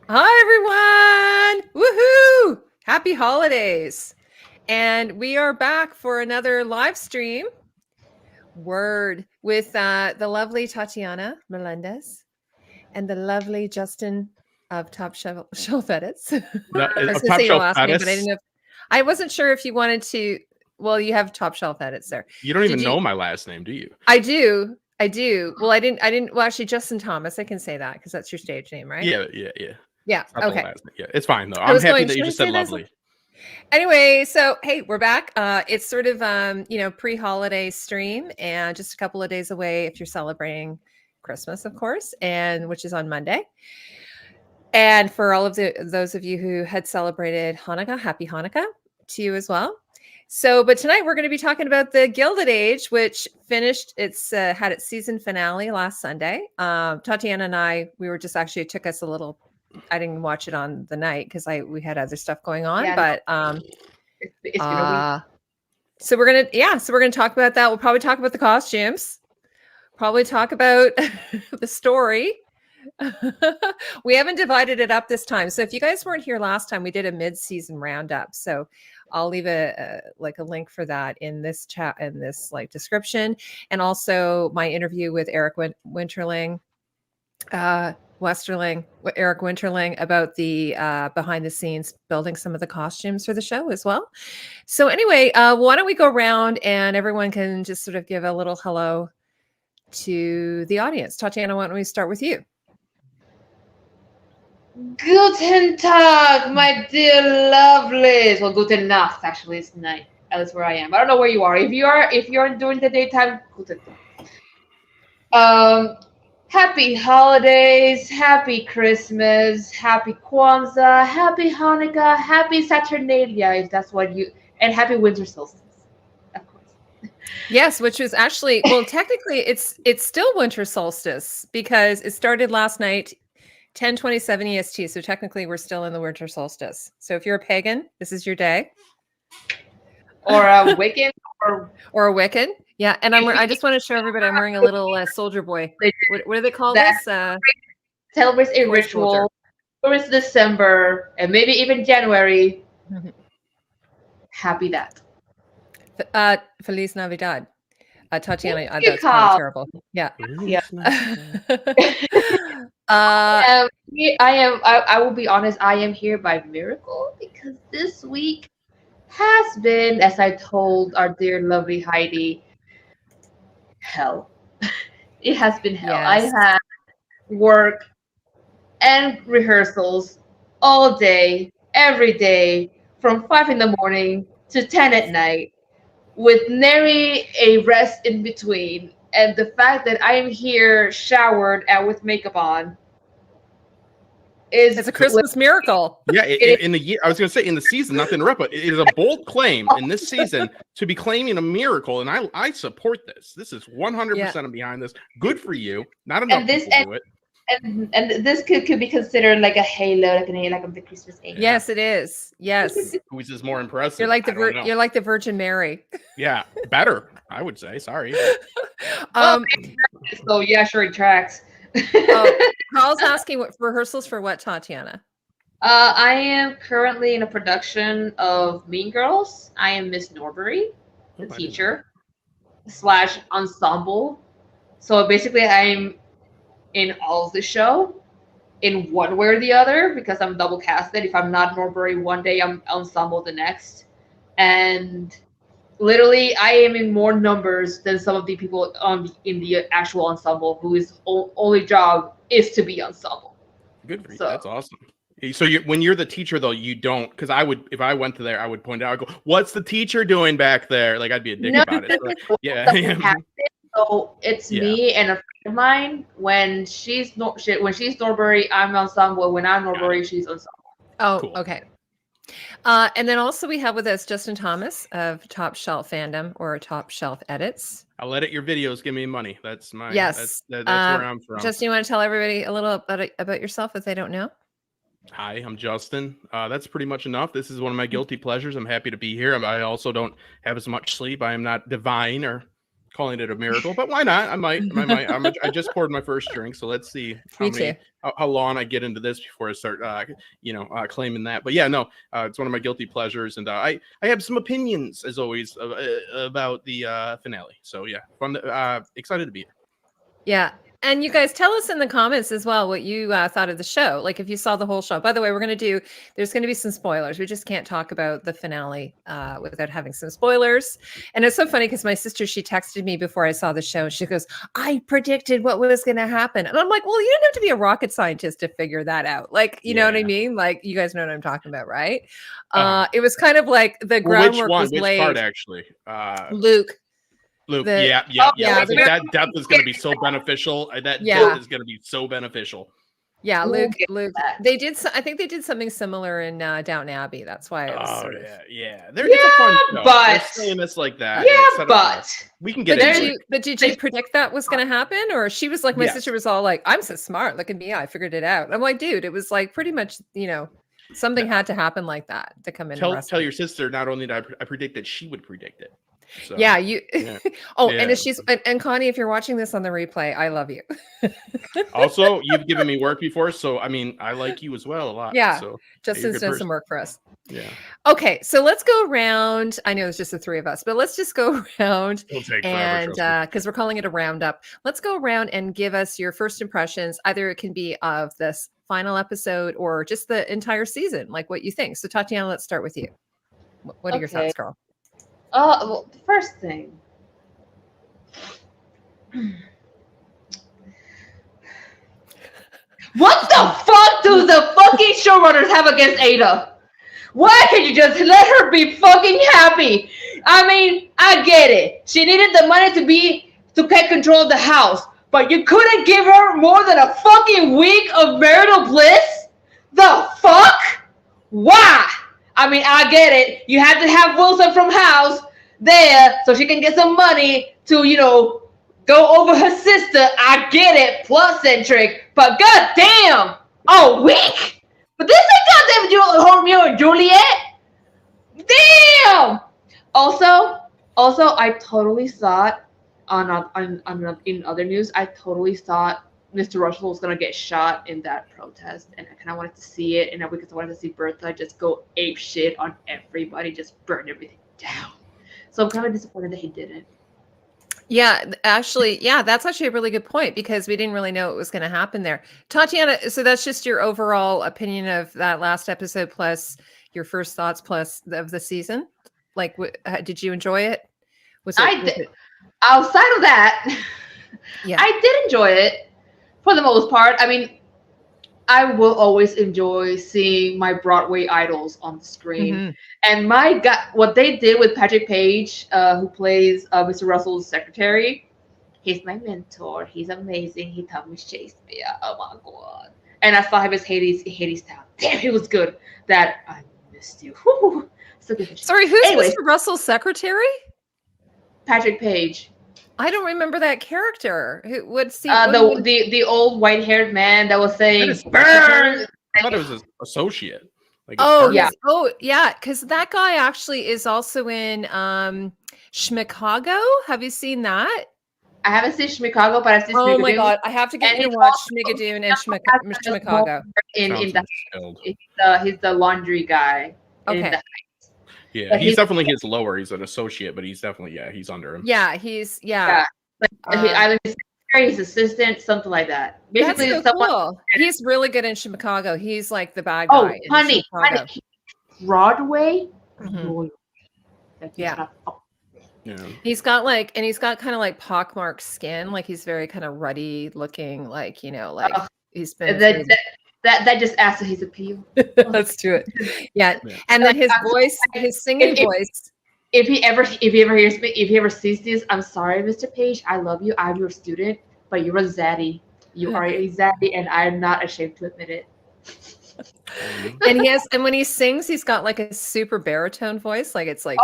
Hi, everyone. Woohoo! Happy holidays. And we are back for another live stream. Word with the lovely Tatiana Melendez and the lovely Justin of Top Shelf Edits. I was going to Top say your Shelf last name, but I Edits. didn't know. I wasn't sure if you wanted to. Well, you have Top Shelf Edits there. You don't even know my last name, do you? I do. Well, I didn't. Well, actually, Justin Thomas. I can say that because that's your stage name, right? Yeah. Yeah. Okay. Yeah, it's fine though. I'm happy that you just said lovely. Anyway, so hey, we're back. It's sort of pre-holiday stream, and just a couple of days away if you're celebrating Christmas, of course, and which is on Monday. And for all of those of you who had celebrated Hanukkah, happy Hanukkah to you as well. So, but tonight we're going to be talking about the Gilded Age, which finished its had its season finale last Sunday. Tatiana and I, we were just actually, it took us a little. I didn't watch it on the night because we had other stuff going on. Yeah, but it's been a week. So we're gonna talk about that. We'll probably talk about the costumes. Probably talk about the story. We haven't divided it up this time. So if you guys weren't here last time, we did a mid-season roundup. So I'll leave a link for that in this chat, in this description, and also my interview with Eric Winterling, Eric Winterling, about the behind the scenes building some of the costumes for the show as well. So anyway, why don't we go around and everyone can just sort of give a little hello to the audience. Tatiana, why don't we start with you? Guten Tag, my dear lovelies. Well, Guten Nacht actually is night. That's where I am. I don't know where you are. If you're during the daytime, Guten Tag. Happy holidays, happy Christmas, happy Kwanzaa, happy Hanukkah, happy Saturnalia, if that's what you, and happy winter solstice, of course. Yes, which was actually, well, technically it's still winter solstice because it started last night, 10:27 EST. So technically we're still in the winter solstice. So if you're a pagan, this is your day. Or a Wiccan, or a Wiccan. Yeah, and I just want to show everybody I'm wearing a little soldier boy. What do they call this? Celebrates a ritual. It's December and maybe even January. Happy that. Feliz Navidad. Tatiana, that's kind of terrible. Yeah. I will be honest, I am here by miracle because this week has been, as I told our dear lovely Heidi, hell. It has been hell. Yes. I had work and rehearsals all day, every day, from 5 in the morning to 10 at night, with nary a rest in between. And the fact that I am here showered and with makeup on it's a Christmas miracle. Yeah, in the year, I was going to say in the season, not to interrupt, but it is a bold claim in this season to be claiming a miracle, and I support this. This is 100% behind this. Good for you. Not enough people do it. And this could be considered like a halo, like of the Christmas angel. Yes, it is. Yes. Which is more impressive? You're like the Virgin Mary. Yeah, better, I would say. Sorry. So yeah, sure, it tracks. Carl's asking what rehearsals for what, Tatiana? I am currently in a production of Mean Girls. I am Miss Norbury, the teacher / ensemble. So basically, I'm in all of the show in one way or the other because I'm double casted. If I'm not Norbury one day, I'm ensemble the next. And literally, I am in more numbers than some of the people in the actual ensemble whose only job is to be ensemble. Good for you. That's awesome. So when you're the teacher, though, you don't, because I would, if I went to there, I would point out, I go, "What's the teacher doing back there?" Like I'd be a dick about it. So, yeah. So it's me and a friend of mine. When she's Norbury, I'm ensemble. When I'm Norbury, she's ensemble. Oh, cool. Okay. And then also we have with us Justin Thomas of Top Shelf Fandom or Top Shelf Edits. I'll edit your videos. Give me money. That's my. Yes. That's where I'm from. Justin, you want to tell everybody a little about yourself if they don't know? Hi, I'm Justin. That's pretty much enough. This is one of my guilty pleasures. I'm happy to be here. I also don't have as much sleep. I am not divine or calling it a miracle, but why not? I just poured my first drink, so let's see how long I get into this before I start, claiming that. But yeah, no, it's one of my guilty pleasures, and I have some opinions as always about the finale. So yeah, fun, excited to be here. Yeah. And you guys tell us in the comments as well what you thought of the show. Like if you saw the whole show. By the way, there's going to be some spoilers. We just can't talk about the finale without having some spoilers. And it's so funny because my sister, she texted me before I saw the show. She goes, I predicted what was going to happen. And I'm like, well, you didn't have to be a rocket scientist to figure that out. Like, you know what I mean? Like you guys know what I'm talking about, right? It was kind of like the groundwork was laid. Which part actually? Luke. Yeah. That depth is going to be so beneficial. Depth is going to be so beneficial. Yeah, Luke. They did. I think they did something similar in Downton Abbey. That's why. It was It's a fun show. They're saying this like that. Yeah, but we can get into it. But did you predict that was going to happen, or she was like, my sister was all like, "I'm so smart. Look at me. I figured it out." I'm like, dude, it was like pretty much, something had to happen like that to come in. Tell your sister. Not only did I predict that, she would predict it. So, and Connie, if you're watching this on the replay, I love you. Also, you've given me work before, so I mean, I like you as well a lot. Yeah, so Justin's done some work for us. Yeah. Okay, so let's go around. I know it's just the three of us, but let's just go around. It'll take forever, because we're calling it a roundup. Let's go around and give us your first impressions. Either it can be of this final episode or just the entire season, like what you think. So Tatiana, let's start with you. What are your thoughts, girl? Well, the first thing. What the fuck do the fucking showrunners have against Ada? Why can't you just let her be fucking happy? I mean, I get it. She needed the money to take control of the house, but you couldn't give her more than a fucking week of marital bliss? The fuck? Why? I mean, I get it. You had to have Wilson from house there so she can get some money to, go over her sister. I get it. Plus centric. But goddamn, a week? But this ain't goddamn Romeo and Juliet. Damn. Also, I totally thought in other news, I totally thought Mr. Russell was gonna get shot in that protest, and I kind of wanted to see it, and because I wanted to see Bertha just go ape shit on everybody, just burn everything down. So I'm kind of disappointed that he didn't. Yeah, actually, that's actually a really good point because we didn't really know what was going to happen there. Tatiana, so that's just your overall opinion of that last episode plus your first thoughts plus of the season? Like, did you enjoy it? Outside of that, I did enjoy it for the most part. I mean, I will always enjoy seeing my Broadway idols on the screen. Mm-hmm. And my God, what they did with Patrick Page, who plays Mr. Russell's secretary, he's my mentor. He's amazing. He taught me Shakespeare. Oh my God. And I saw him as Hades Town. Damn, he was good. That I missed you. Whew. So good. Sorry, who's Mr. Russell's secretary? Patrick Page. I don't remember that character. The old white-haired man that was saying burn. I thought it was his associate. Because that guy actually is also in Schmicago. Have you seen that? I haven't seen Schmicago, but I've seen Schmigadoon. Oh my God, I have to get you to watch Schmigadoon and Schmicago. He's the laundry guy. Okay. Yeah, he's definitely his lower. He's an associate, but he's definitely he's under him. Yeah, either his assistant, something like that. Basically, that's so cool. He's really good in Chicago. He's like the bad guy. Oh, honey, Broadway. Mm-hmm. Yeah. He's got kind of like pockmarked skin. Like he's very kind of ruddy looking. Like he's been. That just adds to his appeal. Let's do it. Yeah. And then his voice, his singing voice. If he ever hears me, if he ever sees this, I'm sorry, Mr. Page. I love you. I'm your student, but you're a zaddy. You are a zaddy, and I'm not ashamed to admit it. And when he sings, he's got like a super baritone voice. Like it's like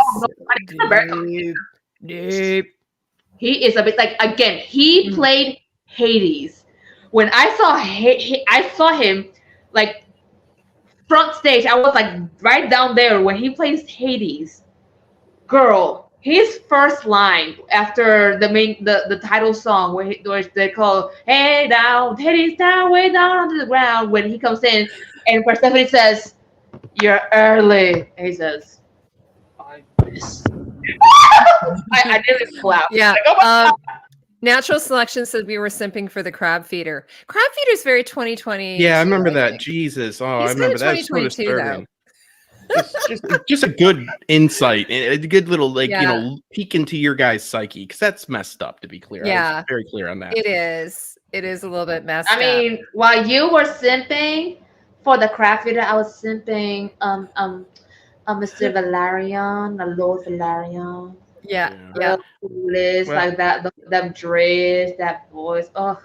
deep. He is a bit like, again, he played Hades. When I saw him like front stage, I was like right down there when he plays Hades. Girl, his first line after the title song where they call "Hey down, Teddy's down, way down to the ground" when he comes in and Persephone says, "You're early," and he says, "I miss." I nearly laughed. Yeah. Like, oh my God. Natural Selection said we were simping for the crab feeder. Crab feeder is very 2020. Yeah, I remember that. Jesus. Oh, I remember that. It's so disturbing. Just a good insight, a good little peek into your guy's psyche, because that's messed up, to be clear. Yeah, I was very clear on that. It is a little bit messed up. I mean, while you were simping for the crab feeder, I was simping Mr. Valerian, Lord Valerian. Yeah. Liz, like that dress, that voice. Oh.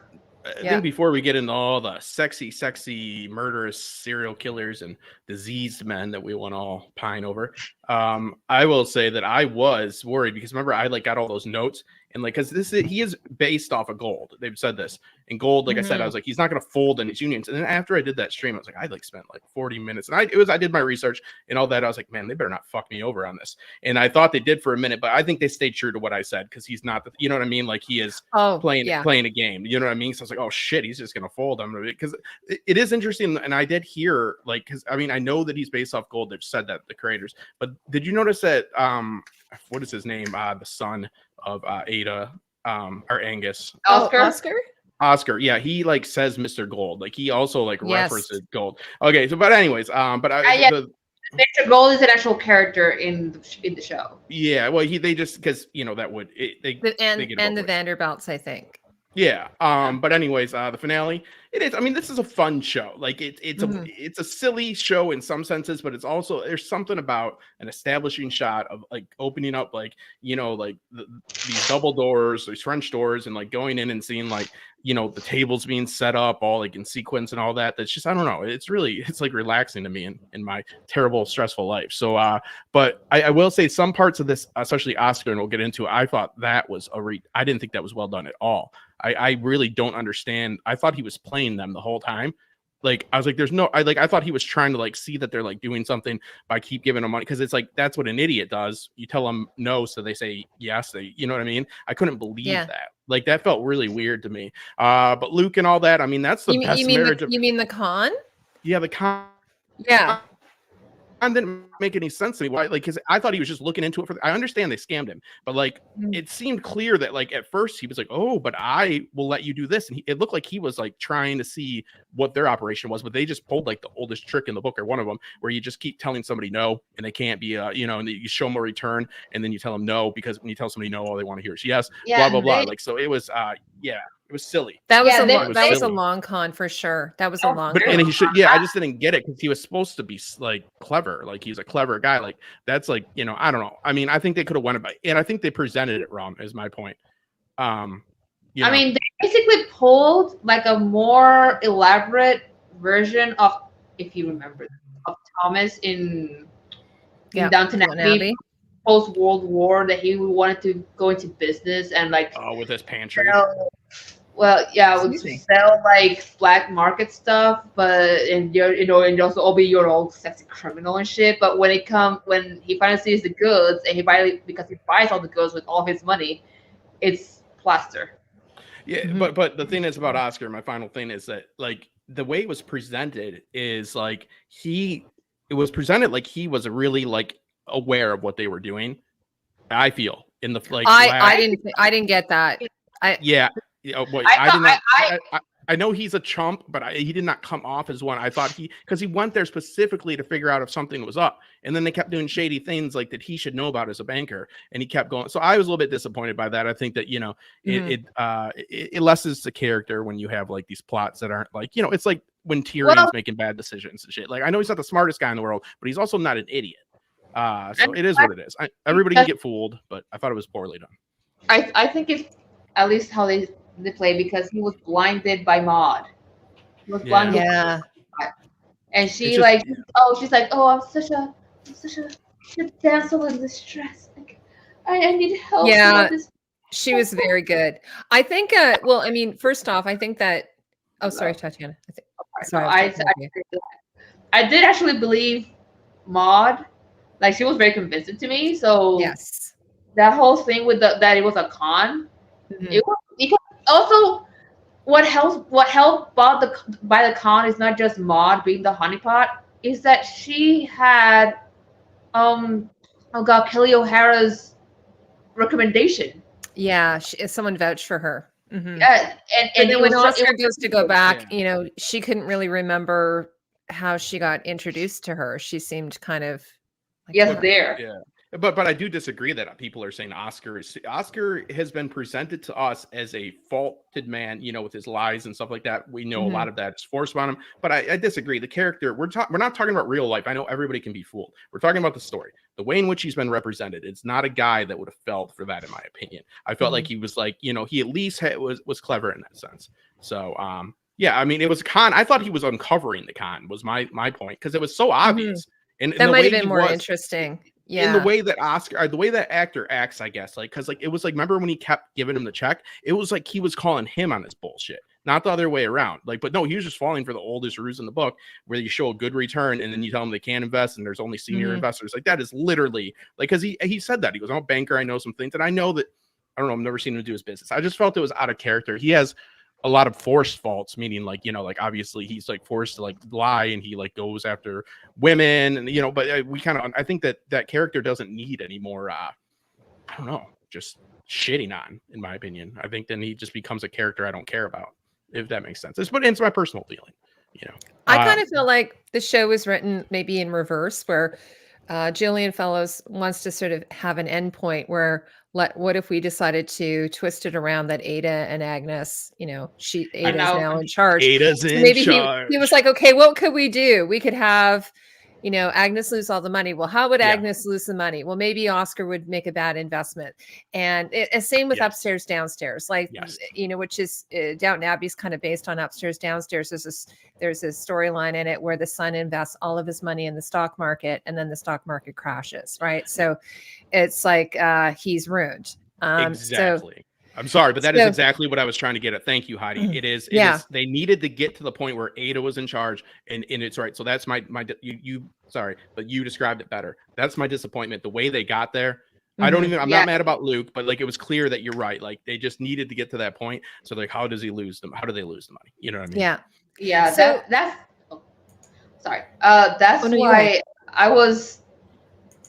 I think before we get into all the sexy, murderous serial killers and diseased men that we want to all pine over, I will say that I was worried because remember I got all those notes and because he is based off of Gold. They've said this and Gold. Like I said, I was like, he's not going to fold in his unions. And then after I did that stream, I was like, I spent 40 minutes and I did my research and all that. I was like, man, they better not fuck me over on this. And I thought they did for a minute, but I think they stayed true to what I said because he's not, you know what I mean? Like he is playing a game. You know what I mean? So I was like, oh shit, he's just going to fold him because it is interesting. And I did hear because I mean, I know that he's based off Gold. They've said that the creators, but did you notice that what is his name? The son of Ada, or Angus. Oscar. Yeah, he says Mr. Gold. He also references Gold. Okay, so but anyways, Mr. Gold is an actual character in the show. Yeah, well, they just because that would the Vanderbilts, I think. Yeah. But anyways, the finale, it is. I mean, this is a fun show. It's a silly show in some senses, but it's also there's something about an establishing shot of opening up these double doors, these French doors, and going in and seeing the tables being set up all in sequence and all that. That's just I don't know. It's relaxing to me in my terrible stressful life. So but I will say some parts of this, especially Oscar, and we'll get into it, I thought that was I didn't think that was well done at all. I really don't understand. I thought he was playing them the whole time. I was like, there's no, I thought he was trying to see that they're doing something by keep giving them money. Cause it's that's what an idiot does. You tell them no. So they say yes. You know what I mean? I couldn't believe that. That felt really weird to me. But Luke and all that, I mean, that's the best marriage. You mean the con? Yeah. The con. Yeah. Didn't make any sense to me. Why? Because I thought he was just looking into it I understand they scammed him, but it seemed clear that at first he was like, oh, but I will let you do this, and it looked like he was trying to see what their operation was, but they just pulled the oldest trick in the book, or one of them, where you just keep telling somebody no, and they can't be and you show them a return, and then you tell them no, because when you tell somebody no, all they want to hear is yes, blah blah blah. So it was it was silly. That was a long con for sure. That was a long. But and he should. Yeah, I just didn't get it because he was supposed to be clever. He's a clever guy. That's I don't know. I mean, I think they could have won it by, and I think they presented it wrong. Is my point. I mean, they basically pulled a more elaborate version of, if you remember, of Thomas in Downton Abbey. Post World War, that he wanted to go into business and with his pantry. Would sell black market stuff, and also all be your old sexy criminal and shit. But when he finally sees the goods, and because he buys all the goods with all his money, it's plaster. Yeah, but the thing is about Oscar, my final thing is that the way it was presented is it was presented like he was really aware of what they were doing. I feel in the I didn't get that. I know he's a chump, but he did not come off as one. I thought because he went there specifically to figure out if something was up, and then they kept doing shady things that he should know about as a banker, and he kept going. So I was a little bit disappointed by that. I think that it lessens the character when you have these plots that aren't it's like when Tyrion's making bad decisions and shit. I know he's not the smartest guy in the world, but he's also not an idiot. So it is what it is. Everybody can get fooled, but I thought it was poorly done. I think it's at least how they play, because he was blinded by Maud. He was blinded by Maud. And she's like, oh, I'm such a damsel in distress. I need help. Yeah, she was very good. I think. Well, I mean, first off, I think that. Oh, sorry, Tatiana. I did actually believe Maud. She was very convincing to me. So yes. that whole thing with that it was a con. Mhm. It was because also what helped by the con is not just Maud being the honeypot, is that she had Kelly O'Hara's recommendation. Yeah, someone vouched for her. Mm-hmm. And then when Oscar goes to go back, Yeah. She couldn't really remember how she got introduced to her. She seemed kind of like, there. Yeah. But I do disagree that people are saying Oscar has been presented to us as a faulted man, with his lies and stuff like that. We know a lot of that is forced on him, but I disagree. The character, we're not talking about real life. I know everybody can be fooled. We're talking about the story, the way in which he's been represented. It's not a guy that would have felt for that, in my opinion. I felt like he was he at least was clever in that sense. So, yeah, I mean, it was a con. I thought he was uncovering the con was my point, because it was so obvious. And that might have been more interesting. Yeah. In the way that the way that actor acts, I guess, because it was remember when he kept giving him the check? It was like he was calling him on his bullshit, not the other way around. But no, he was just falling for the oldest ruse in the book, where you show a good return and then you tell them they can't invest and there's only senior investors. That is literally because he said that. He goes, I'm a banker, I know some things, and I know that, I don't know, I've never seen him do his business. I just felt it was out of character. He has a lot of forced faults, meaning obviously he's forced to lie, and he goes after women, and but I think that character doesn't need any more I don't know, just shitting on, in my opinion. I think then he just becomes a character I don't care about, if that makes sense. It's my personal feeling. I kind of feel like the show was written maybe in reverse, where Gillian Fellows wants to sort of have an end point where what if we decided to twist it around that Ada and Agnes, Ada's now in charge. Ada's in charge. He was like, okay, what could we do? We could have, Agnes lose all the money. Well, how would Agnes lose the money? Well, maybe Oscar would make a bad investment. And same with Upstairs, Downstairs, which is Downton Abbey is kind of based on Upstairs, Downstairs. There's a storyline in it where the son invests all of his money in the stock market, and then the stock market crashes, right? So it's like he's ruined. Exactly. I'm sorry, but that is exactly what I was trying to get at. Thank you, Heidi. It is. They needed to get to the point where Ada was in charge, and it's right. So that's you sorry, but you described it better. That's my disappointment. The way they got there. I'm not mad about Luke, but it was clear that you're right. They just needed to get to that point. So how does he lose them? How do they lose the money? You know what I mean? Yeah. Yeah. So, sorry. That's why I was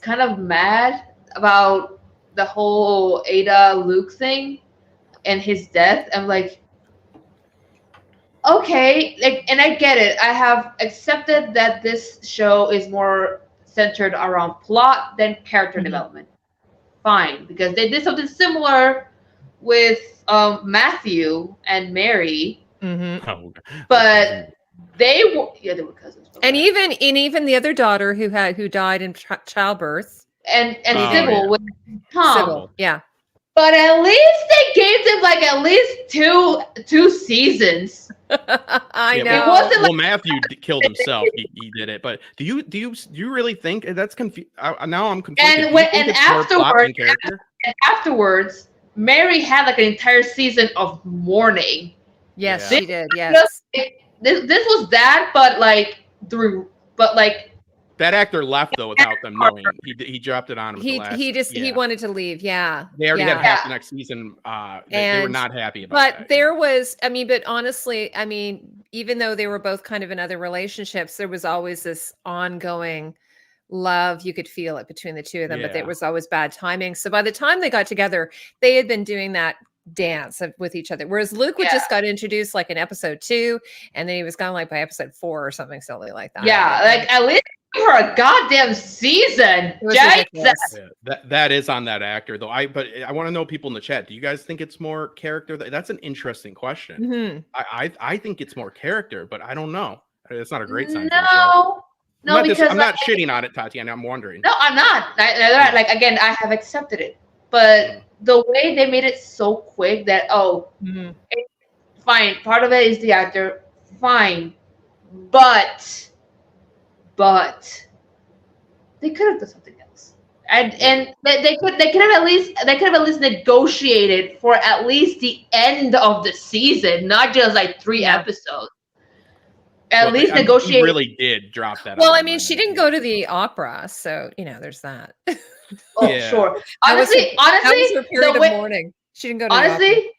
kind of mad about the whole Ada Luke thing and his death. I'm like, okay, and I get it. I have accepted that this show is more centered around plot than character development. Fine, because they did something similar with Matthew and Mary. But they were cousins. And even the other daughter who died in childbirth. And Sybil with Tom. Sybil, yeah. But at least they gave them at least two seasons. I know. It wasn't Matthew killed himself. He did it. But do you really think that's confused? Now I'm confused. And afterwards, Mary had an entire season of mourning. Yes, she did. Yes. This was that, but that actor left though without them knowing. He dropped it on him. He wanted to leave. Yeah. They already had half the next season. They were not happy about that. But there was, but honestly, even though they were both kind of in other relationships, there was always this ongoing love. You could feel it between the two of them, but there was always bad timing. So by the time they got together, they had been doing that dance with each other, whereas Luke just got introduced in episode 2, and then he was gone by episode 4 or something silly like that. At least for a goddamn season. That is on that actor though. But I want to know, people in the chat, do you guys think it's more character? That's an interesting question. I think it's more character, but I don't know. It's not a great sign. No, because I'm not shitting on it, Tatiana. I'm wondering. No, I'm not. Again, I have accepted it, but the way they made it so quick that fine, part of it is the actor, fine, but they could have done something else, and they could have at least negotiated for at least the end of the season, not just 3 episodes. At least negotiate. Really did drop that. Well, she didn't go to the opera, so there's that. Oh, sure. Honestly, that was her period of mourning. She didn't go to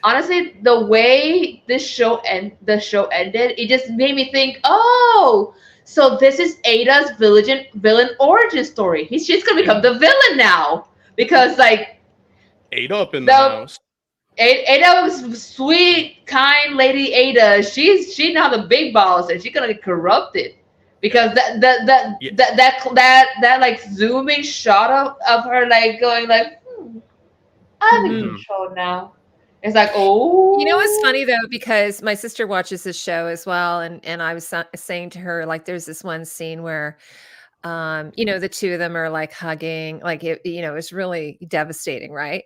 honestly, the way the show ended, it just made me think, oh, so this is Ada's villain origin story. She's gonna become the villain now because like Ada up in the house. Ada was sweet, kind lady Ada. She's now the big boss, and she's gonna get corrupted because that like zooming shot of her like going like, I'm in control now. It's like, oh. You know what's funny though, because my sister watches this show as well, and I was saying to her, like, there's this one scene where the two of them are like hugging, like it's really devastating, right?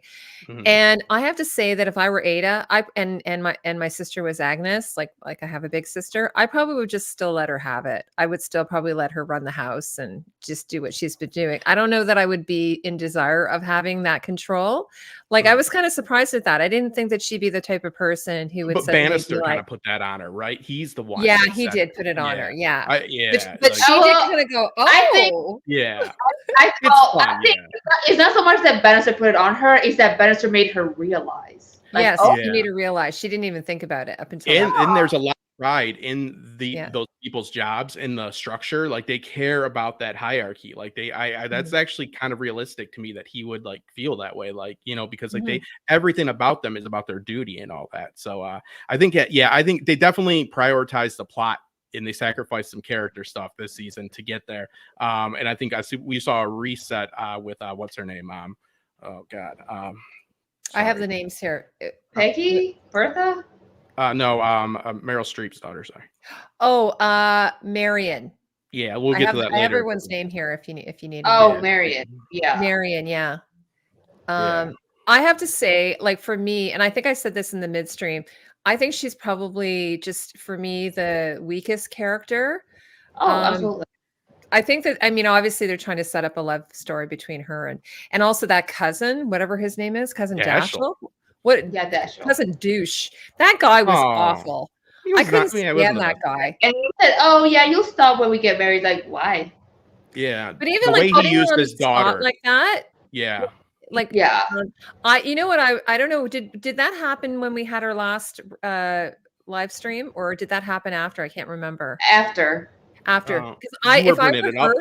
And I have to say that if I were Ada, and my sister was Agnes, like I have a big sister, I probably would just still let her have it. I would still probably let her run the house and just do what she's been doing. I don't know that I would be in desire of having that control. Like I was kind of surprised at that. I didn't think that she'd be the type of person who would. But Bannister kind of put that on her, right? He's the one. Yeah, he did put it on her. Yeah, but like, she did kind of go, oh, I think, yeah. I think it's not so much that Bannister put it on her; it's that Bannister made her realize. Like, yes, he made her realize. She didn't even think about it up until. And there's a lot of pride in those people's jobs and the structure. Like they care about that hierarchy. Like that's actually kind of realistic to me that he would like feel that way. Like because like everything about them is about their duty and all that. So I think I think they definitely prioritize the plot. And they sacrificed some character stuff this season to get there. And I think we saw a reset with what's her name? Oh God. I have the names here. Peggy? Bertha? No, Meryl Streep's daughter, sorry. Oh, Marian. Yeah, we'll get to that later. I have everyone's name here if you need. Oh, Marian. Yeah. Marian, yeah. I have to say, like for me, and I think I said this in the midstream, I think she's probably just for me the weakest character. Oh, absolutely. I think that obviously they're trying to set up a love story between her and also that cousin, whatever his name is, cousin Dashiell. What? Yeah, Dashiell. Cousin Douche. That guy was awful. I couldn't stand that guy. And he said, "Oh yeah, you'll stop when we get married." Like, why? Yeah, but even the like way he used his daughter like that. Yeah. Like yeah. I don't know. Did that happen when we had our last live stream, or did that happen after? I can't remember. After. Because if I were her,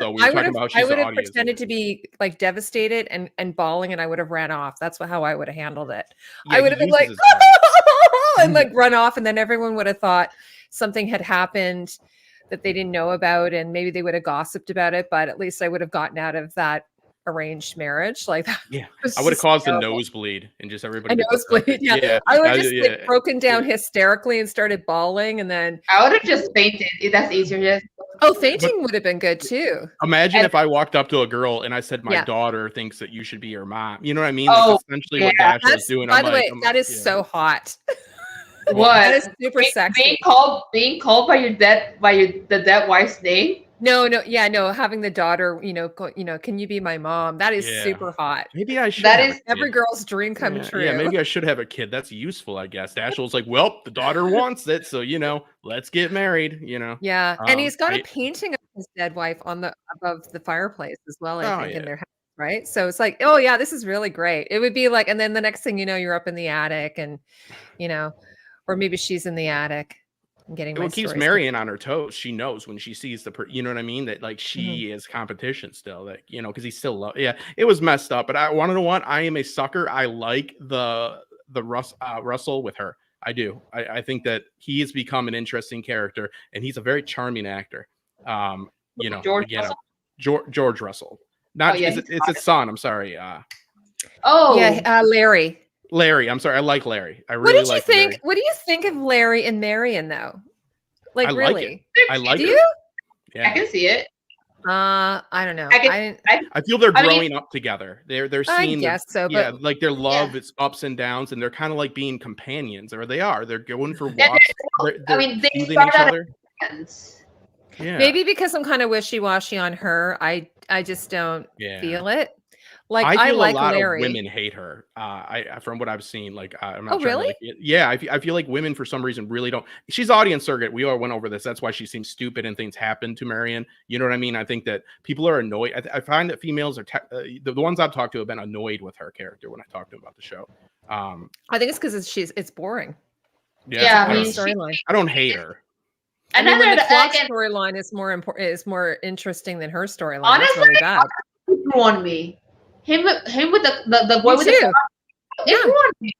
I would have pretended to be like devastated and bawling, and I would have ran off. That's how I would have handled it. I would have been like, and like run off, and then everyone would have thought something had happened that they didn't know about, and maybe they would have gossiped about it. But at least I would have gotten out of that arranged marriage like that. Yeah, I would have caused a nosebleed and just everybody. A nosebleed, yeah. I would have just broken down hysterically and started bawling, and then I would have just fainted. That's easier. Fainting would have been good too. Imagine if I walked up to a girl and I said, "My daughter thinks that you should be her mom." You know what I mean? That's essentially what Dash is doing. By the way, that is so hot. What? That is super sexy. Being called by the dead wife's name. No, having the daughter, can you be my mom? That is super hot. Maybe I should. That is every girl's dream come true. Yeah, maybe I should have a kid. That's useful, I guess. Dashiell's like, well, the daughter wants it, so let's get married. Yeah, and he's got a painting of his dead wife above the fireplace as well. I think in their house, right? So it's like, oh yeah, this is really great. It would be like, and then the next thing you know, you're up in the attic, and or maybe she's in the attic. It keeps Marian on her toes. She knows when she sees you know what I mean? That like she is competition still, that because he's still it was messed up. But I want to know what, I am a sucker. I like the Russell with her. I do. I think that he has become an interesting character, and he's a very charming actor. George Russell? George Russell. It's his son. I'm sorry. Larry. Larry, I'm sorry. I like Larry. I really like Larry. What do you think of Larry and Marian though? Like, really? I like it. Do you? Yeah. I can see it. I don't know. I feel they're growing up together. They're seeing. I guess so. But like their love, it's ups and downs, and they're kind of like being companions, or they are. They're going for walks. They're they each other. Yeah. Maybe because I'm kind of wishy-washy on her, I just don't feel it. Like I I feel a like lot of Larry. women hate her. From what I've seen, like I'm not Oh, trying to really? like, yeah. I feel like women for some reason really don't. She's audience surrogate. We all went over this. That's why she seems stupid and things happen to Marian. You know what I mean? I think that people are annoyed. I find that females are the ones I've talked to have been annoyed with her character when I talk to them about the show. I think it's because it's boring. Yeah, I I mean, storyline. I don't hate her. I mean, when the clock storyline is more important, is more interesting than her storyline. Honestly, it's really bad. It grew on me. Him with the boy with the clock. It grew on me.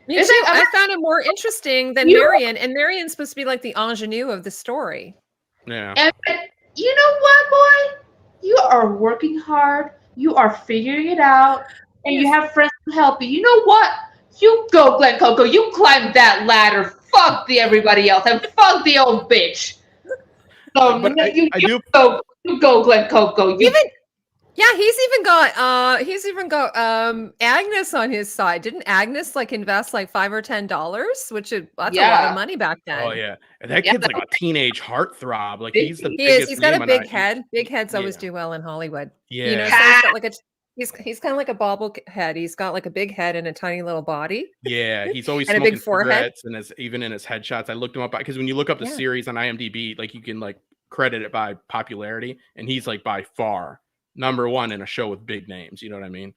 Me too. I found it more interesting than Marian, and Marian's supposed to be like the ingenue of the story. Yeah. And you know what, boy? You are working hard. You are figuring it out, and you have friends to help you. You know what? You go, Glen Coco. You climb that ladder. Fuck everybody else, and fuck the old bitch. So but you go, Glen Coco. He's even got Agnes on his side. Didn't Agnes like invest like $5 or $10, which that's a lot of money back then. Oh yeah, and that kid's like a teenage heartthrob. Like he is. He's got a big head. Big heads always do well in Hollywood. Yeah, you know, so he's got like he's kind of like a bobblehead. He's got like a big head and a tiny little body. Yeah, he's always and a big forehead. And even in his headshots, I looked him up because when you look up the series on IMDb, like you can like credit it by popularity, and he's like by far number one in a show with big names. You know what I mean?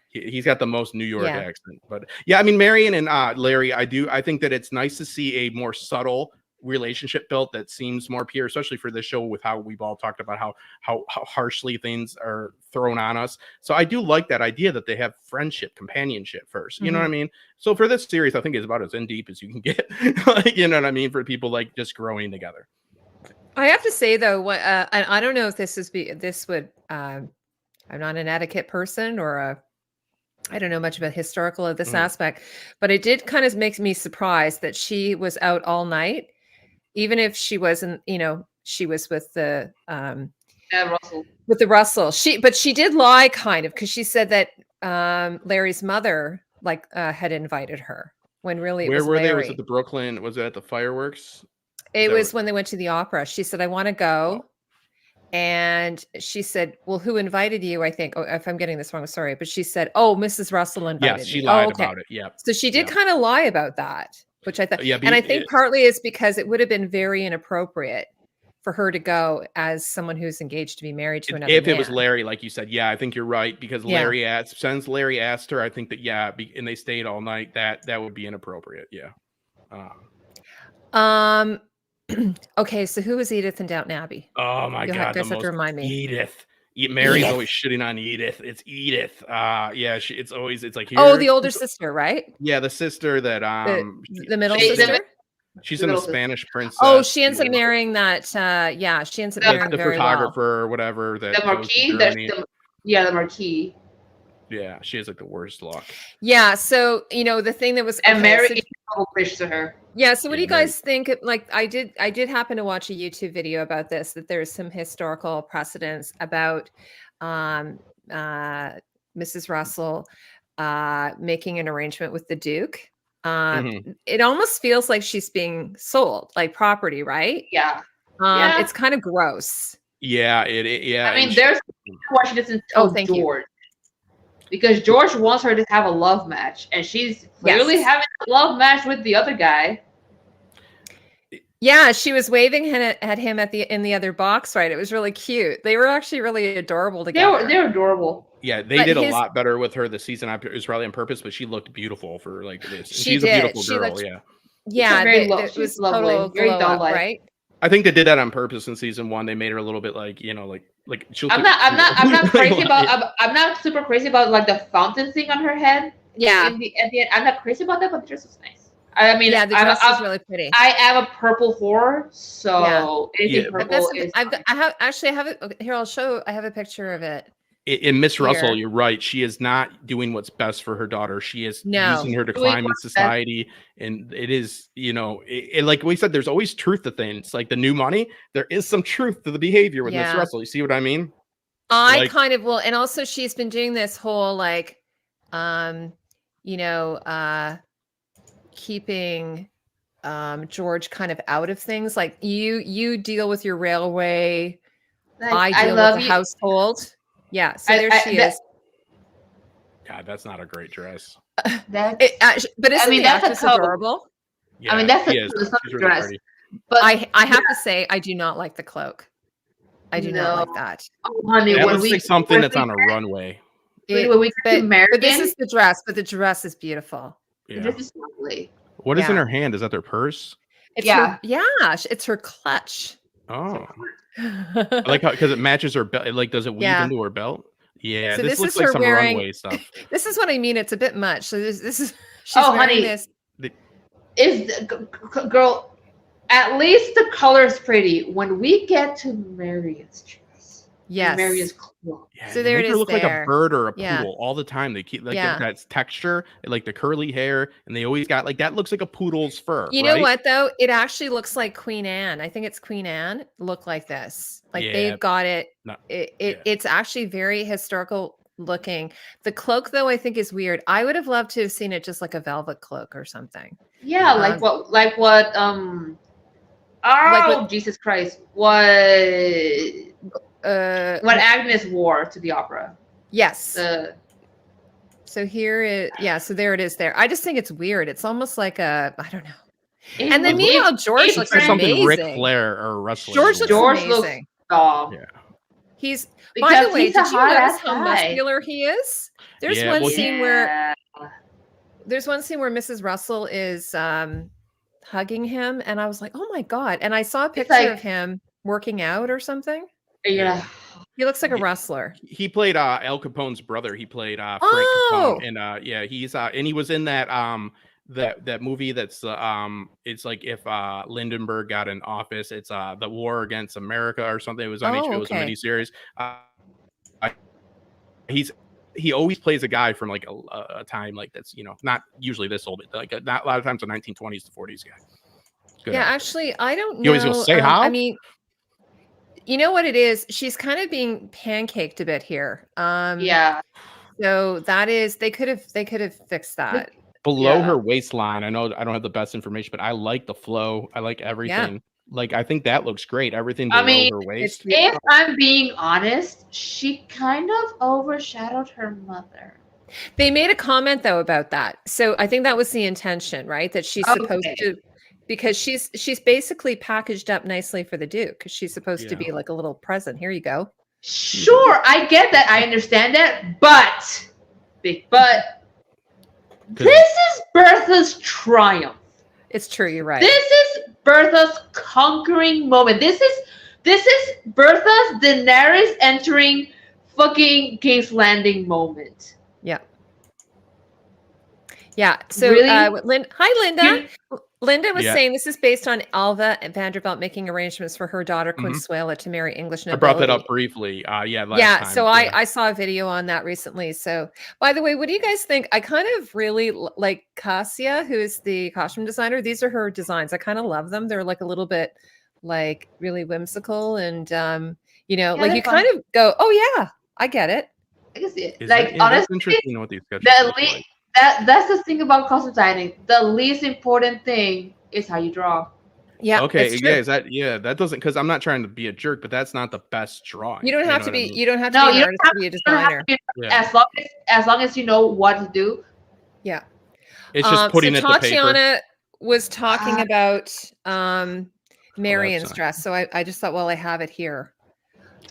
He's got the most New York accent. But yeah, I mean, Marian and Larry, I think that it's nice to see a more subtle relationship built that seems more pure, especially for this show with how we've all talked about how harshly things are thrown on us. So I do like that idea that they have friendship, companionship first. You know what I mean? So for this series, I think it's about as in deep as you can get. Like, you know what I mean? For people like just growing together. I have to say though, what I don't know if this would. I'm not an etiquette person I don't know much about historical of this aspect, but it did kind of make me surprised that she was out all night, even if she wasn't, she was with the Russell. With the Russell. But she did lie kind of, because she said that Larry's mother had invited her when really where it was were Larry. They? Was it the Brooklyn? Was it at the fireworks? It was when they went to the opera. She said, I want to go. And she said, well, who invited you? I think, if I'm getting this wrong, sorry. But she said, Mrs. Russell invited me. Yes, she lied about it. Yeah. So she did kind of lie about that, which I thought. Yeah, and I think partly is because it would have been very inappropriate for her to go as someone who's engaged to be married to another man. If it was Larry, like you said, I think you're right. Because since Larry asked her, I think that, and they stayed all night, that would be inappropriate. Yeah. Okay, so who was Edith in Downton Abbey? Oh my God, you have to remind me. Edith. Mary's always shitting on Edith. It's Edith. It's like the older sister, right? Yeah, the sister that the middle sister. She's in the Spanish princess. Oh, she ends up marrying that. She ends up marrying the photographer or whatever. The Marquis. The Marquis. Yeah, she has like the worst luck. Yeah, so the thing that was Mary is a fish to her. Yeah, so what do you guys think? Like, I did happen to watch a YouTube video about this, that there's some historical precedents about Mrs. Russell making an arrangement with the Duke. It almost feels like she's being sold, like property, right? Yeah. It's kind of gross. Yeah, yeah. I mean, there's why she doesn't tell George. Because George wants her to have a love match, and she's clearly having a love match with the other guy. Yeah, she was waving at him in the other box, right? It was really cute. They were actually really adorable together. They were adorable. Yeah, they did a lot better with her this season. It was probably on purpose, but she looked beautiful for like this. She's a beautiful girl. Yeah, it was lovely, very doll-like, right? I think they did that on purpose in season 1. They made her a little bit like I'm not crazy about. I'm not super crazy about like the fountain thing on her head. Yeah. At the end, I'm not crazy about that, but the dress was nice. I mean, the dress is really pretty. I am a purple whore, so anything purple is. I have it here. I'll show. I have a picture of it. In Miss Russell, you're right. She is not doing what's best for her daughter. She is using her to climb in society. And it is, like we said, there's always truth to things. Like the new money, there is some truth to the behavior with Miss Russell. You see what I mean? I kind of will. And also she's been doing this whole keeping George kind of out of things. Like you deal with your railway. I deal with the household. Yeah, so there she is. God, that's not a great dress. But isn't the actress adorable? Yeah, I mean, that's a dress. Really, but I have to say, I do not like the cloak. I do not like that. Oh, honey, that looks like something that's on a runway. But this is the dress, but the dress is beautiful. Yeah. This is lovely. What is in her hand? Is that their purse? It's it's her clutch. Oh. I like how, because it matches her belt. Like, does it weave into her belt? Yeah, so this looks like some runway stuff. This is what I mean. It's a bit much. So this is she's wearing this. Girl, at least the color is pretty. When we get to Marian's dress, Marian's cloak. Yeah, so there it is. Look like a bird or a poodle all the time. They keep that texture, like the curly hair, and they always got like that. Looks like a poodle's fur. You know what though? It actually looks like Queen Anne. I think it's Queen Anne. Look like this. Like they've got it. It's actually very historical looking. The cloak though, I think is weird. I would have loved to have seen it just like a velvet cloak or something. Yeah, like what Jesus Christ. What Agnes wore to the opera. Yes. So here it so there it is there. I just think it's weird. It's almost like I don't know. And then meanwhile George looks like something Ric Flair or wrestling. George looks amazing. Yeah. He's by the way, did you notice how muscular he is? There's one scene where Mrs. Russell is hugging him, and I was like, oh my God. And I saw a picture of him working out or something. Yeah. He looks like a wrestler. He played Al Capone's brother. He played Frank Capone. And he's and he was in that that movie that's it's like if Lindenberg got an office, it's the War Against America or something. It was on HBO. It was a miniseries. He always plays a guy from like a time like that's, you know, not usually this old, but like not a lot of times a 1920s to 40s guy. Good actually, I don't know. You always go say how? I mean, you know what it is? She's kind of being pancaked a bit here. So that is they could have fixed that. Below her waistline, I know I don't have the best information, but I like the flow. I like everything. Yeah. Like I think that looks great. Everything below her waist. If I'm being honest, she kind of overshadowed her mother. They made a comment though about that. So I think that was the intention, right? That she's supposed to, because she's basically packaged up nicely for the Duke. She's supposed to be like a little present. Here you go. Sure, I get that. I understand that, but this is Bertha's triumph. It's true. You're right. This is Bertha's conquering moment. This is Bertha's Daenerys entering fucking King's Landing moment. Yeah. Yeah. So, really? Hi, Linda. Linda was saying this is based on Alva and Vanderbilt making arrangements for her daughter Consuela to marry English nobility. I brought that up briefly. Last time. So I saw a video on that recently. So, by the way, what do you guys think? I kind of really like Cassia, who is the costume designer. These are her designs. I kind of love them. They're like a little bit like really whimsical, and you know, like you kind of go, oh yeah, I get it. I can see it. Honestly, that's interesting to what these sketches look like. That's the thing about costume designing. The least important thing is how you draw. Yeah. Okay. Yeah. That doesn't, because I'm not trying to be a jerk, but that's not the best drawing. You don't have to be. I mean? You don't have to be an artist to be a designer. As long as you know what to do. Yeah. It's just putting it to paper. Tatiana was talking about Marian's dress, so I just thought, well, I have it here.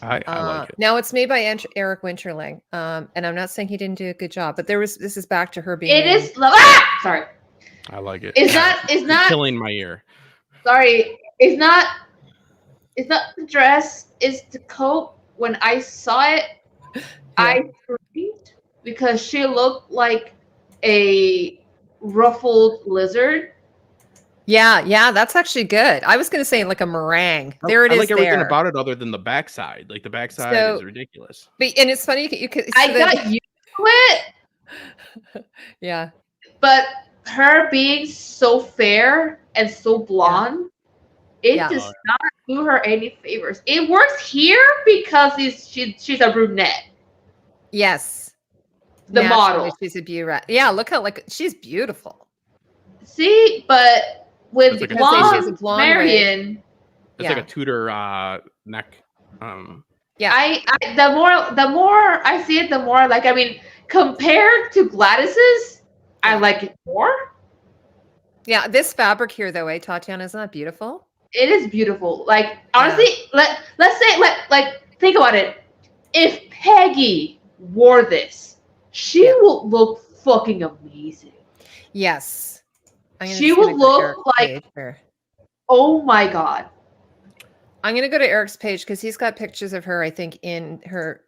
I like it. Now it's made by Eric Winterling, and I'm not saying he didn't do a good job, but this is back to her being. It is. Sorry. I like it. It's not killing my ear. Sorry, it's not the dress. It's the coat. When I saw it, I screamed because she looked like a ruffled lizard. Yeah, that's actually good. I was going to say like a meringue. There it is. I like everything about it other than the backside. Like the backside is ridiculous. And it's funny you could. I got used to it. Yeah. But her being so fair and so blonde, it does not do her any favors. It works here because she's a brunette. Yes. The model. She's a beauty. Yeah, look how she's beautiful. See, but with blonde Marian, it's like a Tudor neck. Yeah. The more I see it, the more I like. I mean, compared to Gladys's, I like it more. Yeah, this fabric here, though, Tatiana, isn't that beautiful? It is beautiful. Like, honestly, let's say, like, think about it. If Peggy wore this, she will look fucking amazing. Yes. She would look like, oh my God. I'm going to go to Eric's page because he's got pictures of her, I think, in her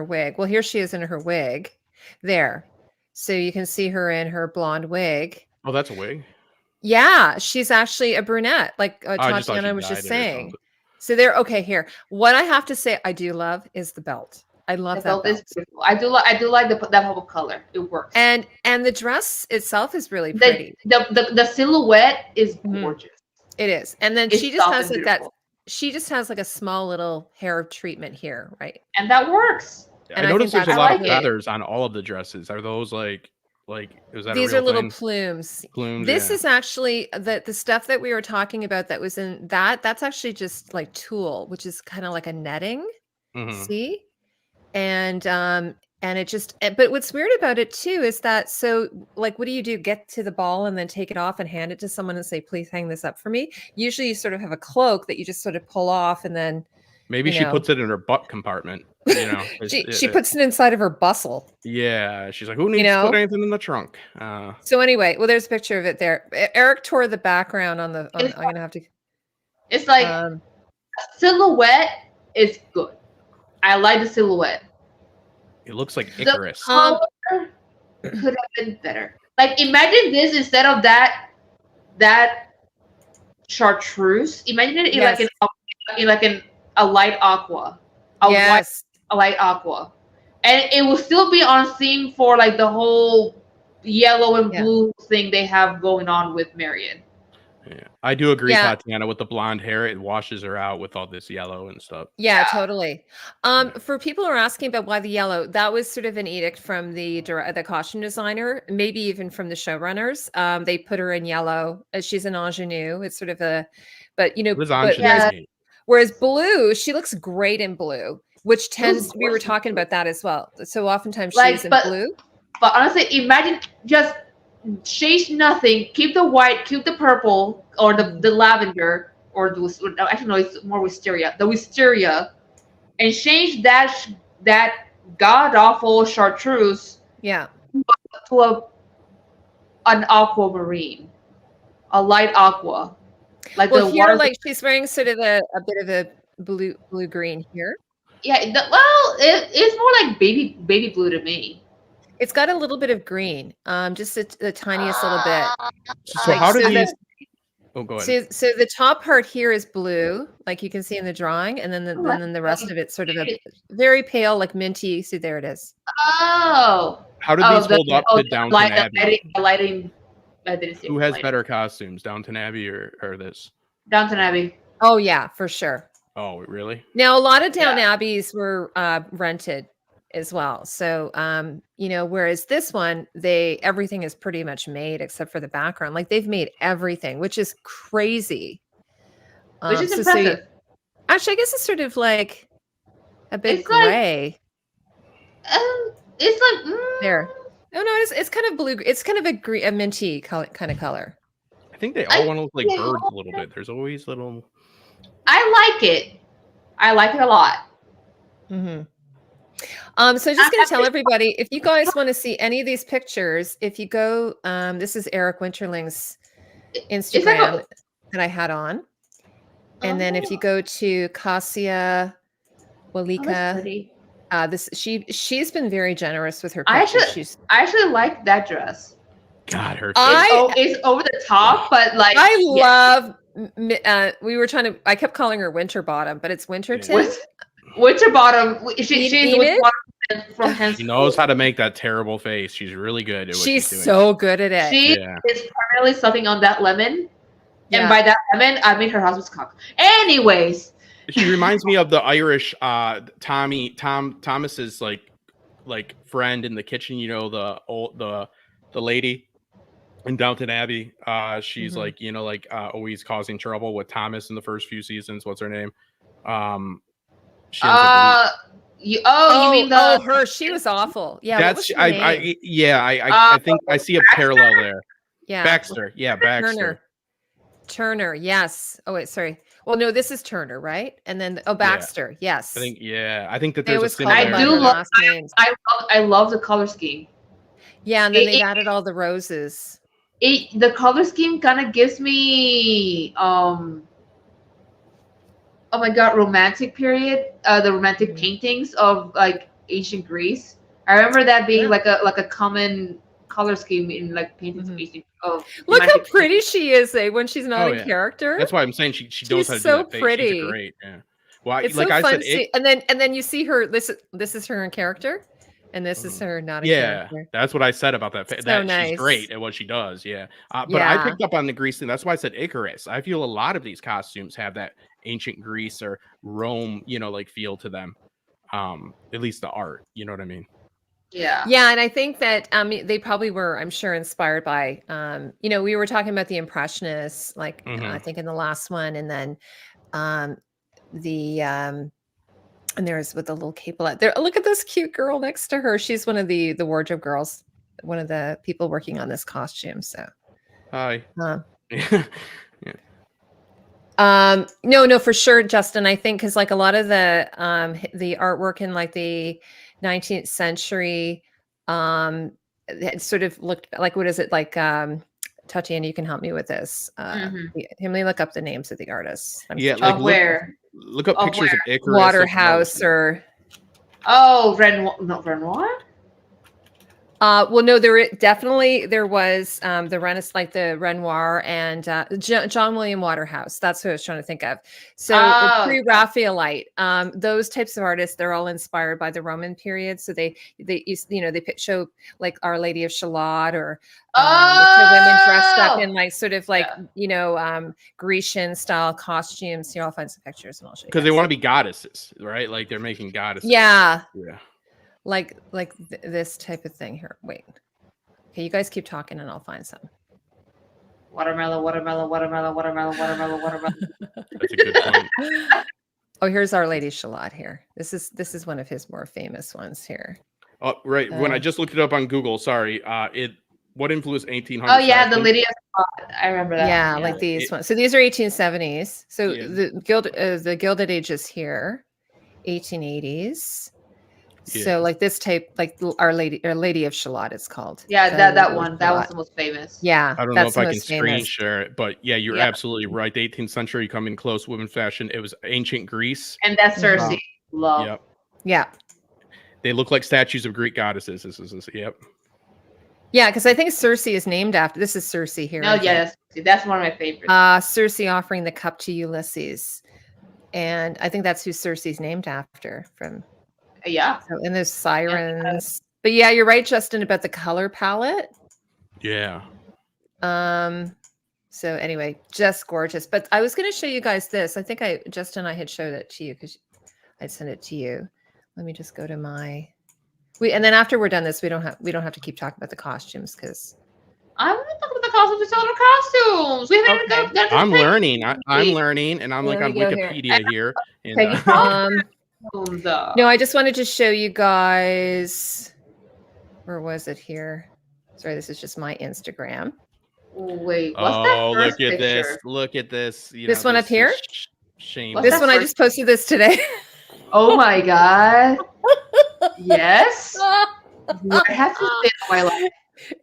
wig. Well, here she is in her wig. There. So you can see her in her blonde wig. Oh, that's a wig? Yeah, she's actually a brunette, like Tatiana was just saying. So there, okay, here. What I have to say I do love is the belt. I love that belt. Is beautiful. I do like that pop of color. It works. And the dress itself is really pretty. The silhouette is gorgeous. It is. And then she just has like that. She just has like a small little hair treatment here, right? And that works. And I noticed there's a lot of feathers on all of the dresses. Are those like is that these a real are little thing? plumes. Plumes. This is actually the stuff that we were talking about that was in that's actually just like tulle, which is kind of like a netting. See? And it just but what's weird about it too is that, so like, what do? Get to the ball and then take it off and hand it to someone and say, please hang this up for me? Usually you sort of have a cloak that you just sort of pull off, and then maybe she puts it in her butt compartment. You know, she puts it inside of her bustle. Yeah, she's like, who needs to put anything in the trunk? So anyway, well, there's a picture of it there. Eric tore the background on the. I'm gonna have to. It's like silhouette is good. I like the silhouette. It looks like Icarus. The color could have been better. Like, imagine this instead of that chartreuse. Imagine it in like a light aqua. A light aqua. And it will still be on theme for like the whole yellow and blue thing they have going on with Marian. Yeah, I do agree, Tatiana, with the blonde hair. It washes her out with all this yellow and stuff. Yeah, totally. For people who are asking about why the yellow, that was sort of an edict from the costume designer, maybe even from the showrunners. They put her in yellow. She's an ingenue. It's sort of whereas blue, she looks great in blue, which tends. We were talking about that as well. So oftentimes she's in blue. But honestly, imagine just change nothing, keep the white, keep the purple, or the lavender, or actually no, it's more wisteria, and change that god awful chartreuse to an aquamarine, a light aqua, like the here water. Like she's wearing sort of a bit of a blue green here. Yeah, it's more like baby blue to me. It's got a little bit of green, just the tiniest little bit. So how do these? Oh, go ahead. So the top part here is blue, like you can see in the drawing, and then the rest of it's sort of a very pale, like minty. See, there it is. Oh. How did these hold up to Downton Abbey? Lighting. Who has better costumes, Downton Abbey or this? Downton Abbey. Oh yeah, for sure. Oh, really? Now a lot of Downton Abbeys were rented as well. So, whereas this one, everything is pretty much made except for the background. Like they've made everything, which is crazy. Which is impressive. Actually, I guess it's sort of like a bit gray. It's like there. Oh no, it's kind of blue. It's kind of a minty kind of color. I think they all want to look like birds a little bit. There's always little. I like it. I like it a lot. Mm-hmm. So just going to tell everybody, if you guys want to see any of these pictures, if you go, this is Eric Winterling's Instagram that I had on. And then if you go to Kasia Walika, she's been very generous with her pictures. I actually like that dress. God, her it's over the top, but like I love I kept calling her Winterbottom, but it's Winterton. Winterbottom. She's from She knows how to make that terrible face. She's really good at what she's doing. So good at it. She is primarily sucking on that lemon. And by that lemon, I mean her husband's cock. Anyways. She reminds me of the Irish Thomas's like friend in the kitchen, the lady in Downton Abbey. She's always causing trouble with Thomas in the first few seasons. What's her name? You mean her? She was awful. Yeah, that's what was her name? I think I see a parallel there. Yeah, Baxter. Yeah, Baxter. Turner. Yes. Oh wait, sorry. Well, no, this is Turner, right? And then Baxter. Yes. I think that there's a similarity. I love the color scheme. Yeah, and then they've added all the roses. The color scheme kind of gives me oh my god, romantic period, the romantic paintings of like ancient Greece. I remember that being like a common color scheme in like paintings of ancient. Look how pretty she is, when she's not in character. That's why I'm saying she knows how to do that face. Pretty. She's great. Yeah. Well, it's like so fun to see. And then you see her. This is her in character, and this is her not in character. That's what I said about that. Nice. She's great at what she does. Yeah. But I picked up on the Greece thing. That's why I said Icarus. I feel a lot of these costumes have that ancient Greece or Rome, like feel to them. At least the art. You know what I mean? Yeah. Yeah, and I think that they probably were, I'm sure, inspired by we were talking about the Impressionists, like I think in the last one, and then and there's with the little capelet there. Look at this cute girl next to her. She's one of the wardrobe girls, one of the people working on this costume. So hi. No, for sure, Justin. I think because like a lot of the artwork in like the 19th century, it sort of looked like, what is it like? Tatiana, you can help me with this. Let me look up the names of the artists. Look up pictures of Icarus. Waterhouse or Renoir. Well, no, there was the Renaissance, like the Renoir and John William Waterhouse. That's who I was trying to think of. So pre-Raphaelite, those types of artists, they're all inspired by the Roman period. So they show like Our Lady of Shalott or the women dressed up in like sort of like Grecian style costumes. Here, I'll find some pictures and I'll show you. Because they want to be goddesses, right? Like they're making goddesses. Yeah. Yeah. Like this type of thing here. Wait. Okay, you guys keep talking and I'll find some. Watermelon. That's a good point. Oh, here's Our Lady Shalott here. This is one of his more famous ones here. Oh, right. When I just looked it up on Google, sorry. What influenced 1800s? Oh yeah, the Lydia Scott. I remember that. Yeah, like these ones. So these are 1870s. So the Gilded Age is here, 1880s. Yeah. So like this type, like Our Lady of Shalott, it's called. Yeah, that one. That was the most famous. Yeah. I don't know if I can screen share it, but yeah, you're absolutely right. The 18th century coming close, women fashion. It was ancient Greece. And that's Circe. Love. Yep. Yeah. They look like statues of Greek goddesses. Yep. Yeah, because I think Circe is named after. This is Circe here. Oh yeah, that's one of my favorites. Circe offering the cup to Ulysses, and I think that's who Circe's named after from. Yeah. So, and there's sirens. But yeah, you're right, Justin, about the color palette. Yeah. So anyway, just gorgeous. But I was going to show you guys this. I think Justin, I had showed it to you because I'd sent it to you. Let me just go to and then after we're done this, we don't have to keep talking about the costumes because I want to talk about the costumes. We saw the costumes. We haven't even I'm learning. I'm learning, and I'm like on Wikipedia here. And, no, I just wanted to show you guys. Where was it here? Sorry, this is just my Instagram. Wait, what's that first look at picture? this! Look at this! This one up here. Shame. This one I just posted this today. Oh my god! Yes, I have to say my life.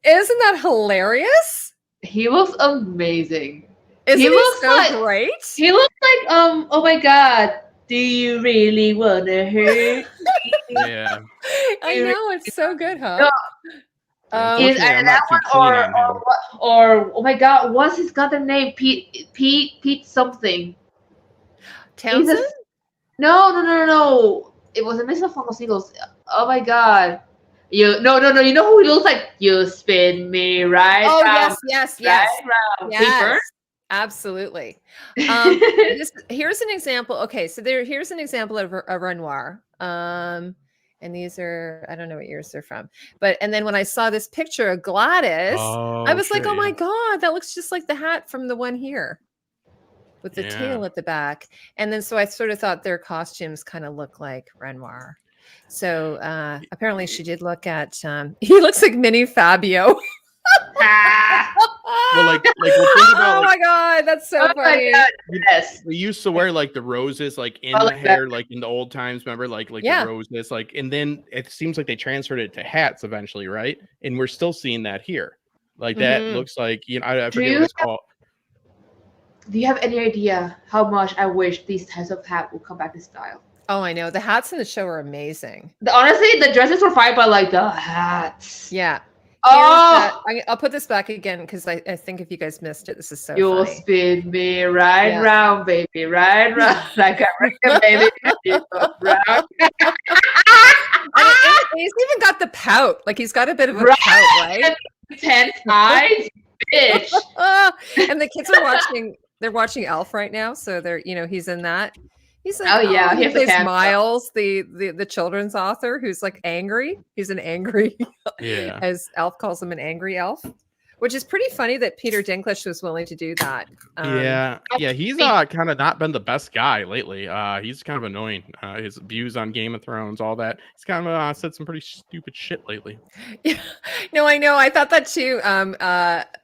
Isn't that hilarious? He looks amazing. He looks so great. He looks like oh my god. Do you really want to hurt me? Yeah. I know, it's so good, huh? Is that one or oh my god, what's his goddamn name? Pete something. Townsend? No. It was a Mr. Funko Singles. Oh my god. You know who he looks like? You spin me right. Oh round, yes. Yes. Absolutely. Here's an example. Okay, so here's an example of a Renoir. And these are, I don't know what years they're from. And then when I saw this picture of Gladys, I was like, oh my God, that looks just like the hat from the one here. with the tail at the back. And then so I sort of thought their costumes kind of look like Renoir. So apparently she did look at he looks like Mini Fabio. Well, like we'll think about, oh my god, that's so funny. Yes, we used to wear like the roses like in the hair, like in the old times. Remember, like the roses, like, and then it seems like they transferred it to hats eventually, right? And we're still seeing that here. Like that looks like, you know, I forget what it's called. Do you have any idea how much I wish these types of hats will come back in style? Oh, I know. The hats in the show are amazing. Honestly, the dresses were fine, but like the hats. Yeah. I'll put this back again because I think if you guys missed it, this is so You'll funny. spin me right round, baby, right round, like a record, baby. Round. And he's even got the pout. Like he's got a bit of a pout, right? 10 times, bitch. And the kids are watching. They're watching Elf right now, so they're, you know, he's in that. He's like, he plays Miles, the children's author, who's like angry. He's an angry, as Elf calls him, an angry elf, which is pretty funny that Peter Dinklage was willing to do that. He's kind of not been the best guy lately. He's kind of annoying. His views on Game of Thrones, all that. He's kind of said some pretty stupid shit lately. Yeah, no, I know. I thought that too.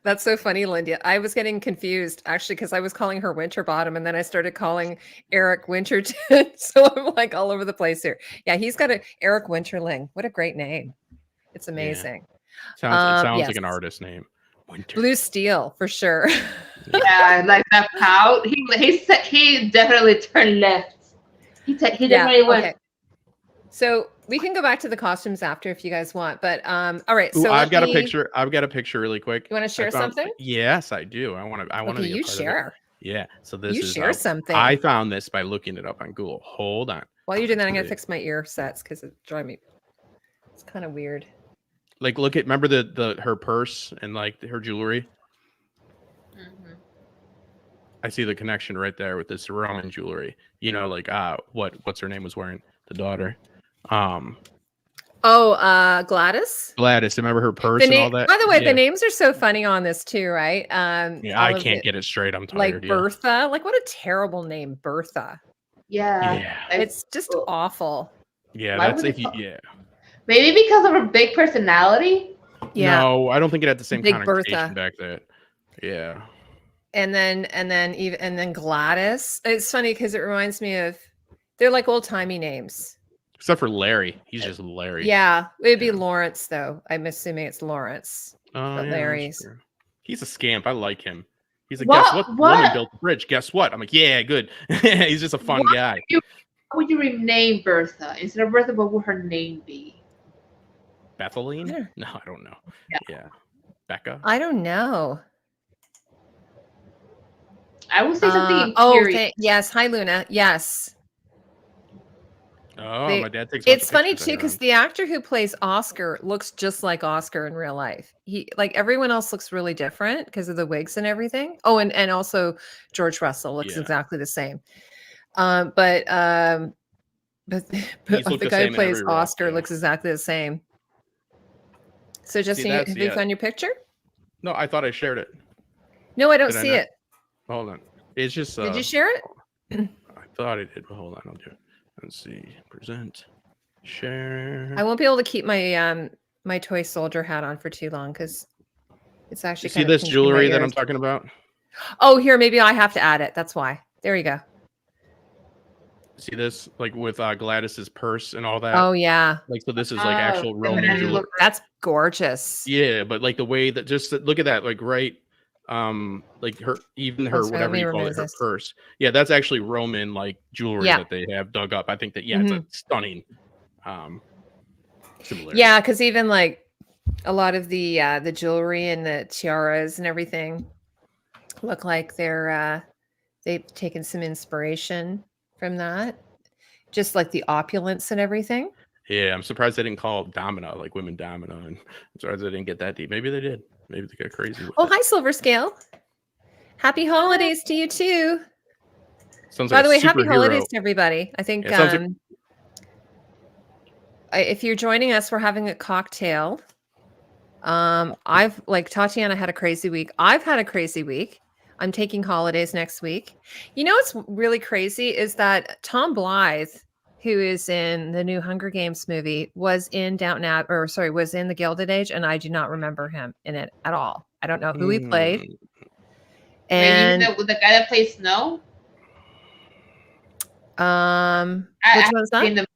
That's so funny, Linda. I was getting confused actually because I was calling her Winterbottom, and then I started calling Eric Winterton. So I'm like all over the place here. Yeah, he's got Eric Winterling. What a great name! It's amazing. Yeah. Sounds like an artist name. Winter. Blue Steel for sure. Yeah, like that pout. He definitely turned left. He definitely went. Okay. So we can go back to the costumes after if you guys want, but all right. So I've got a picture. I've got a picture really quick. You want to share something? Yes, I do. I want to. Okay, you share. Yeah. So this is share something. I found this by looking it up on Google. Hold on. While you're doing that, I'm gonna fix my ear sets because it's driving me. It's kind of weird. Like, remember her purse and like her jewelry. I see the connection right there with this Roman jewelry. You know, like what's her name was wearing, the daughter. Gladys. Gladys, remember her purse and all that. By the way, the names are so funny on this too, right? I can't get it straight. I'm tired. Like Bertha, like what a terrible name, Bertha. Yeah. It's just awful. Yeah, that's Maybe because of her big personality. Yeah. No, I don't think it had the same big connotation Bertha. back then. Yeah. And then Gladys. It's funny because it reminds me of, they're like old timey names. Except for Larry, he's just Larry. Yeah, it'd be Lawrence though. I'm assuming it's Lawrence. But Larry's. He's a scamp. I like him. He's like, guess what? Woman built the bridge. Guess what? I'm like, yeah, good. He's just a fun guy. How would you rename Bertha? Instead of Bertha, what would her name be? Bethelene? No, I don't know. Yeah. Becca? I don't know. I would say something yes. Hi, Luna. Yes. Oh, my dad takes. It's funny too because the actor who plays Oscar looks just like Oscar in real life. He, like everyone else, looks really different because of the wigs and everything. Oh, and also George Russell looks exactly the same. But the guy who plays Oscar looks exactly the same. So, Justine, have you found your picture? No, I thought I shared it. No, I don't see it. Hold on. It's just. Did you share it? I thought I did, but hold on. I'll do it. Let's see. Present. Share. I won't be able to keep my my toy soldier hat on for too long because it's actually. See this jewelry that I'm talking about? Oh, here, maybe I have to add it. That's why. There you go. See this, like with Gladys's purse and all that. Oh yeah. Like, so this is like actual Roman jewelry. That's gorgeous. Yeah, but like the way that, just look at that, like like her whatever you call it, her purse. Yeah, that's actually Roman like jewelry that they have dug up. I think that it's a stunning similarity. Yeah, because even like a lot of the jewelry and the tiaras and everything look like they've taken some inspiration from that, just like the opulence and everything. Yeah, I'm surprised they didn't call it domino, like women domino, and I'm surprised they didn't get that deep. Maybe they did. Maybe they got crazy. Hi, Silver Scale. Happy holidays to you too. Sounds By like the way, happy holidays to everybody. I think if you're joining us, we're having a cocktail. I've, like Tatiana, had a crazy week. I've had a crazy week. I'm taking holidays next week. You know what's really crazy is that Tom Blythe, who is in the new Hunger Games movie, was in was in the Gilded Age, and I do not remember him in it at all. I don't know who he played. And you mean the guy that plays Snow? Which one's that?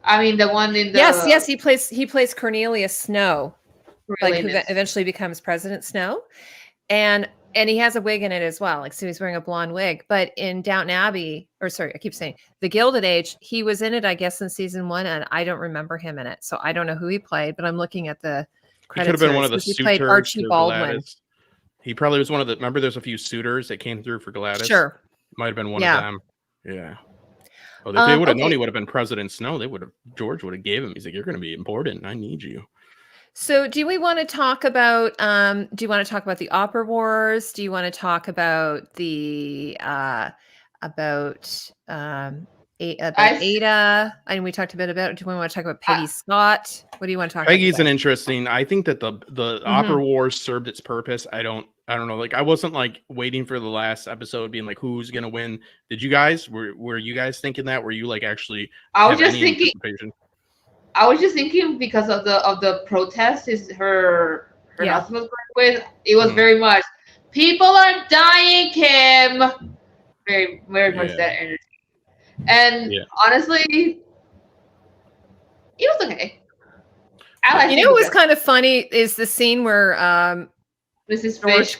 I mean the one in the Yes, he plays Cornelius Snow, like who eventually becomes President Snow, and he has a wig in it as well. Like, so he's wearing a blonde wig. But in Downton Abbey, I keep saying the Gilded Age, he was in it, I guess, in season 1, and I don't remember him in it, so I don't know who he played. But I'm looking at the credits. He could have been one of the suitors. He played Archie Baldwin. Gladys. He probably was one of the. Remember, there's a few suitors that came through for Gladys. Sure, might have been one of them. Yeah. Well, if they would have known he would have been President Snow, George would have gave him. He's like, you're going to be important. I need you. So do we want to talk about the Opera Wars? Do you want to talk about the Ada? And we talked a bit about, do we want to talk about Peggy Scott? What do you want to talk about? Peggy's an interesting, I think that the Opera Wars served its purpose. I don't know. Like, I wasn't like waiting for the last episode being like, who's going to win? Did you guys, were you guys thinking that? Were you like actually, I was just thinking because of the protest her husband was going with, it was very much, people are dying, Kim. Very, very much that energy. And honestly, it was okay. What was kind of funny is the scene where Mrs. Fish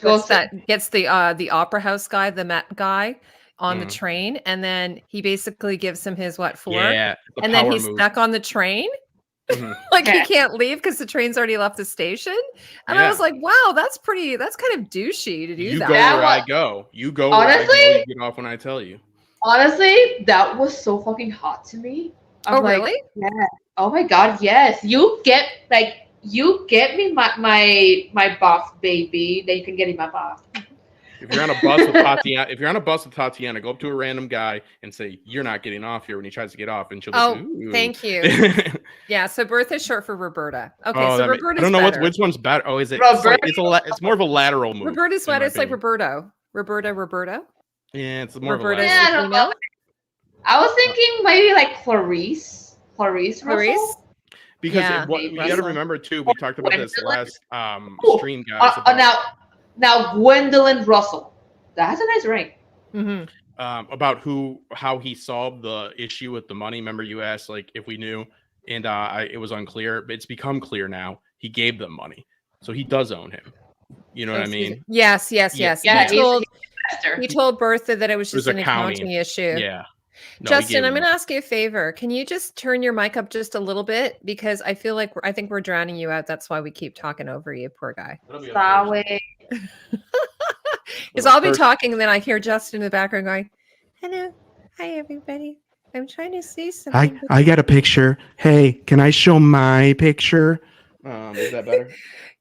gets the opera house guy, the Met guy, on the train, and then he basically gives him his and then he's stuck on the train. Like he can't leave because the train's already left the station. And I was like, wow, that's kind of douchey to do that. You go where I go. You go honestly, where I go, you get off when I tell you. Honestly, that was so fucking hot to me. I'm like, really? Yeah. Oh my god, yes. You get me my buff, baby. Then you can get in my buff. If you're on a bus with Tatiana, go up to a random guy and say, "You're not getting off here," when he tries to get off, and she'll be like, "Ooh." Thank you. Yeah, so Bertha is short for Roberta. Okay, so Roberta's I don't know which one's better. Oh, is it? It's more of a lateral move. Roberta's better. It's like Roberto. Roberta. Yeah, it's more Roberta. of a lateral. Yeah, I was thinking maybe like Clarice. Because you got to remember too, we talked about this last stream, guys. Now Gwendolyn Russell, that has a nice ring. About how he solved the issue with the money. Remember, you asked like if we knew, and it was unclear. But it's become clear now. He gave them money, so he does own him. You know what I mean? Yes. Yeah, he told Bertha that it was just an accounting issue. Yeah. No, Justin, I'm going to ask you a favor. Can you just turn your mic up just a little bit? Because I feel like I think we're drowning you out. That's why we keep talking over you, poor guy. Sorry. Because I'll be talking and then I hear Justin in the background going, "Hello, hi everybody. I'm trying to see something." I got a picture. Hey, can I show my picture? Is that better?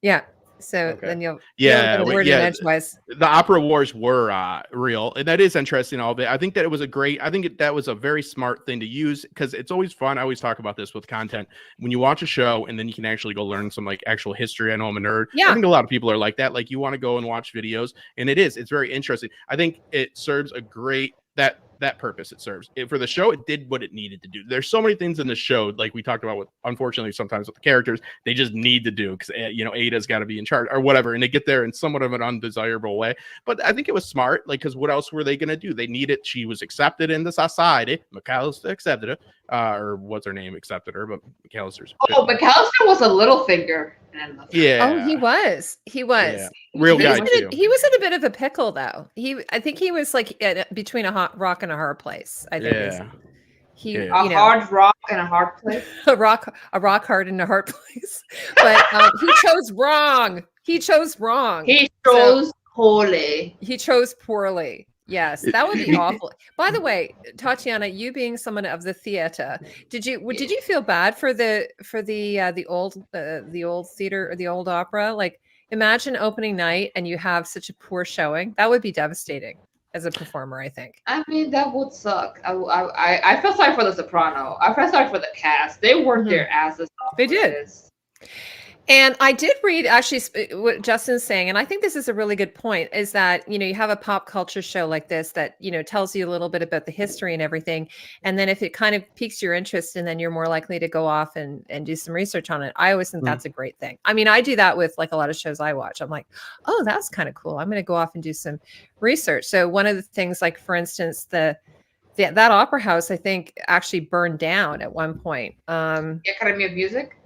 Yeah. So then you'll edgewise. The Opera Wars were real, and that is interesting. All of it. I think that it was that was a very smart thing to use, because it's always fun. I always talk about this with content. When you watch a show and then you can actually go learn some like actual history. I know I'm a nerd. Yeah. I think a lot of people are like that. Like, you want to go and watch videos, and it's very interesting. I think it serves a great that purpose. It serves for the show. It did what it needed to do. There's so many things in the show, like we talked about with, unfortunately, sometimes with the characters, they just need to do because Ada's got to be in charge or whatever, and they get there in somewhat of an undesirable way. But I think it was smart, like, because what else were they going to do? They needed. She was accepted in the society. McAllister accepted her, or what's her name accepted her, but McAllister's. Oh, McAllister was a little finger. Yeah. Oh, he was. Yeah. Real guy too. He was in a bit of a pickle, though. I think he was like between a hot rock and a hard place. I think. Yeah. Hard rock and a hard place. a rock hard and a hard place. But he chose wrong. He chose poorly. He chose poorly. Yes, that would be awful. By the way, Tatiana, you being someone of the theater, did you feel bad for the old theater or the old opera? Like, imagine opening night and you have such a poor showing. That would be devastating as a performer, I think. I mean, that would suck. I felt sorry for the soprano. I felt sorry for the cast. They worked their asses off. They did. And I did read actually what Justin's saying, and I think this is a really good point, is that, you have a pop culture show like this that, tells you a little bit about the history and everything. And then if it kind of piques your interest, and then you're more likely to go off and do some research on it. I always think that's a great thing. I mean, I do that with like a lot of shows I watch. I'm like, oh, that's kind of cool. I'm going to go off and do some research. So one of the things, like, for instance, that opera house, I think, actually burned down at one point. The Academy of Music?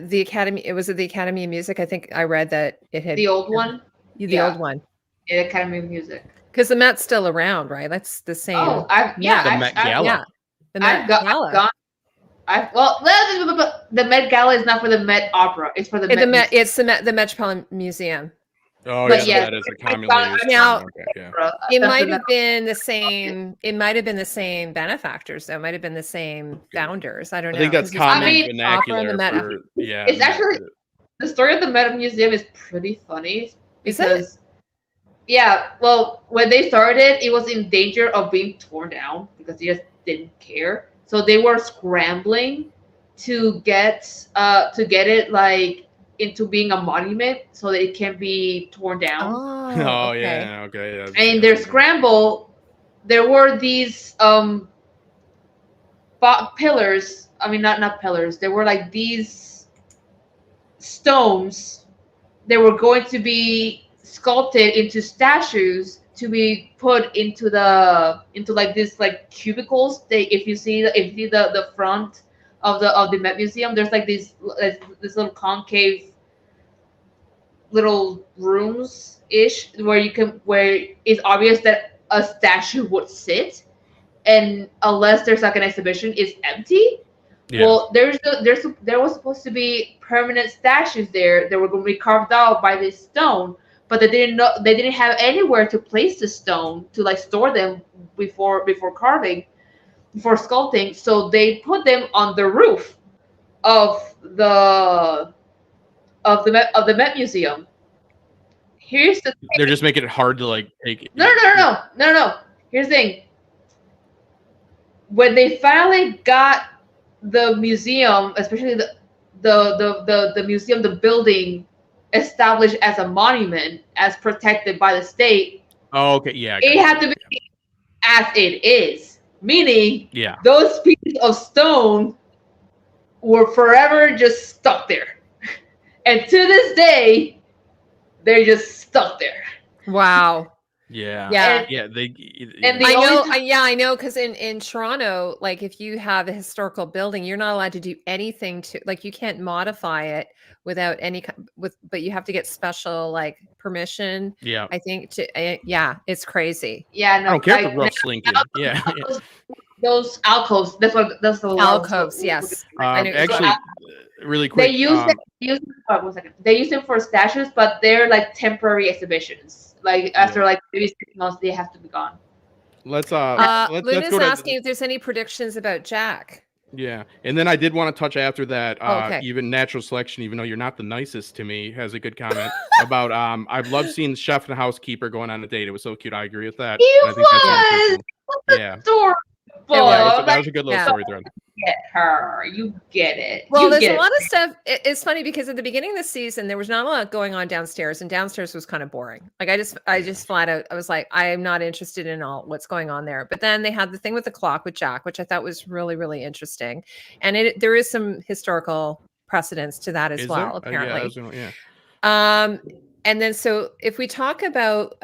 The Academy, it was at the Academy of Music. I think I read that it had the old one. The old one. The Academy of Music. Because the Met's still around, right? That's the same. Oh, the Met Gala. The Met Gala. The Met Gala is not for the Met Opera. It's for the Met. Met. It's the Metropolitan Museum. Oh, but that is a commonly used now. It might have been the same. It might have been the same benefactors. So it might have been the same founders. I don't know. I think that's common vernacular. It's actually the story of the Met Museum is pretty funny because, well, when they started, it was in danger of being torn down because they just didn't care. So they were scrambling to get it like into being a monument so that it can be torn down. Okay. And in their scramble, there were these pillars. I mean, not pillars. There were like these stones. They were going to be sculpted into statues to be put into like this like cubicles. If you see the front of the Met Museum, there's like this little concave little rooms ish where it's obvious that a statue would sit, and unless there's like an exhibition, it's empty. Yeah. Well, there was supposed to be permanent statues there that were going to be carved out by this stone, but they didn't have anywhere to place the stone to like store them before carving. For sculpting, so they put them on the roof of the Met Museum. Here's the thing. They're just making it hard to like take it. No. Here's the thing. When they finally got the museum, especially the museum, the building established as a monument, as protected by the state. Oh, okay, yeah. It had to be as it is. Meaning, those pieces of stone were forever just stuck there. And to this day, they're just stuck there. Wow. Yeah. I know, because in Toronto, like, if you have a historical building, you're not allowed to do anything to, like, you can't modify it without but you have to get special like permission. Yeah, I think it's crazy. Yeah, no, I don't care if the rough slinking. Those alcoves. That's the alcoves. Yes. Actually, really quick. They use them for statues, but they're like temporary exhibitions. Like after like maybe 6 months, they have to be gone. Let's Luna's asking if there's any predictions about Jack. Yeah, and then I did want to touch after that. Even Natural Selection, even though you're not the nicest to me, has a good comment about. I've loved seeing the chef and the housekeeper going on a date. It was so cute. I agree with that. I think that's adorable. That was a good little story thread. Get her, you get it. Well, there's a lot of stuff. It's funny because at the beginning of the season, there was not a lot going on downstairs, and downstairs was kind of boring. Like I just flat out, I was like, I am not interested in all what's going on there. But then they had the thing with the clock with Jack, which I thought was really, really interesting, and there is some historical precedence to that as well, apparently. And then, so if we talk about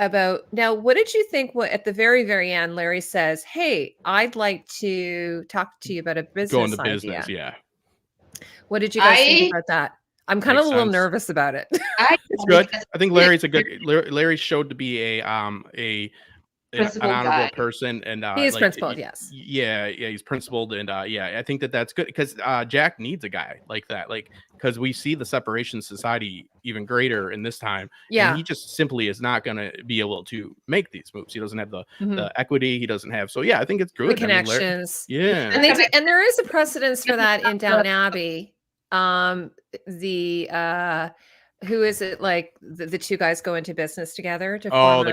now, what did you think? What at the very, very end, Larry says, "Hey, I'd like to talk to you about a business Go into idea." Business, yeah. What did you guys think about that? I'm kind of a little nervous about it. It's good. I think Larry's Larry showed to be an honorable person, and he is principled. Yes. Yeah, he's principled, and I think that's good because Jack needs a guy like that, like because we see the separation society even greater in this time. Yeah, and he just simply is not going to be able to make these moves. He doesn't have the equity. He doesn't have. So yeah, I think it's good. The connections. And there is a precedence for that in Downton Abbey. Who is it? Like the two guys go into business together to form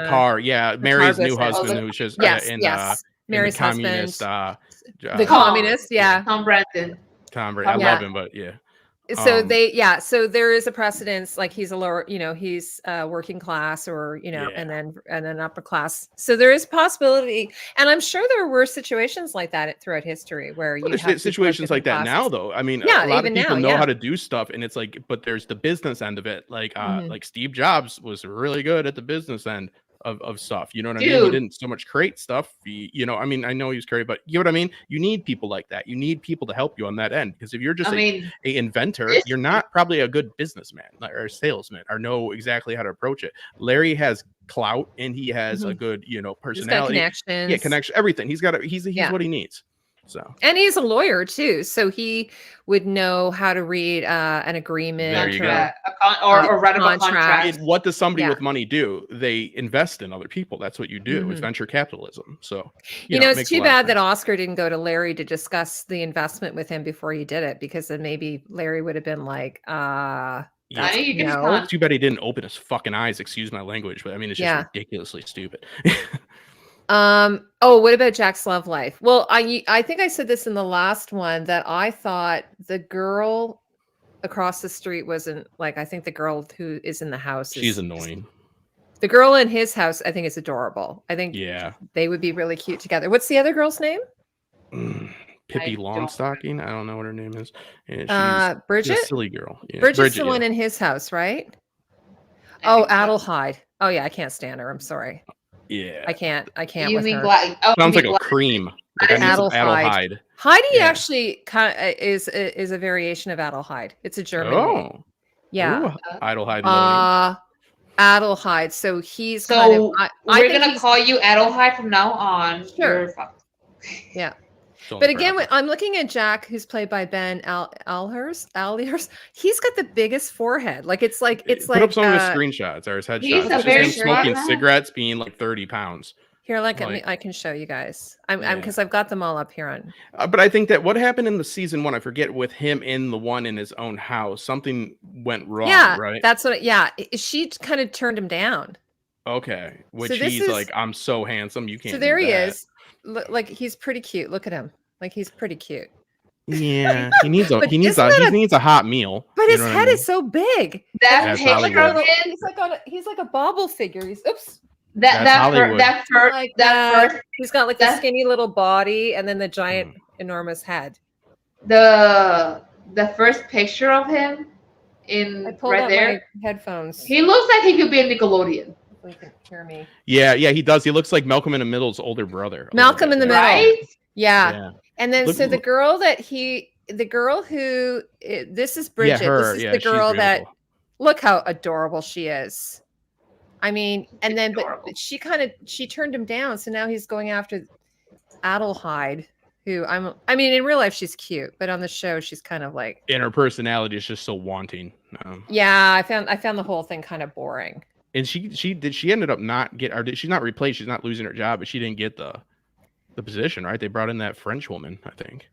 Mary's new husband, who's just Mary's communist, husband, the communist, Tom Brandon. I love him, but So so there is a precedence, like he's a lower, he's working class or, and then upper class. So there is possibility. And I'm sure there were situations like that throughout history where you have situations like that now, though. I mean, a lot of people know how to do stuff, and it's like, but there's the business end of it. Like, like Steve Jobs was really good at the business end of stuff. You know what I mean? He didn't so much create stuff. I mean, I know he was creative, but you know what I mean? You need people like that. You need people to help you on that end, because if you're just a inventor, you're not probably a good businessman or a salesman or know exactly how to approach it. Larry has clout, and he has a good, personality. He's got connections. Connection, everything. He's what he needs. So, and he's a lawyer too, so he would know how to read an agreement or write a contract. What does somebody with money do? They invest in other people. That's what you do. It's venture capitalism. So, it's too bad that Oscar didn't go to Larry to discuss the investment with him before he did it, because then maybe Larry would have been like, Too bad he didn't open his fucking eyes. Excuse my language, but I mean, it's just ridiculously stupid. What about Jack's love life? Well, I think I said this in the last one, that I thought the girl across the street wasn't like, I think the girl who is in the house she's annoying. The girl in his house, I think, is adorable. I think they would be really cute together. What's the other girl's name? Pippi Longstocking. I don't know what her name is. Bridget? She's a silly girl. Yeah, Bridget's the one in his house, right? Adelheid. Oh yeah, I can't stand her. I'm sorry. Yeah, I can't. You with mean her. black? Sounds like a cream. Like Adelheid. Heidi actually kind of is a variation of Adelheid. It's a German name. Yeah. Adelheid. Adelheid. So he's we're gonna call you Adelheid from now on. Sure. Yeah. But again, I'm looking at Jack, who's played by Ben Alhurst. He's got the biggest forehead. It's like put up some of his screenshots or his headshots. It's just him smoking cigarettes, being like 30 pounds. Here, I can show you guys. I'm because I've got them all up here on. But I think that what happened in the season 1, I forget, with him in the one in his own house, something went wrong. Yeah, right. That's what. She kind of turned him down. Okay, which he's like, I'm so handsome, you can't. So there he is. Like, he's pretty cute. Look at him. Like, he's pretty cute. Yeah, he needs a hot meal. But his head is so big. That's Hollywood. He's like a bobble figure. He's that first. He's got like the skinny little body and then the giant, enormous head. The first picture of him I pulled out my headphones. He looks like he could be a Nickelodeon. You can hear me. Yeah, he does. He looks like Malcolm in the Middle's older brother. Malcolm in the Middle, right? Yeah. And then the girl who this is Bridget. Her, this is the girl that look how adorable she is. I mean, and then but she turned him down, so now he's going after Adelheid, who I mean, in real life she's cute, but on the show she's kind of like, and her personality is just so wanting. Yeah, I found the whole thing kind of boring. And she ended up she's not replaced, she's not losing her job, but she didn't get the position, right? They brought in that French woman, I think.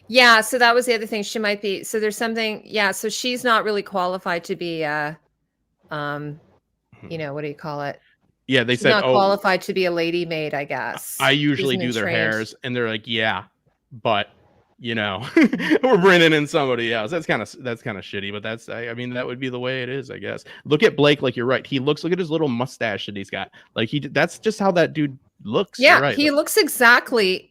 Yeah, so that was the other thing. She might be, so there's something, so she's not really qualified to be what do you call it? Yeah, they she's said not qualified to be a lady maid, I guess. I usually do their hairs, and they're like, yeah, but we're bringing in somebody else. That's kind of shitty, but that's, I mean, that would be the way it is, I guess. Look at Blake, like, you're right. Look at his little mustache that he's got. Like, that's just how that dude looks. Yeah, right. He looks exactly.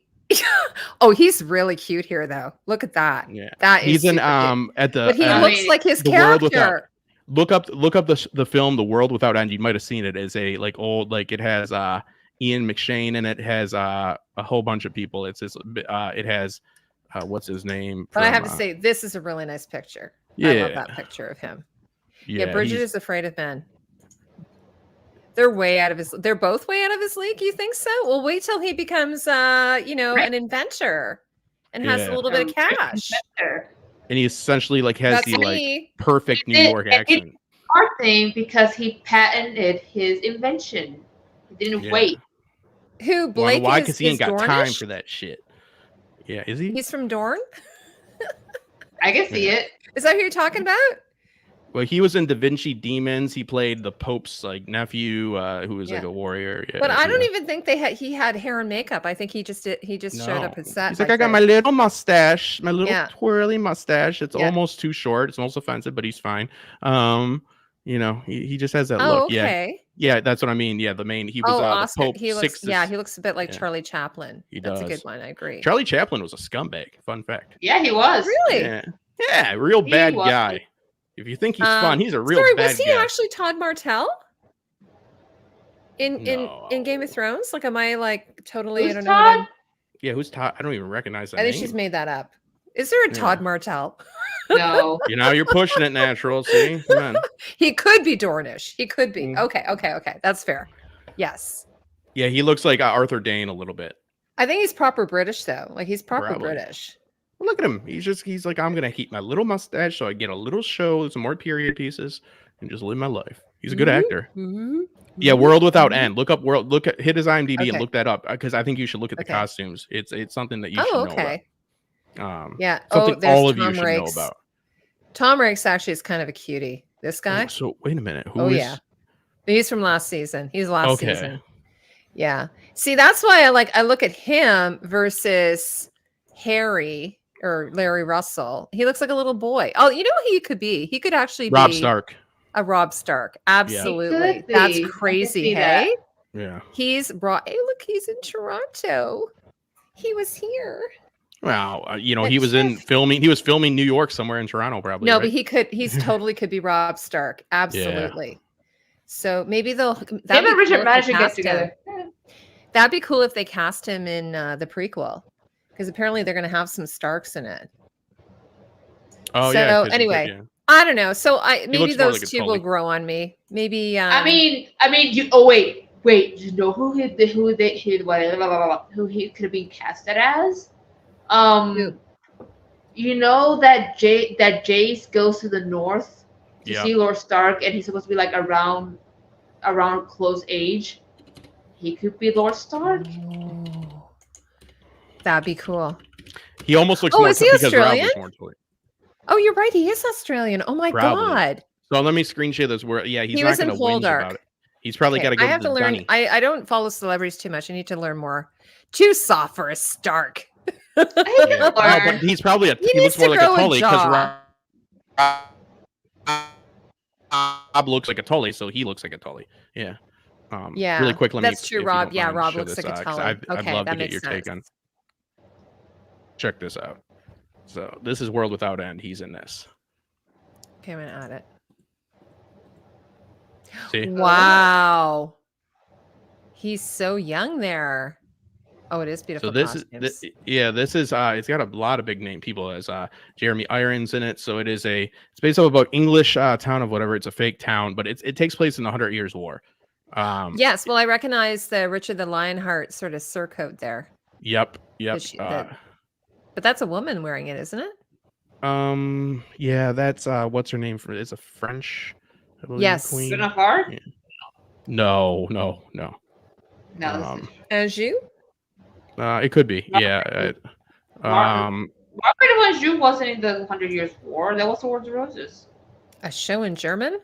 Oh, he's really cute here, though. Look at that. Yeah, that is. He's in at the. But he looks like his character. Look up the film The World Without End. You might have seen it. It's a old, it has Ian McShane, and it has a whole bunch of people. It has what's his name? But I have to say, this is a really nice picture. Yeah. I love that picture of him. Yeah, Bridget is afraid of men. They're both way out of his league. You think so? Well, wait till he becomes an inventor and has a little bit of cash. And he essentially has perfect New York accent. It's our thing because he patented his invention. He didn't wait. Who, Blake? Why? Because he ain't got Dornish? time for that shit. Yeah, is he? He's from Dorne? I can see it. Is that who you're talking about? Well, he was in Da Vinci Demons. He played the Pope's like nephew, who was like Yeah. a warrior. Yeah, But I don't yeah. even think he had hair and makeup. I think he just showed up No. at set. He's like, I got my little mustache, my little Yeah. twirly mustache. It's Yeah. almost too short. It's almost offensive, but he's fine. He just has that Oh, look. okay. Yeah, that's what I mean. Yeah, he was Oscar. the Pope. He looks he looks a bit like Charlie Chaplin. That's does. a good one. I agree. Charlie Chaplin was a scumbag. Fun fact. Yeah, he was. Really? Yeah, real bad guy. If you think he's fun, he's a real bad guy. Was he actually Todd Martell? In Game of Thrones? Like, am I like totally? Who's I don't Todd? know. Yeah, who's Todd? I don't even recognize that. I think she's made that up. Is there a Todd Martell? No. You're pushing it, natural. See, come on. He could be Dornish. He could be. Okay. That's fair. Yes. Yeah, he looks like Arthur Dane a little bit. I think he's proper British though. Like he's proper British. Well, look at him. He's like, I'm gonna keep my little mustache so I get a little show, some more period pieces, and just live my life. He's a good actor. Yeah, World Without End. Hit his IMDb and look that up because I think you should look at the costumes. It's something that you should know about. Yeah. Something all of you should know about. Tom Rakes actually is kind of a cutie. This guy. So wait a minute. Who is? Yeah. He's from last season. He's last season. Yeah. See, that's why I look at him versus Harry or Larry Russell. He looks like a little boy. Oh, you know who he could be? He could actually Rob be Stark. A Rob Stark. Absolutely. That's crazy, hey? Yeah. He's brought. Hey, look, he's in Toronto. He was here. Well, he was filming. He was filming New York somewhere in Toronto, probably. No, right? but he's totally could be Rob Stark. Absolutely. Yeah. So maybe they'll. Him and Richard Madden get together. That'd be cool if they cast him in the prequel, because apparently they're going to have some Starks in it. Oh so, yeah. Anyway, I don't know. So maybe those two will grow on me. Maybe. I mean, you. Wait. You know who he could have been casted as? You know that Jace goes to the north to see Lord Stark, and he's supposed to be like around close age. He could be Lord Stark. Oh, that'd be cool. He almost looks more is he Australian? Oh, you're right. He is Australian. Oh my God. So let me screen share this. Where he's he not was in going to whinge about it. He's probably got to go. I have to learn. I don't follow celebrities too much. I need to learn more. Too soft for a Stark. But he's probably he looks more like a Tully because Rob looks like a Tully, so he looks like a Tully. Yeah. Really quick, that's true. Rob. Yeah, Rob looks like a Tully. I'd love to get your take on. Check this out. So this is World Without End. He's in this. Okay, I'm gonna add it. See? Wow. He's so young there. Oh, it is beautiful. So this is it's got a lot of big name people as Jeremy Irons in it. So it's based off about English town of whatever. It's a fake town, but it takes place in the 100 Years' War. Yes, well, I recognize the Richard the Lionheart sort of surcoat there. Yep. But that's a woman wearing it, isn't it? Yeah, that's what's her name for? It's a French, I believe, queen. Bonaparte? Yeah. No. Anjou? It could be. Yeah. Margaret of Anjou wasn't in the 100 Years' War. That was the War of the Roses. A show in German?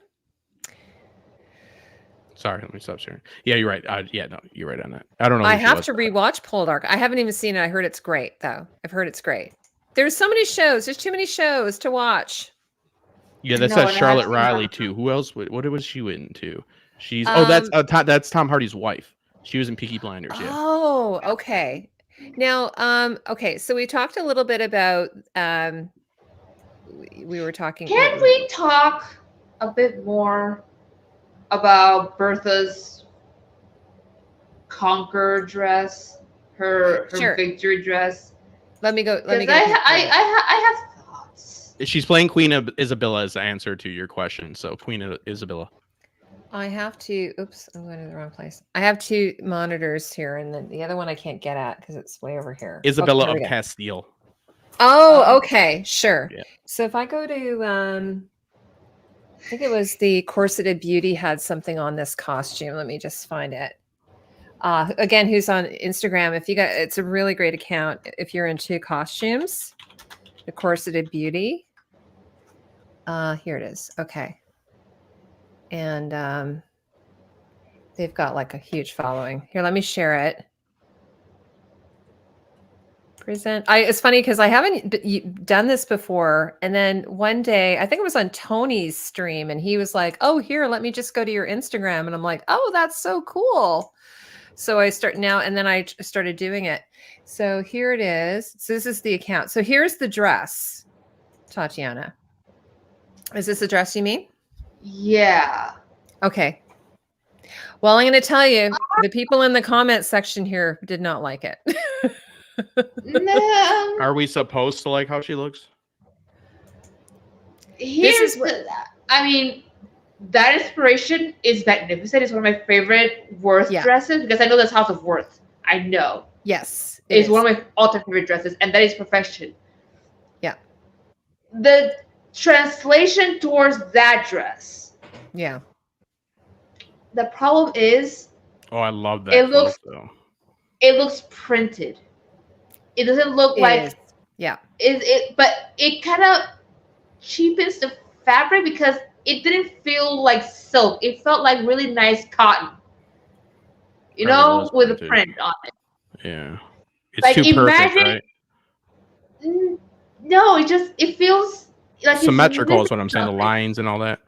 Sorry, let me stop sharing. Yeah, you're right. No, you're right on that. I don't know. I have to rewatch Poldark. I haven't even seen it. I heard it's great, though. I've heard it's great. There's so many shows. There's too many shows to watch. Yeah, that's Charlotte Riley too. Who else? What was she into? She's that's Tom Hardy's wife. She was in Peaky Blinders. Yeah. Oh, okay. Now, okay. So we talked a little bit about. We were talking. Can we talk a bit more about Bertha's conquer dress, her victory dress? Let me go. I have thoughts. She's playing Queen Isabella as the answer to your question. So Queen Isabella. I have to. Oops, I'm going to the wrong place. I have two monitors here, and then the other one I can't get at because it's way over here. Isabella of Castile. Oh, okay, sure. Yeah. So if I go to, I think it was the Corseted Beauty had something on this costume. Let me just find it. Again, who's on Instagram? It's a really great account if you're into costumes. The Corseted Beauty. Here it is. Okay. and they've got like a huge following. Here, let me share it. Present. It's funny because I haven't done this before. And then one day, I think it was on Tony's stream, and he was like, "Oh, here, let me just go to your Instagram." And I'm like, "Oh, that's so cool." So I start now, and then I started doing it. So here it is. So this is the account. So here's the dress, Tatiana. Is this the dress you mean? Yeah. Okay. Well, I'm going to tell you, the people in the comment section here did not like it. No. Are we supposed to like how she looks? I mean, that inspiration is magnificent. It's one of my favorite Worth dresses because I know that's House of Worth. I know. Yes. It's one of my all-time favorite dresses, and that is perfection. Yeah. The translation towards that dress. Yeah. The problem is. Oh, I love that. It looks printed. It doesn't look like. Yeah. But it kind of cheapens the fabric because it didn't feel like silk. It felt like really nice cotton. You know, with a print on it. Yeah. It's like, too perfect, right? No, it feels like symmetrical is what I'm saying. The lines and all that.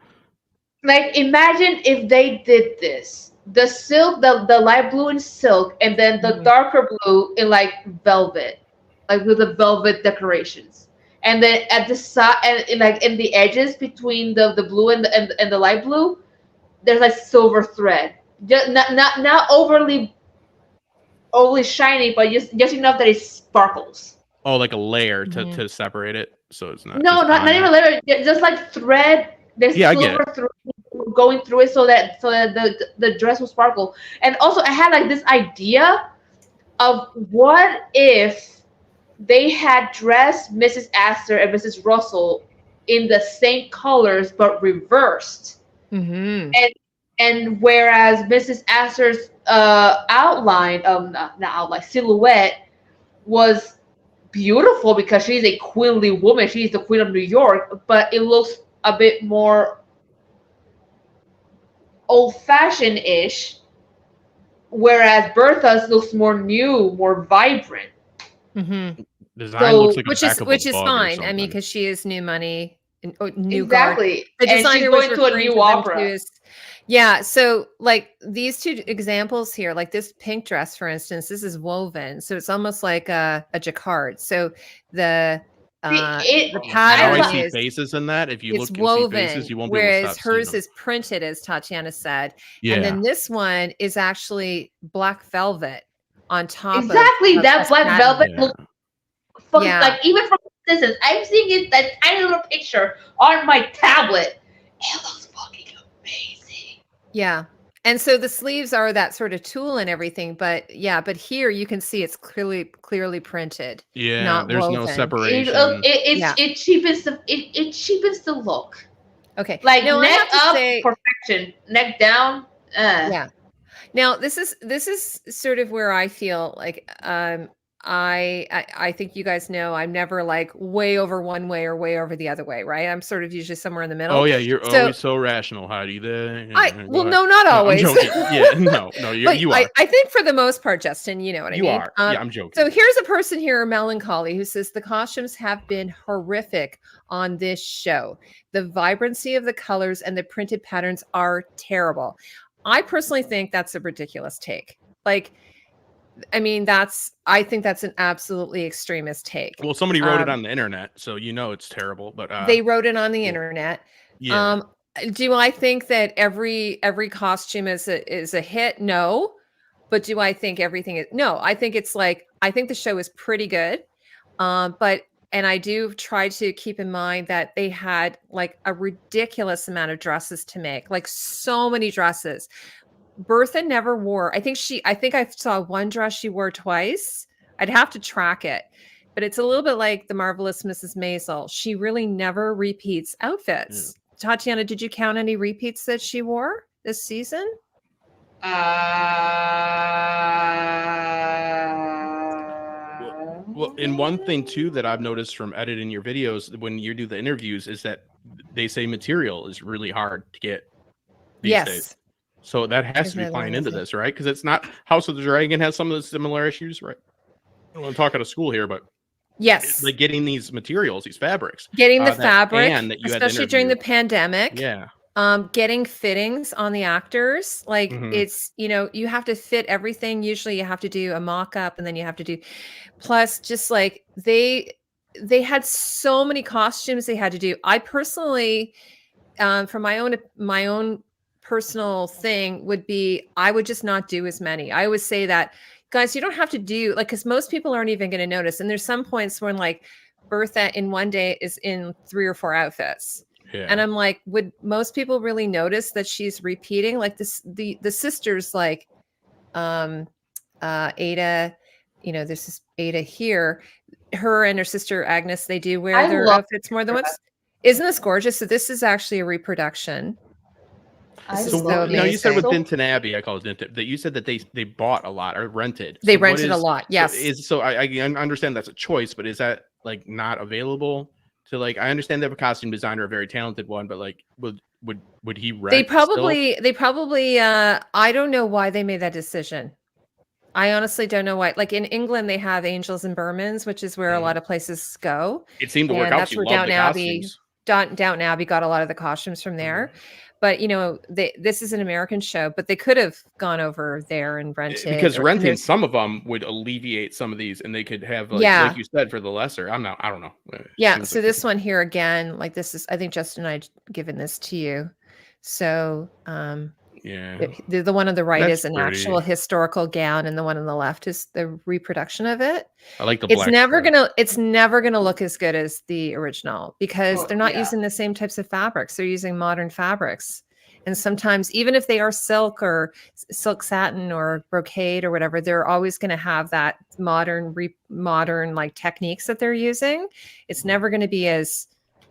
Like, imagine if they did this. The silk, the light blue in silk, and then the darker blue in like velvet. Like with the velvet decorations. And then at the side and like in the edges between the blue and the light blue, there's like silver thread. Just not overly shiny, but just enough that it sparkles. Oh, like a layer to separate it, so it's not. No, not even a layer. Just like thread. There's silver thread going through it, so that the dress will sparkle. And also, I had like this idea of what if they had dressed Mrs. Astor and Mrs. Russell in the same colors but reversed. Mm-hmm. And whereas Mrs. Astor's silhouette was beautiful because she's a queenly woman. She's the Queen of New York, but it looks a bit more old-fashioned-ish, whereas Bertha's looks more new, more vibrant. Mm-hmm. Design looks like which is fine. I mean, because she is new money, new exactly. Guard. The designer was going to a new opera. Yeah. So like these two examples here, like this pink dress, for instance, this is woven, so it's almost like a jacquard. So the pattern I see faces in that. If you look and see faces, you won't be able to stop hers seeing is printed, as Tatiana said. Yeah. And then this one is actually black velvet on top. Exactly, that black velvet looks fucking, yeah. like, even from a distance, I'm seeing that tiny little picture on my tablet. It looks fucking amazing. Yeah. And so the sleeves are that sort of tulle and everything, but here you can see it's clearly printed. Yeah, not there's woven. no separation. It cheapens the look. Okay. Like now, neck up, perfection. Neck down, Yeah. Now this is sort of where I feel like I think you guys know I'm never like way over one way or way over the other way, right? I'm sort of usually somewhere in the middle. Oh yeah, you're always so rational, Heidi. No, not always. No, I'm joking. Yeah, no, you are. I think for the most part, Justin, you know what I mean. You are. Yeah, I'm joking. So here's a person here, Melancholy, who says the costumes have been horrific on this show. The vibrancy of the colors and the printed patterns are terrible. I personally think that's a ridiculous take. Like, I mean, I think that's an absolutely extremist take. Well, somebody wrote it on the internet, so you know it's terrible. But they wrote it on the internet. Yeah. Do I think that every costume is a hit? No. But do I think everything is? No. I think it's like, I think the show is pretty good. And I do try to keep in mind that they had like a ridiculous amount of dresses to make, like so many dresses. Bertha never wore. I think I saw one dress she wore twice. I'd have to track it, but it's a little bit like the Marvelous Mrs. Maisel. She really never repeats outfits. Tatiana, did you count any repeats that she wore this season? Well, and one thing too that I've noticed from editing your videos when you do the interviews is that they say material is really hard to get. these days. So that has to be playing into this, right? Because it's not House of the Dragon has some of the similar issues, right? I don't want to talk out of school here, but yes, like getting these materials, these fabrics, getting the fabric, that you especially during the pandemic. Yeah. Getting fittings on the actors, like it's, you know, you have to fit everything. Usually you have to do a mock-up and then you have to do, plus just like they had so many costumes they had to do. I personally, for my own personal thing would be, I would just not do as many. I always say that, guys, you don't have to do like, because most people aren't even going to notice. And there's some points when like Bertha in one day is in 3 or 4 outfits. Yeah. And I'm like, would most people really notice that she's repeating? Like this, the sisters, like Ada, you know, this is Ada here. Her and her sister Agnes, they do wear their outfits more than once. Isn't this gorgeous? So this is actually a reproduction. Now you said with Dinton Abbey, I call it Dinton, that you said that they bought a lot or rented. They rented a lot, yes. So I understand that's a choice, but is that like not available? So like I understand they have a costume designer, a very talented one, but like would he rent? They probably I don't know why they made that decision. I honestly don't know why. Like in England, they have Angels and Burmans, which is where a lot of places go. It seemed to work out. That's where Downton Abbey got a lot of the costumes from there. But you know, this is an American show, but they could have gone over there and rented. Because renting some of them would alleviate some of these, and they could have, like you said, for the lesser. I don't know. Yeah. So this one here again, like this is, I think Justin and I given this to you. So the one on the right is an actual historical gown, and the one on the left is the reproduction of it. I like the. It's never gonna look as good as the original because they're not using the same types of fabrics. They're using modern fabrics, and sometimes even if they are silk or silk satin or brocade or whatever, they're always going to have that modern like techniques that they're using. It's never going to be as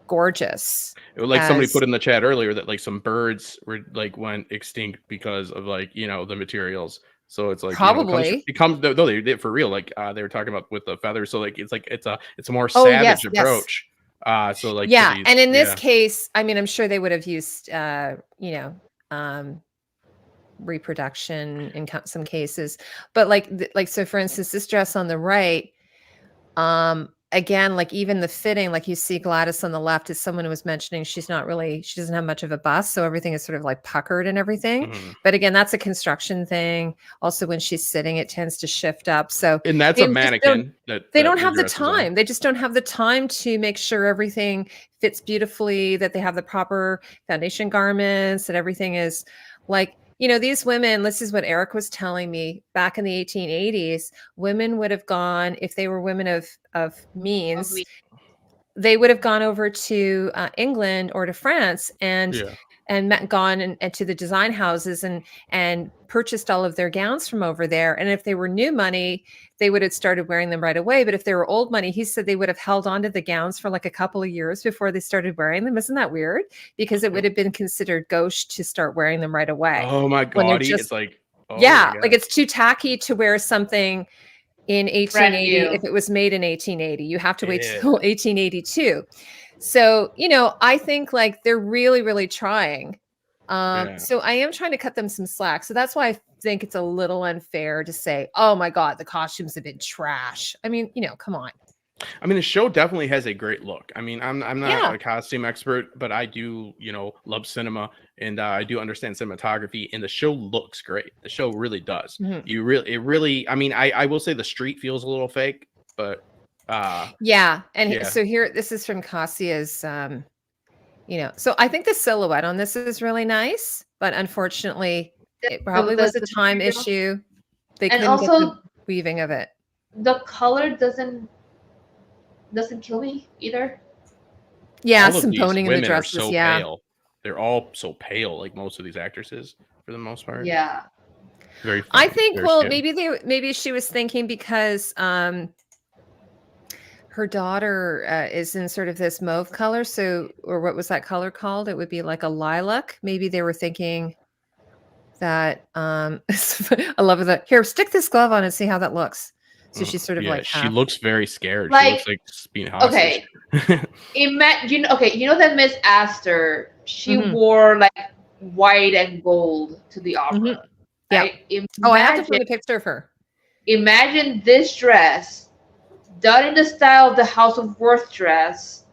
gorgeous. Like somebody put in the chat earlier that like some birds were like went extinct because of like, you know, the materials. So it's like probably they did for real. Like they were talking about with the feathers. So like it's a more savage approach. So like and in this case, I mean, I'm sure they would have used reproduction in some cases, but like so for instance, this dress on the right, again, like even the fitting, like you see Gladys on the left, as someone was mentioning, she doesn't have much of a bust. So everything is sort of like puckered and everything. But again, that's a construction thing. Also, when she's sitting, it tends to shift up. So, and that's a mannequin. They don't have the time. They just don't have the time to make sure everything fits beautifully, that they have the proper foundation garments, that everything is like, you know, these women, this is what Eric was telling me back in the 1880s, women would have gone, if they were women of means, they would have gone over to England or to France and gone and to the design houses and purchased all of their gowns from over there. And if they were new money, they would have started wearing them right away. But if they were old money, he said they would have held on to the gowns for like a couple of years before they started wearing them. Isn't that weird? Because it would have been considered gauche to start wearing them right away. Oh my God. It's like, like it's too tacky to wear something in 1880 if it was made in 1880. You have to wait till 1882. So, you know, I think like they're really, really trying. So I am trying to cut them some slack. So that's why I think it's a little unfair to say, oh my God, the costumes have been trash. I mean, you know, come on. I mean, the show definitely has a great look. I mean, I'm not a costume expert, but I do, you know, love cinema, and I do understand cinematography, and the show looks great. The show really does. I mean, I will say the street feels a little fake, but so here, this is from Cassia's, you know, so I think the silhouette on this is really nice, but unfortunately it probably was a time issue. They couldn't get the weaving of it. The color doesn't kill me either. Yeah, some boning in the dresses. Pale. They're all so pale, like most of these actresses for the most part. Yeah. Very fun. I think maybe she was thinking because her daughter is in sort of this mauve color. So, or what was that color called? It would be like a lilac. Maybe they were thinking that, I love that. Here, stick this glove on and see how that looks. So she's sort of like, she looks very scared. Like, she looks like being hostage. Okay. You know that Miss Astor, she wore like white and gold to the opera. Mm-hmm. Yeah. I have to find a picture of her. Imagine this dress done in the style of the House of Worth dress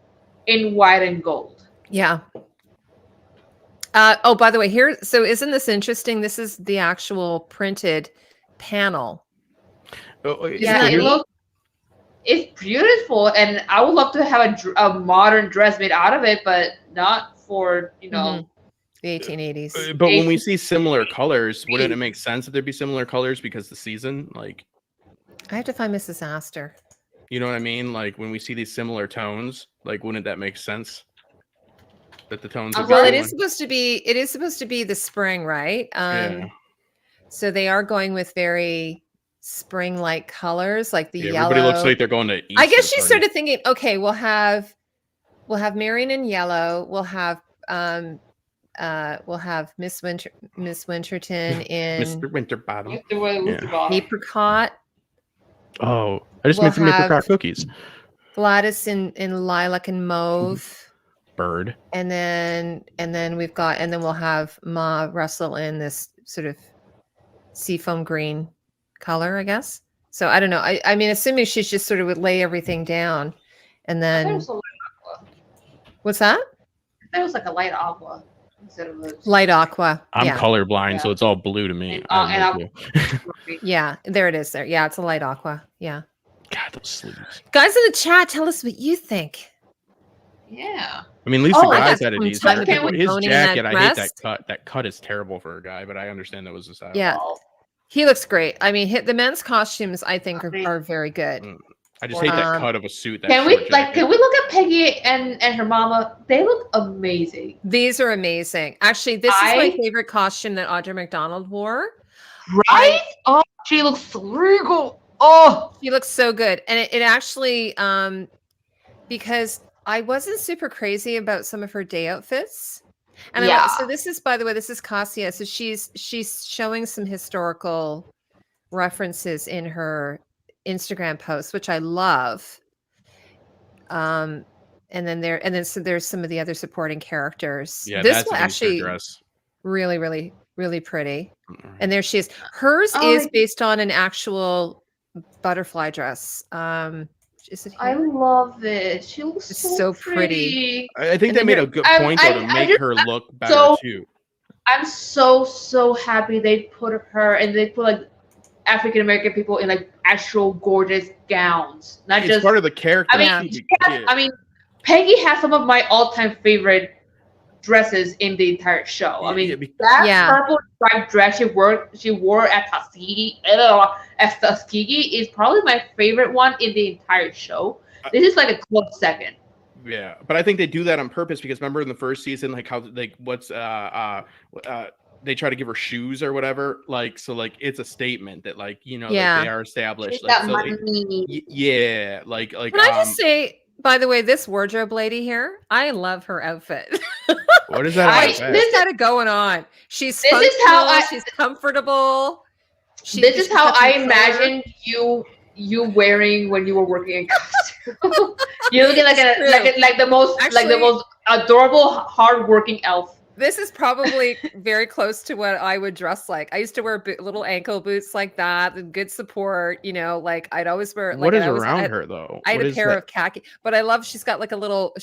in white and gold. Yeah. Oh, by the way, here. So isn't this interesting? This is the actual printed panel. It's beautiful, and I would love to have a modern dress made out of it, but not for the 1880s. But when we see similar colors, wouldn't it make sense that there'd be similar colors because the season, like? I have to find Mrs. Astor. You know what I mean? Like when we see these similar tones, like wouldn't that make sense? That the tones. Well, it is supposed to be. It is supposed to be the spring, right? Yeah. So they are going with very spring-like colors, like the yellow. Everybody looks like they're going to Easter I guess she's sort of thinking, okay, we'll have Marian in yellow. We'll have Miss Winterton in Mr. Winterbottom. apricot. Oh, I just made some apricot cookies. Gladys in lilac and mauve. Bird. And then we'll have Ma Russell in this sort of seafoam green color, I guess. So I don't know. I mean, assuming she's just sort of would lay everything down, and then what's that? That was like a light aqua instead of a light aqua. I'm colorblind, so it's all blue to me. Yeah, there it is. There, yeah, it's a light aqua. Yeah. God, those sleeves. Guys in the chat, tell us what you think. Yeah. I mean, Lisa Guy's had a decent. His jacket, I hate that cut. That cut is terrible for a guy, but I understand that was the style. Yeah. He looks great. I mean, the men's costumes, I think, are very good. I just hate that cut of a suit. Can we look at Peggy and her mama? They look amazing. These are amazing. Actually, this is my favorite costume that Audra McDonald wore. Right? She looks regal. Oh, she looks so good. And it actually, because I wasn't super crazy about some of her day outfits. And so this is, by the way, this is Cassia. So she's showing some historical references in her Instagram posts, which I love. And then there's some of the other supporting characters. Yeah, this one actually really, really, really pretty. And there she is. Hers is based on an actual butterfly dress. Is it here? I love it. She looks so pretty. I think they made a good point though to make her look better too. I'm so happy they put her and they put like African American people in like actual gorgeous gowns, not just part of the character. I mean, Peggy has some of my all-time favorite dresses in the entire show. I mean, that purple striped dress she wore at Tuskegee is probably my favorite one in the entire show. This is like a close second. Yeah, but I think they do that on purpose because remember in the first season, like how like they try to give her shoes or whatever, like so like it's a statement that like like, they are established. Like, so like, like. Can I just say, by the way, this wardrobe lady here, I love her outfit. What is that? This got it going on. She's she's comfortable. This is how I imagine you wearing when you were working in costume. You're looking like the most adorable, hardworking elf. This is probably very close to what I would dress like. I used to wear little ankle boots like that, and good support. Like I'd always wear. What is around her though? I had a pair of khaki, but I love. She's got like a little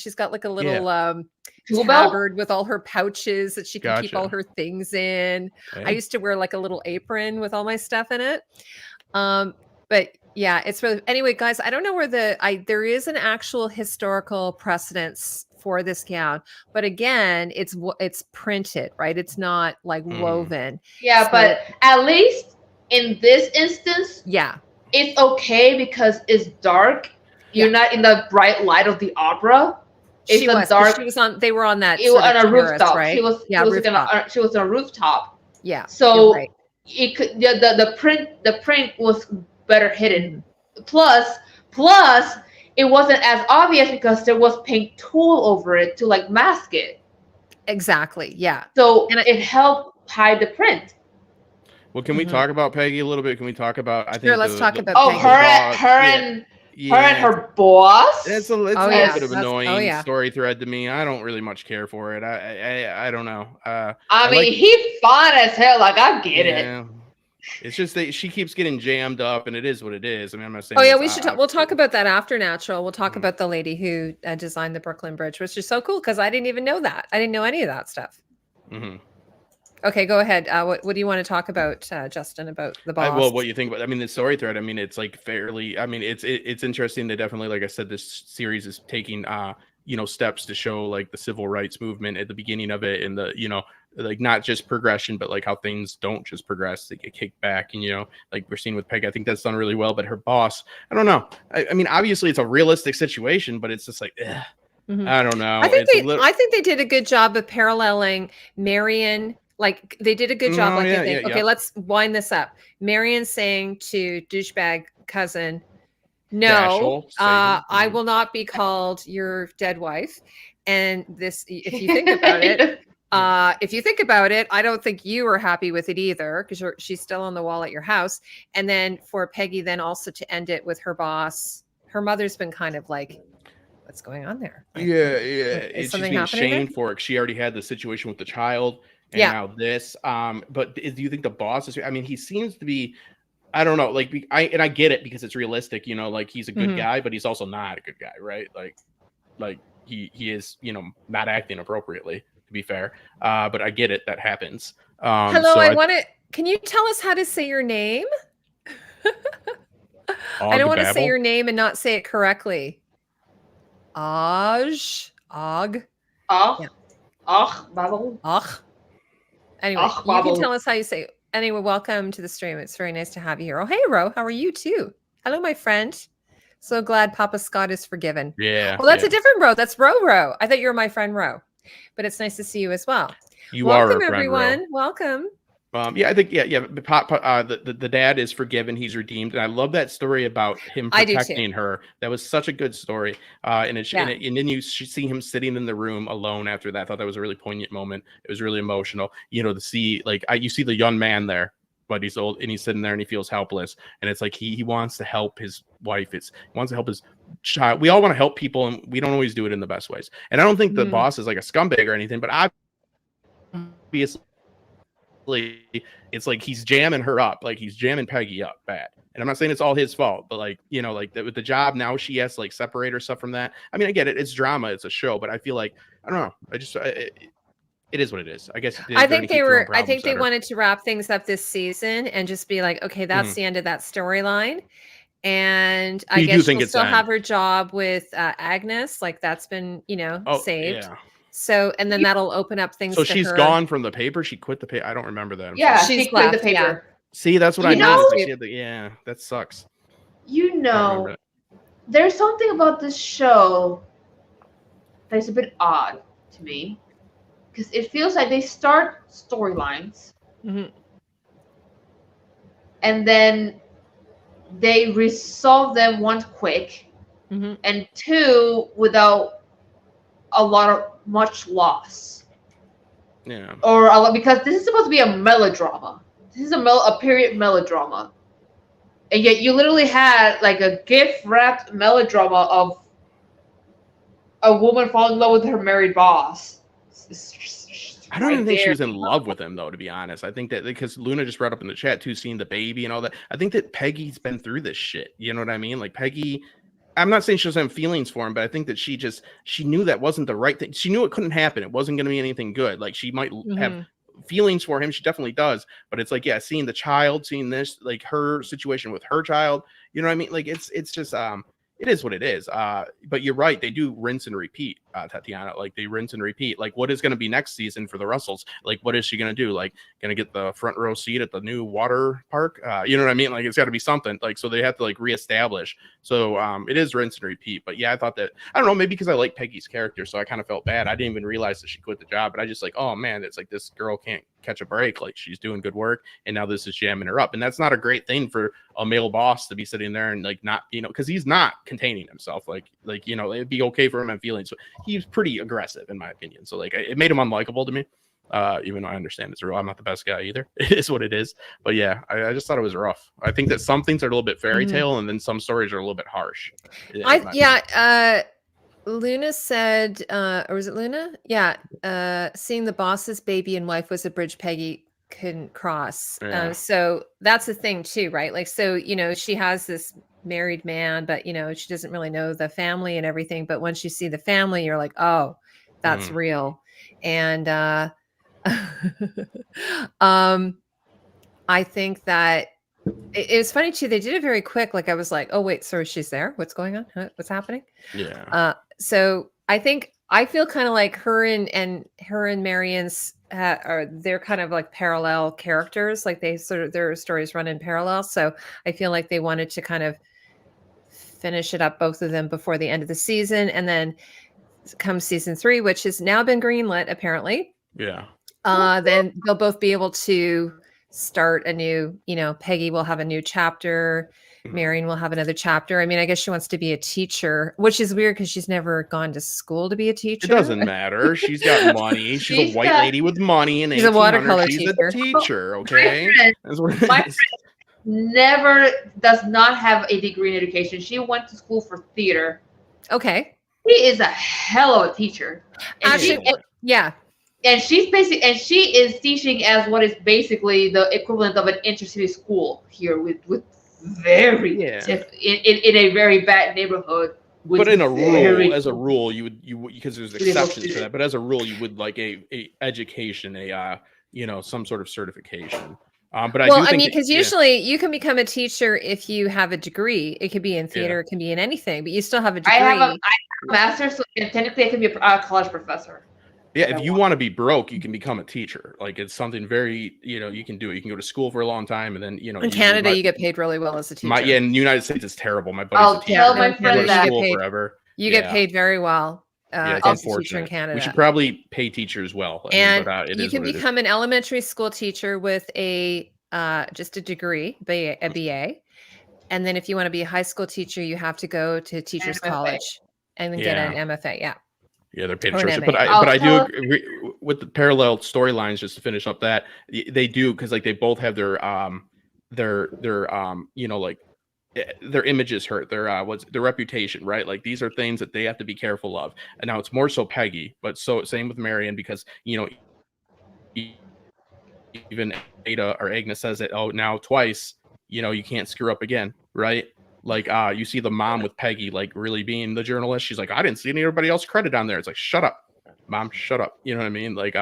tabard with all her pouches that she can keep all her things in. Okay. I used to wear like a little apron with all my stuff in it. But yeah, it's really anyway, guys. I don't know where there is an actual historical precedence for this gown, but again, it's printed, right? It's not like woven. Yeah, so, but at least in this instance, it's okay because it's dark. You're not in the bright light of the opera. It's dark. She was on. They were on that. It was on a rooftop, right? She was on a rooftop. Yeah. So it could the print was better hidden. Plus, it wasn't as obvious because there was paint tool over it to like mask it. Exactly. Yeah. So it helped hide the print. Well, can we talk about Peggy a little bit? Can we talk about? Let's talk about. Peggy. her and her boss. It's a little bit of annoying story thread to me. I don't really much care for it. I don't know. I mean, he's fine as hell. Like, I get it. It's just that she keeps getting jammed up, and it is what it is. I mean, I'm not saying. Oh yeah, we should. We'll talk about that after Natural. We'll talk about the lady who designed the Brooklyn Bridge, which is so cool because I didn't even know that. I didn't know any of that stuff. Mm-hmm. Okay, go ahead. What do you want to talk about, Justin? About the boss? Well, what you think about? I mean, the story thread. I mean, it's like fairly. I mean, it's interesting to definitely, like I said, this series is taking steps to show like the civil rights movement at the beginning of it, and the like not just progression, but like how things don't just progress; they get kicked back, and like we're seeing with Peggy. I think that's done really well. But her boss, I don't know. I mean, obviously it's a realistic situation, but it's just like, mm-hmm. I don't know. I think they did a good job of paralleling Marian. Like they did a good job. Okay, let's wind this up. Marian saying to douchebag cousin, "No, I will not be called your dead wife." And this, if you think about it, I don't think you are happy with it either because she's still on the wall at your house. And then for Peggy, then also to end it with her boss. Her mother's been kind of like, what's going on there? Like, is something being shamed for it. She already had the situation with the child. And now this, but do you think the boss is? I mean, he seems to be. I don't know. Like, I get it because it's realistic. Like he's a good guy, but he's also not a good guy, right? Like he is, not acting appropriately. To be fair, but I get it. That happens. Hello, I want to. Can you tell us how to say your name? I don't want to say your name and not say it correctly. Og. Babel. Anyway, you can tell us how you say it. Anyway, welcome to the stream. It's very nice to have you here. Oh, hey, Ro. How are you too? Hello, my friend. So glad Papa Scott is forgiven. Yeah. Well, that's a different Ro. That's Ro. I thought you were my friend Ro. But it's nice to see you as well. Welcome, everyone. Welcome. I think the dad is forgiven. He's redeemed, and I love that story about him protecting her. That was such a good story. And then you see him sitting in the room alone after that. I thought that was a really poignant moment. It was really emotional. To see you see the young man there, but he's old and he's sitting there and he feels helpless. And it's like he wants to help his wife. He wants to help his child. We all want to help people, and we don't always do it in the best ways. And I don't think the boss is like a scumbag or anything, but obviously. It's like he's jamming her up, like he's jamming Peggy up bad. And I'm not saying it's all his fault, but with the job now, she has to separate herself from that. I mean, I get it. It's drama. It's a show, but I feel like, I don't know. It is what it is. I guess. I think they wanted to wrap things up this season and just be like, okay, that's the end of that storyline. And I guess she'll still have her job with Agnes. Like that's been, saved. Yeah. So, and then that'll open up things. So she's gone from the paper. She quit the paper. I don't remember that. She quit the paper. Yeah. See, that's what I noticed. Yeah, that sucks. There's something about this show that's a bit odd to me because it feels like they start storylines and then they resolve them one quick and two without much loss. Yeah. Or because this is supposed to be a melodrama. This is a period melodrama. And yet you literally had like a gift wrapped melodrama of a woman falling in love with her married boss. I don't even think she was in love with him, though, to be honest. I think that because Luna just brought up in the chat too, seeing the baby and all that. I think that Peggy's been through this shit. You know what I mean? Like Peggy, I'm not saying she doesn't have feelings for him, but I think that she knew that wasn't the right thing. She knew it couldn't happen. It wasn't going to be anything good. Like she might have feelings for him. She definitely does. But it's like, seeing the child, seeing this, like her situation with her child, you know what I mean? Like it's just, it is what it is. But you're right. They do rinse and repeat, Tatiana. Like they rinse and repeat. Like what is going to be next season for the Russells? Like what is she going to do? Like going to get the front row seat at the new water park? You know what I mean? Like it's got to be something. Like so they have to reestablish. So it is rinse and repeat. But yeah, I thought that I don't know. Maybe because I like Peggy's character, so I kind of felt bad. I didn't even realize that she quit the job. But I just oh man, it's like this girl can't catch a break. Like she's doing good work, and now this is jamming her up, and that's not a great thing for a male boss to be sitting there and not because he's not containing himself. It'd be okay for him and feelings. So he's pretty aggressive in my opinion. So it made him unlikable to me. Even though I understand it's real. I'm not the best guy either. It is what it is. But yeah, I just thought it was rough. I think that some things are a little bit fairy tale, and then some stories are a little bit harsh. Luna said, or was it Luna? Yeah. Seeing the boss's baby and wife was a bridge Peggy couldn't cross. Yeah. So that's the thing too, right? Like, so, she has this married man, but, she doesn't really know the family and everything. But once you see the family, you're like, oh, that's real. And I think that it was funny too. They did it very quick. Like I was like, oh wait, so she's there? What's going on? What's happening? Yeah. So I feel kind of like her and Marian's they're kind of like parallel characters. Like their stories run in parallel. So I feel like they wanted to kind of finish it up, both of them, before the end of the season, and then come season 3, which has now been greenlit apparently. Yeah. Then they'll both be able to start a new, Peggy will have a new chapter. Marian will have another chapter. I mean, I guess she wants to be a teacher, which is weird because she's never gone to school to be a teacher. It doesn't matter. She's got money. She's a white lady with money, and she's a watercolor teacher. She's a teacher, okay? My friend never does not have a degree in education. She went to school for theater. Okay. She is a hell of a teacher. Yeah. And she is teaching as what is basically the equivalent of an intercity school here with very in a very bad neighborhood. But in a rule, as a rule, you would because there's exceptions to that. But as a rule, you would like a education, some sort of certification. But I mean, because usually you can become a teacher if you have a degree. It could be in theater, it can be in anything, but you still have a degree. I have a master's, so technically I can be a college professor. Yeah, if you want to be broke, you can become a teacher. Like it's something very, you can do it. You can go to school for a long time, and then in Canada you get paid really well as a teacher. In the United States it's terrible. My buddy's a teacher. Tell my friend that forever. You get paid very well. It's as unfortunate. a teacher in Canada. We should probably pay teachers well. You can become an elementary school teacher with just a degree, a BA, and then if you want to be a high school teacher, you have to go to teachers college and then get an MFA. Yeah. Yeah, they're paid short. But I do agree with the parallel storylines. Just to finish up that they do, because like they both have their images hurt, their reputation, right? Like these are things that they have to be careful of. And now it's more so Peggy, but same with Marian, because even Ada or Agnes says it now twice. You can't screw up again, right? Like you see the mom with Peggy like really being the journalist. She's like, I didn't see anybody else credit on there. It's like, shut up, mom, shut up. You know what I mean? Like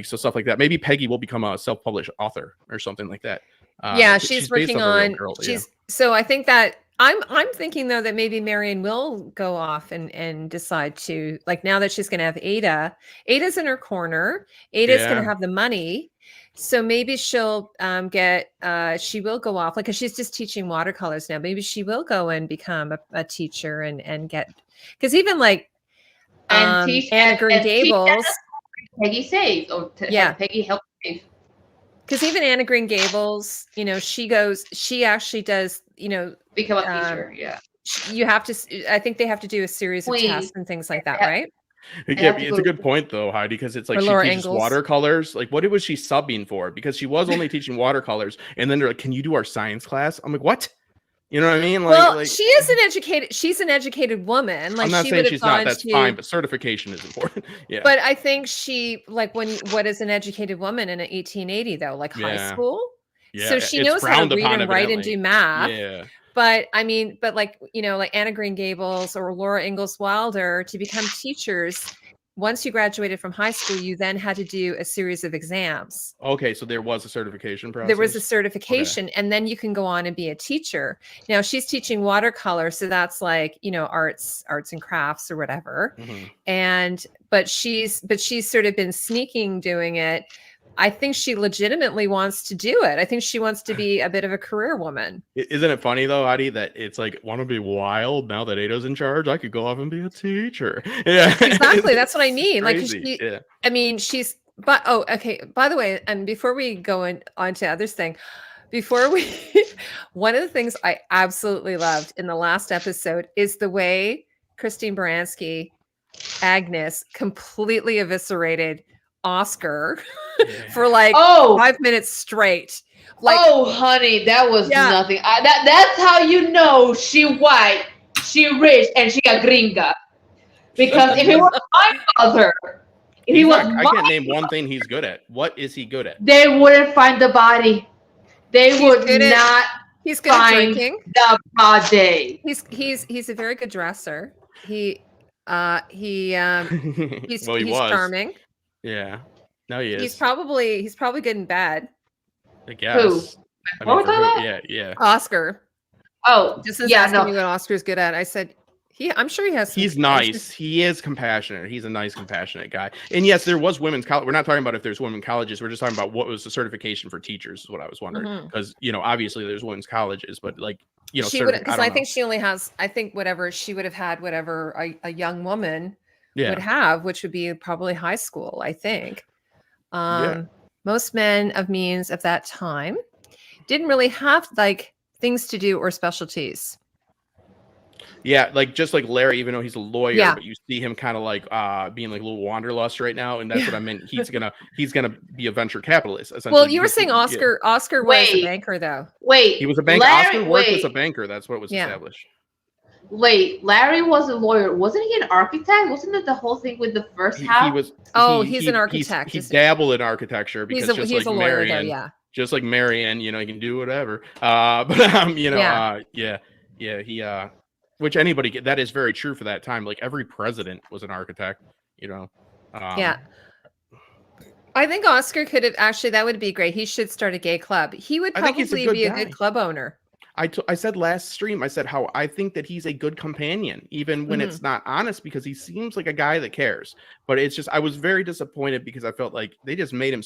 so stuff like that. Maybe Peggy will become a self-published author or something like that. She's working on. So I think that I'm thinking though that maybe Marian will go off and decide to, like, now that she's going to have Ada's in her corner. Ada's going to have the money. So maybe she'll she will go off, like, because she's just teaching watercolors now. Maybe she will go and become a teacher and get, because even like Anna Green Gables, Peggy saves, or Peggy helps save. Because even Anna Green Gables, she actually does, become a teacher. Yeah. You have to, I think they have to do a series of tests and things like that, right? Yeah, it's a good point though, Heidi, because it's like she teaches watercolors. Like, what was she subbing for? Because she was only teaching watercolors, and then they're like, "Can you do our science class?" I'm like, "What?" You know what I mean? She's an educated woman. Like, I'm not saying she's not. That's fine, but certification is important. Yeah. But I think she, like, what is an educated woman in 1880 though? Like high school. Yeah. So she knows how to read and write and do math. Yeah. But I mean, like Anna Green Gables or Laura Ingalls Wilder, to become teachers, once you graduated from high school, you then had to do a series of exams. Okay, so there was a certification process. There was a certification, and then you can go on and be a teacher. Now she's teaching watercolor, so that's like, arts and crafts or whatever. Mm-hmm. But she's sort of been sneaking doing it. I think she legitimately wants to do it. I think she wants to be a bit of a career woman. Isn't it funny though, Heidi, that it's like, want to be wild now that Ada's in charge? I could go off and be a teacher. Yeah, exactly. That's what I mean. Crazy. Like, I mean, but okay. By the way, and before we go on to others thing, one of the things I absolutely loved in the last episode is the way Christine Baranski, Agnes, completely eviscerated Oscar Yeah. for like 5 minutes straight. Like, oh, honey, that was nothing. That's how you know she white, she rich, and she a gringa. Because if it was my mother, if he was I can't name one thing he's good at. What is he good at? They wouldn't find the body. They would not. He's good at drinking. The body. He's a very good dresser. He's charming. Yeah. No, he is. He's probably good in bed. I guess. Who? What was that? Yeah. Oscar. Oh, just asking me what Oscar's good at. I said, I'm sure he has. He's nice. He is compassionate. He's a nice, compassionate guy. And yes, there was women's college. We're not talking about if there's women colleges. We're just talking about what was the certification for teachers. Is what I was wondering. Because obviously there's women's colleges, but like she would, because I think she only has. I think whatever she would have had, whatever a young woman would have, which would be probably high school. I think. Most men of means of that time didn't really have like things to do or specialties. Yeah, like just like Larry, even though he's a lawyer, but you see him kind of like being like a little wanderlust right now, and that's what I meant. He's gonna be a venture capitalist. Well, you were saying Oscar was a banker, though. Wait, he was a banker. Oscar worked as a banker. That's what was established. Wait, Larry was a lawyer. Wasn't he an architect? Wasn't it the whole thing with the first half? He's an architect. He dabbled in architecture because he's a lawyer, Marian, though, just like Marian, he can do whatever. He which anybody that is very true for that time. Like every president was an architect, I think Oscar could have that would be great. He should start a gay club. He would probably be a good club owner. I said last stream, I said how I think that he's a good companion, even when it's not honest, because he seems like a guy that cares. But it's just, I was very disappointed because I felt like they just made him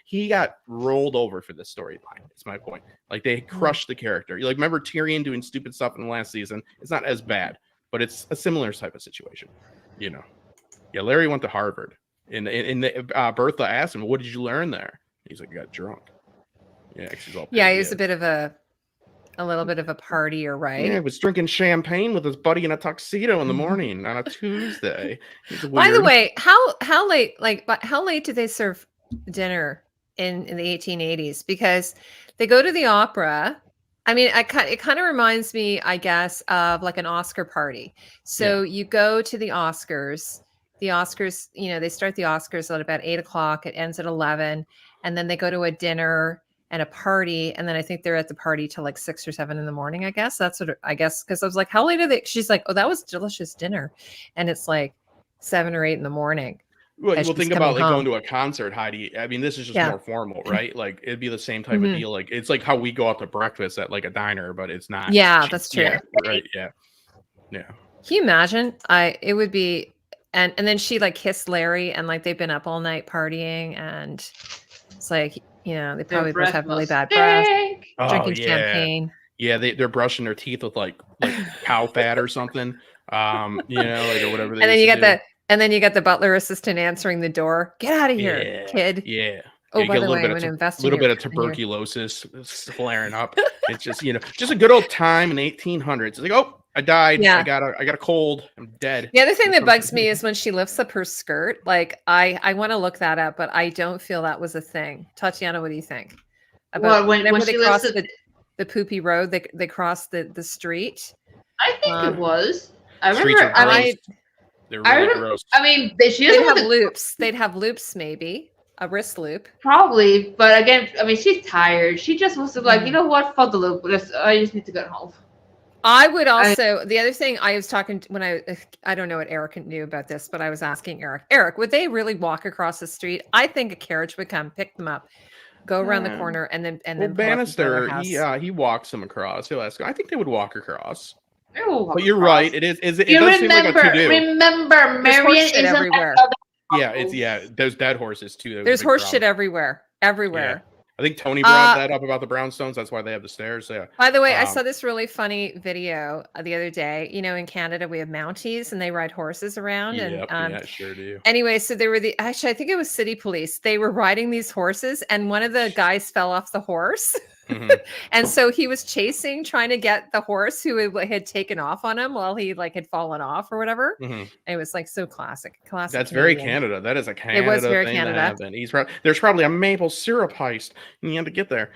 he got rolled over for this storyline. It's my point. Like they crushed the character. Like remember Tyrion doing stupid stuff in the last season? It's not as bad, but it's a similar type of situation. Yeah, Larry went to Harvard, and Bertha asked him, "What did you learn there?" He's like, "I got drunk." Yeah, she's all he was a little bit of a partier, right? Yeah, he was drinking champagne with his buddy in a tuxedo in the morning on a Tuesday. By the way, how late? But how late do they serve dinner in the 1880s? Because they go to the opera. I mean, it kind of reminds me, I guess, of like an Oscar party. So you go to the Oscars. The Oscars, they start the Oscars at about 8:00. It ends at 11, and then they go to a dinner and a party, and then I think they're at the party till like 6 or 7 in the morning. I guess that's what because I was like, how late are they? She's like, oh, that was delicious dinner, and it's like 7 or 8 in the morning. Well, think about like going to a concert, Heidi. I mean, this is just more formal, right? Like it'd be the same type of deal. Like it's like how we go out to breakfast at like a diner, but it's not. Yeah, that's true. Yeah, right. Yeah. Can you imagine? It would be, and then she like kissed Larry, and like they've been up all night partying, and it's like. They probably both have really bad breath. Drinking champagne. Yeah, they're brushing their teeth with like cow fat or something. Or whatever. And then you got the butler assistant answering the door. Get out of here, kid. Yeah. Oh, by the way, I'm going to invest in a little bit of tuberculosis flaring up. It's just just a good old time in the 1800s. It's like, oh, I died. Yeah. I got a cold. I'm dead. The other thing that bugs me is when she lifts up her skirt. Like I want to look that up, but I don't feel that was a thing. Tatiana, what do you think? About when they crossed the poopy road, they crossed the street. I think it was. I remember. They're really gross. I mean, they'd have loops. They'd have loops, maybe a wrist loop. Probably, but again, I mean, she's tired. She just was like, you know what? Fuck the loop. I just need to go home. I would also, the other thing I was talking when I don't know what Eric knew about this, but I was asking Eric, would they really walk across the street? I think a carriage would come, pick them up, go around the corner, and then Bannister, he walks them across. He'll ask. I think they would walk across. But you're right. It does seem like a to-do. Remember, Marian is everywhere. There's dead horses too. There's horse shit everywhere. Yeah. I think Tony brought that up about the brownstones. That's why they have the stairs. Yeah. By the way, I saw this really funny video the other day. In Canada we have Mounties and they ride horses around. And sure do. Anyway, so they were I think it was city police. They were riding these horses, and one of the guys fell off the horse. And so he was trying to get the horse who had taken off on him while he like had fallen off or whatever. And it was like so classic. That's Canadian. very Canada. That is a Canada it was very thing Canada. to happen. There's probably a maple syrup heist. You have to get there.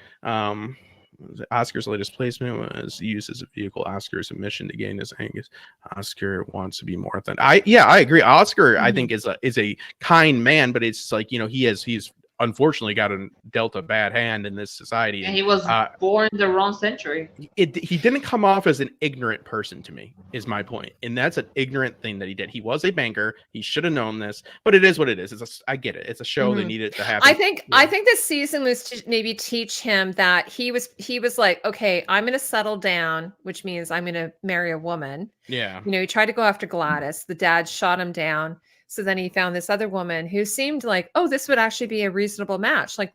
Oscar's latest placement was used as a vehicle. Oscar's mission to gain his Angus. Oscar wants to be more than I agree. Oscar, I think, is a kind man, but it's like, he's unfortunately got dealt a bad hand in this society. And he was born the wrong century. He didn't come off as an ignorant person to me, is my point. And that's an ignorant thing that he did. He was a banker. He should have known this, but it is what it is. I get it. It's a show that needed to happen. I think this season was to maybe teach him that he was like, okay, I'm going to settle down, which means I'm going to marry a woman. Yeah. He tried to go after Gladys. The dad shot him down. So then he found this other woman who seemed like, oh, this would actually be a reasonable match. Like,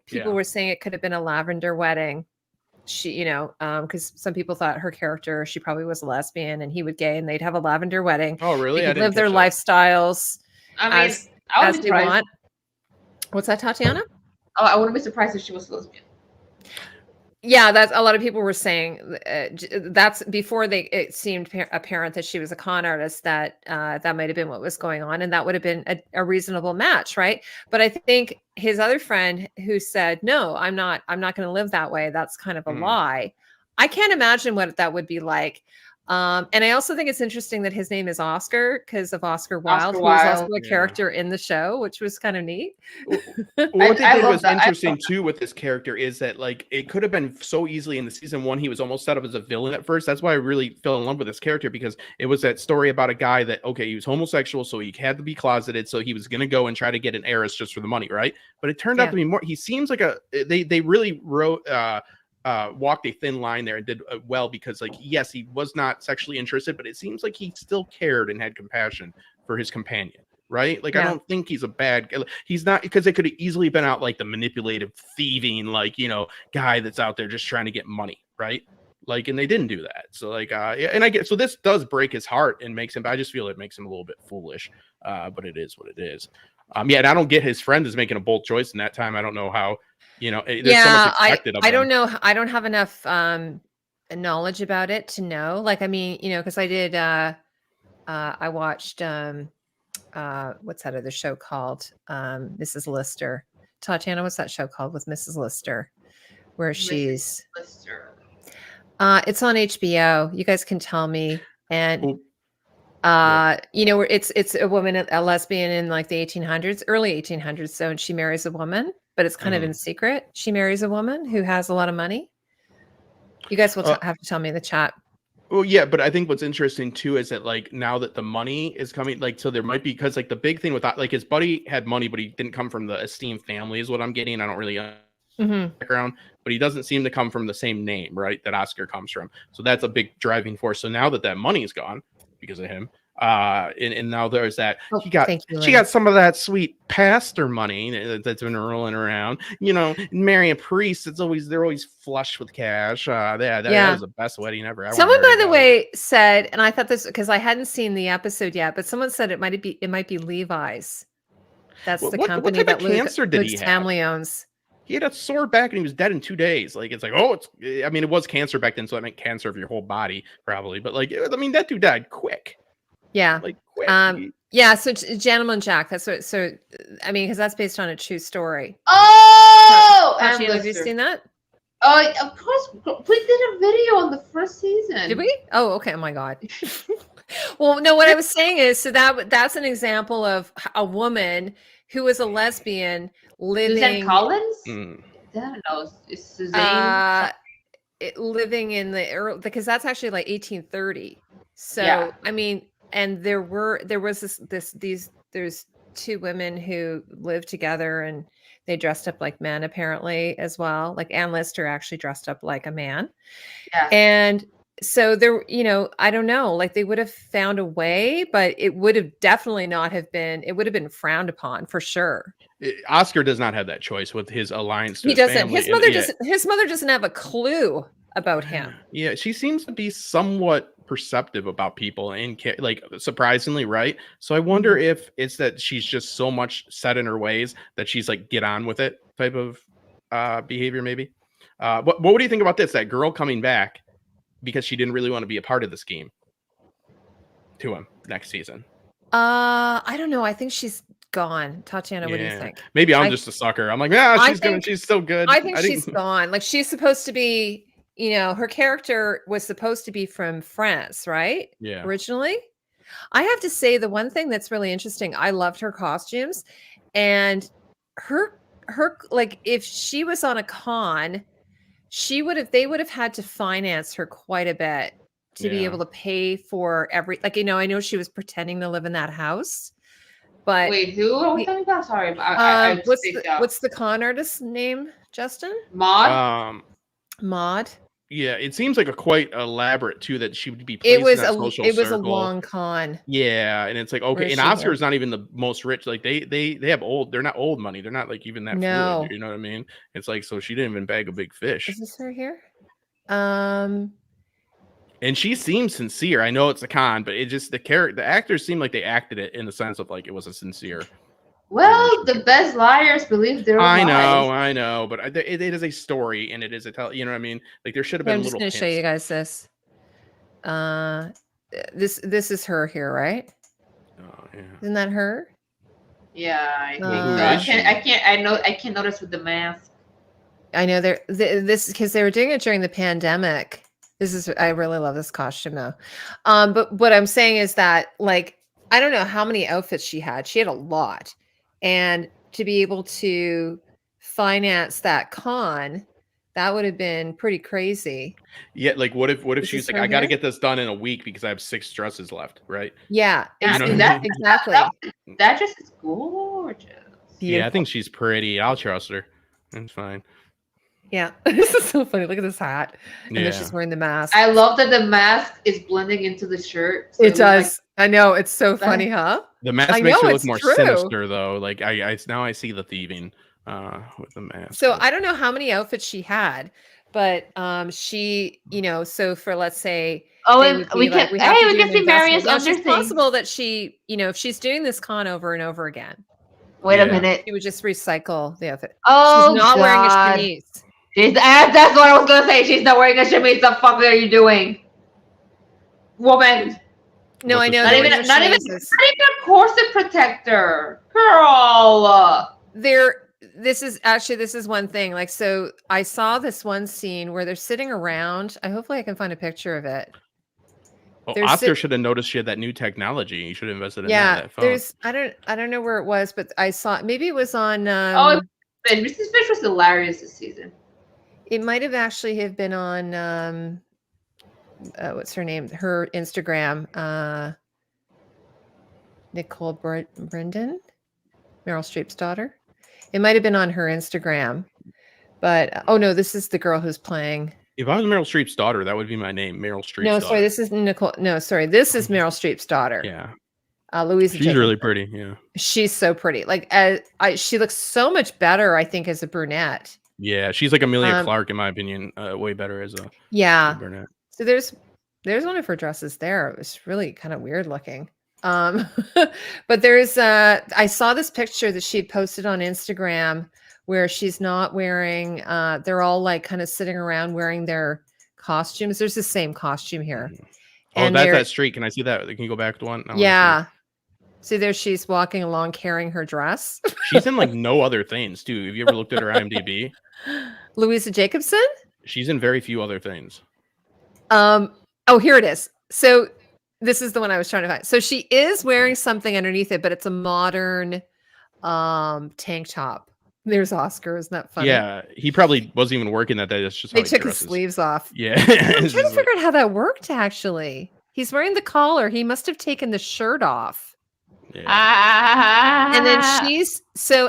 people were saying it could have been a lavender wedding. She, because some people thought her character, she probably was a lesbian and he would gay and they'd have a lavender wedding. Oh, really? They could live their lifestyles as they want. What's that, Tatiana? Oh, I wouldn't be surprised if she was lesbian. Yeah, that's a lot of people were saying that's before it seemed apparent that she was a con artist, that that might have been what was going on. And that would have been a reasonable match. Right. But I think his other friend who said, no, I'm not going to live that way. That's kind of a lie. I can't imagine what that would be like. And I also think it's interesting that his name is Oscar because of Oscar Wilde, who was also a character in the show, which was kind of neat. What they did was interesting too with this character is that like it could have been so easily in the season 1. He was almost set up as a villain at first. That's why I really fell in love with this character, because it was that story about a guy that, okay, he was homosexual, so he had to be closeted, so he was going to go and try to get an heiress just for the money, right? But it turned out to be more. He seems like they really wrote. Walked a thin line there and did well, because like, yes, he was not sexually interested, but it seems like he still cared and had compassion for his companion, right? Like, I don't think he's a bad guy. He's not, because it could have easily been out like the manipulative, thieving, like, guy that's out there just trying to get money, right? Like, and they didn't do that. So like, and I get, so this does break his heart and makes him, I just feel it makes him a little bit foolish, but it is what it is. And I don't get his friend is making a bold choice in that time. I don't know how, there's so much expected of I him. don't know. I don't have enough knowledge about it to know. Like, I mean, because I did, I watched, what's that other show called? Mrs. Lister. Tatiana, what's that show called with Mrs. Lister? Where she's, Lister. It's on HBO. You guys can tell me. And, it's a woman, a lesbian in like the 1800s, early 1800s. So, and she marries a woman, but it's kind of in secret. She marries a woman who has a lot of money. You guys will have to tell me in the chat. Well, yeah, but I think what's interesting too is that like now that the money is coming, like, so there might be, because like the big thing with that, like his buddy had money, but he didn't come from the esteemed family is what I'm getting. I don't really background, but he doesn't seem to come from the same name, right? That Oscar comes from. So that's a big driving force. So now that money is gone because of him, and now there's that she got some of that sweet pastor money that's been rolling around, marry a priest. They're always flush with cash. That was the best wedding ever. Someone, by the way, said, and I thought this because I hadn't seen the episode yet, but someone said it might be Levi's. That's the company that Luke's family owns. He had a sore back and he was dead in 2 days. Like, it's like, it was cancer back then, so that meant cancer of your whole body, probably. But like, that dude died quick. Yeah. Like, quick. So Gentleman Jack. That's what. So, I mean, because that's based on a true story. Oh, Tatiana, have you seen that? Oh, of course. We did a video on the first season. Did we? Oh, okay. Oh my God. Well, no. What I was saying is, so that's an example of a woman who is a lesbian living. Suzanne Collins? I don't know. Is Suzanne? Living in the early, because that's actually like 1830. So I mean, and there's two women who lived together and they dressed up like men apparently as well. Like Ann Lister actually dressed up like a man. Yeah. And so there, I don't know, like they would have found a way, but it would have definitely it would have been frowned upon for sure. Oscar does not have that choice with his alliance to his doesn't. Family. His mother doesn't have a clue about him. Yeah, she seems to be somewhat perceptive about people and like surprisingly, right? So I wonder if it's that she's just so much set in her ways that she's like get on with it type of behavior, maybe. What do you think about this? That girl coming back because she didn't really want to be a part of the scheme to him next season. I don't know. I think she's gone. Tatiana, what do you think? Maybe I'm just a sucker. I'm like, she's still good. I think she's gone. Like, she's supposed to be, her character was supposed to be from France, right? Yeah. Originally. I have to say, the one thing that's really interesting, I loved her costumes, and her like, if she was on a con, they would have had to finance her quite a bit to be able to pay for I know she was pretending to live in that house, but wait, who are we talking about? Sorry, what's the con artist's name, Justin? Maud. Maud. Yeah, it seems like a quite elaborate too that she would be placed in that social circle. It was a long con. Yeah, and it's like, okay, and Oscar is not even the most rich. Like they have they're not old money. They're not like even that fluid, you know what I mean? It's like, so she didn't even bag a big fish. Is this her here? And she seems sincere. I know it's a con, but it just the actors seem like they acted it in the sense of like it was a sincere. Well, the best liars believe their lies. I know, but it is a story, and it is you know what I mean? Like, there should have been. I'm just going to show you guys this. This is her here, right? Oh yeah. Isn't that her? Yeah, I think so. I can't notice with the mask. I know this because they were doing it during the pandemic. I really love this costume though. But what I'm saying is that, like, I don't know how many outfits she had. She had a lot. And to be able to finance that con, that would have been pretty crazy. Yeah, like what if she's like, I got to get this done in a week because I have 6 dresses left, right? Yeah, exactly. That dress is gorgeous. Beautiful. Yeah, I think she's pretty. I'll trust her. It's fine. Yeah, this is so funny. Look at this hat. And then she's wearing the mask. I love that the mask is blending into the shirt. So it does. I know. It's so funny, huh? The mask makes her look more sinister, though. Like, I now I see the thieving with the mask. So I don't know how many outfits she had, but she, so for, let's say, we can see Marian's underthing. It's possible that she, if she's doing this con over and over again. Wait a minute. She would just recycle the outfit. Oh, she's not wearing a chemise. That's what I was gonna say. She's not wearing a chemise. The fuck are you doing, woman? No, I know. Not even a corset protector, girl. This is one thing. Like, so I saw this one scene where they're sitting around. Hopefully I can find a picture of it. Well, Oscar should have noticed she had that new technology. He should have invested in that phone. I don't know where it was, but I saw maybe it was on. Mrs. Fish was hilarious this season. It might have actually have been on what's her name? Her Instagram. Nicole Brendan, Meryl Streep's daughter. It might have been on her Instagram, but oh no, this is the girl who's playing. If I was Meryl Streep's daughter, that would be my name, Meryl Streep's daughter. Sorry, this is Nicole. No, sorry, this is Meryl Streep's daughter. Yeah. Louisa. She's really pretty. Yeah. She's so pretty. Like, she looks so much better, I think, as a brunette. Yeah, she's like Amelia Clark, in my opinion. Way better as a brunette. So there's one of her dresses there. It was really kind of weird looking. But there's I saw this picture that she had posted on Instagram where she's not wearing. They're all like kind of sitting around wearing their costumes. There's the same costume here. Oh, that's that street. Can I see that? Can you go back to one? Yeah. See there, she's walking along carrying her dress. She's in like no other things too. Have you ever looked at her IMDb? Louisa Jacobson? She's in very few other things. Oh, here it is. So this is the one I was trying to find. So she is wearing something underneath it, but it's a modern tank top. There's Oscar. Isn't that funny? Yeah, he probably wasn't even working that day. That's just how they took his sleeves off. Yeah. I'm trying to figure out how that worked, actually. He's wearing the collar. He must have taken the shirt off. Yeah. And then so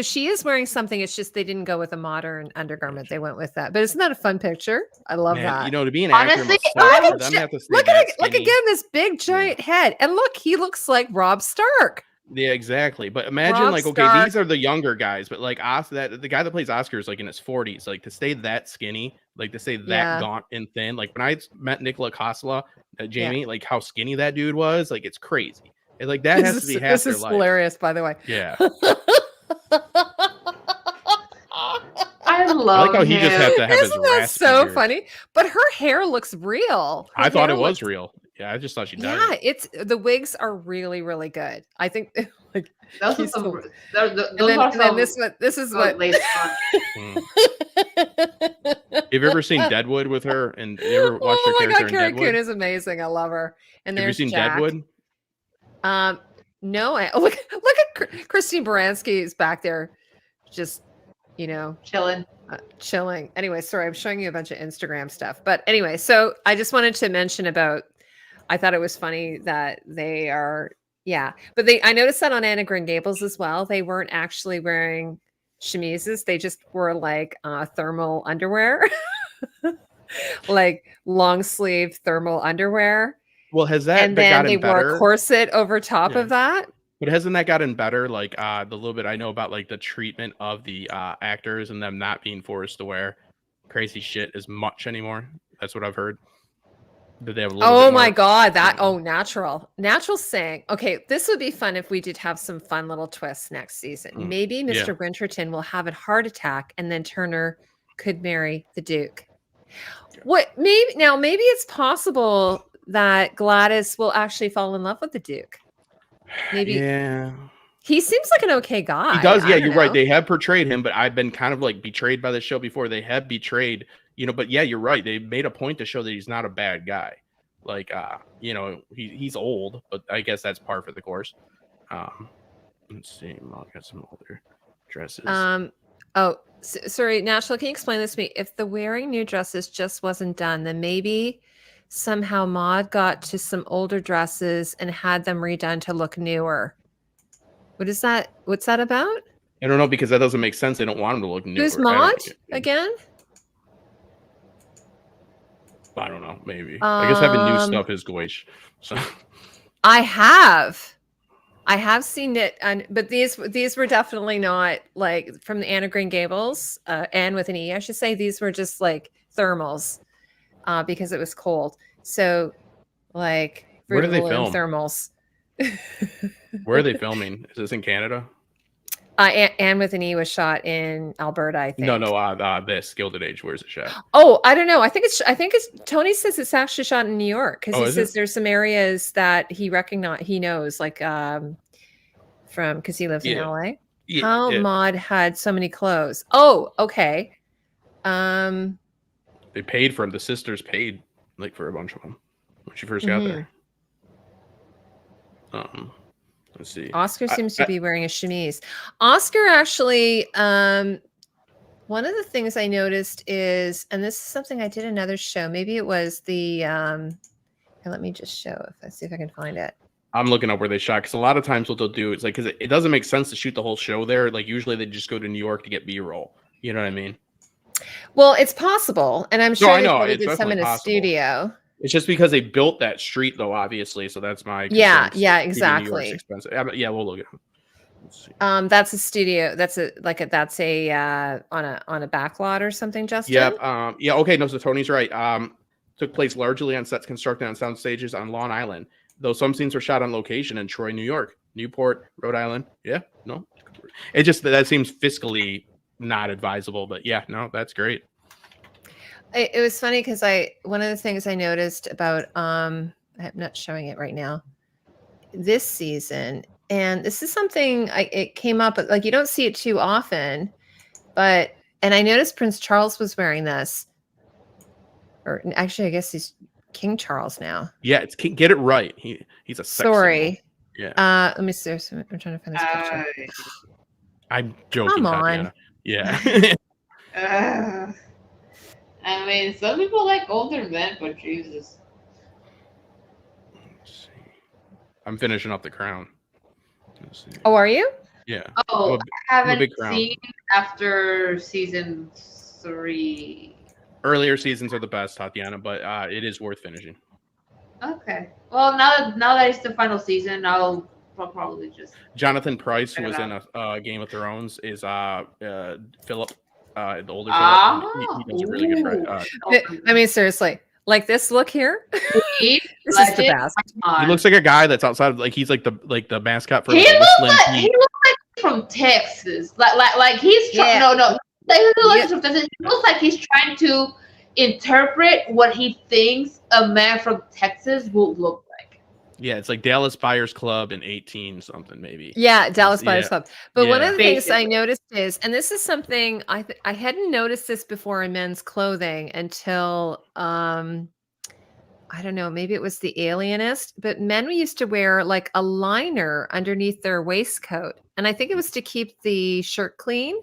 she is wearing something. It's just they didn't go with a modern undergarment. They went with that. But isn't that a fun picture? I love that. To be an actor, honestly, look again, this big giant head. And look, he looks like Rob Stark. Yeah, exactly. But imagine Rob like, okay, Stark. these are the younger guys, but like the guy that plays Oscar is like in his 40s. Like to stay that skinny, like to stay that gaunt and thin. Like when I met Nicola Cosla, Jamie, like how skinny that dude was, like it's crazy. And like that has to be half their life. This is hilarious, by the way. Yeah. I love like how he just had to have his Isn't that raspy so ears. funny? But her hair looks real. I thought it was real. Yeah, I just thought she died. Yeah, it's the wigs are really, really good. I think like Those are he's some. so- Those and then this is what later on. Have you ever seen Deadwood with her? And you ever watched her Oh my character god, in Carrie Deadwood? Coon is amazing. I love her. And Have you there's seen Jack. Deadwood? No, look at Christine Baranski is back there, just Chilling. chilling. Anyway, sorry, I'm showing you a bunch of Instagram stuff. But anyway, so I just wanted to mention about. I thought it was funny that they are, but I noticed that on Anna Green Gables as well. They weren't actually wearing chemises; they just wore like thermal underwear, like long sleeve thermal underwear. Well, has that and then gotten they better? wore a corset over top of that. But hasn't that gotten better? Like the little bit I know about like the treatment of the actors and them not being forced to wear crazy shit as much anymore. That's what I've heard. That they have a little Oh bit my more, god, natural saying. Okay, this would be fun if we did have some fun little twists next season. Maybe Mr. Winterton will have a heart attack and then Turner could marry the Duke. Maybe it's possible that Gladys will actually fall in love with the Duke. Maybe. Yeah. He seems like an okay guy. He does. Yeah, you're right. They have portrayed him, but I've been kind of like betrayed by the show before. They have betrayed, but yeah, you're right. They made a point to show that he's not a bad guy. Like, he's old, but I guess that's par for the course. Let's see. I'll get some older dresses. Sorry, National, can you explain this to me? If the wearing new dresses just wasn't done, then maybe somehow Maude got to some older dresses and had them redone to look newer. What is that? What's that about? I don't know, because that doesn't make sense. They don't want him to look newer. Who's Maude again? I don't know. Maybe. I guess having new stuff is goish. So I have seen it, but these were definitely not like from the Anna Green Gables, Anne with an E, I should say. These were just like thermals, because it was cold. So, like, where do they film thermals? Where are they filming? Is this in Canada? Anne with an E was shot in Alberta, I think. No. This Gilded Age. Where's it shot? Oh, I don't know. I think it's. Tony says it's actually shot in New York because he says there's some areas that he knows, like because he lives in LA. Maude had so many clothes. Oh, okay. They paid for him. The sisters paid like for a bunch of them when she first got there. Let's see. Oscar seems to be wearing a chemise. Oscar actually, one of the things I noticed is, and this is something I did another show. Maybe it was the. Let me just see if I can find it. I'm looking up where they shot, because a lot of times what they'll do is like, because it doesn't make sense to shoot the whole show there. Like usually they just go to New York to get B-roll. You know what I mean? Well, it's possible, and I'm sure they probably did some in a studio. It's just because they built that street, though, obviously. So that's my concern. Yeah, exactly. Expensive. Yeah, we'll look at it. Let's see. That's a studio. That's on a back lot or something, Justin. Yep. Yeah. Okay. No. So Tony's right. Took place largely on sets constructed on sound stages on Long Island, though some scenes were shot on location in Troy, New York, Newport, Rhode Island. Yeah. No. It just that seems fiscally not advisable, but yeah. No, that's great. It was funny because one of the things I noticed about I'm not showing it right now, this season, and this is something it came up, but like you don't see it too often, and I noticed Prince Charles was wearing this, or actually I guess he's King Charles now. Yeah, it's King. Get it right. He's a sex symbol. Yeah. Let me see. I'm trying to find this picture. I'm joking. Come on. Tatiana. Yeah. I mean, some people like older men, but Jesus. Let's see. I'm finishing up The Crown. Let's see. Oh, are you? Yeah. Oh, I haven't seen after season 3. Earlier seasons are the best, Tatiana, but it is worth finishing. Okay. Well, now that it's the final season, I'll probably just. Jonathan Pryce, who was in a Game of Thrones, is Philip. The older Philip, he does a really good. I mean, seriously, like this look here. This is the best. He looks like a guy that's outside. Like he's like the mascot for. He looks like from Texas. Like he's no It looks like he's trying to interpret what he thinks a man from Texas will look like. Yeah, it's like Dallas Buyers Club in 18 something maybe. Yeah, Dallas Buyers Club. But one of the things I noticed is, and this is something I hadn't noticed this before in men's clothing until I don't know, maybe it was The Alienist, but men used to wear like a liner underneath their waistcoat. And I think it was to keep the shirt clean.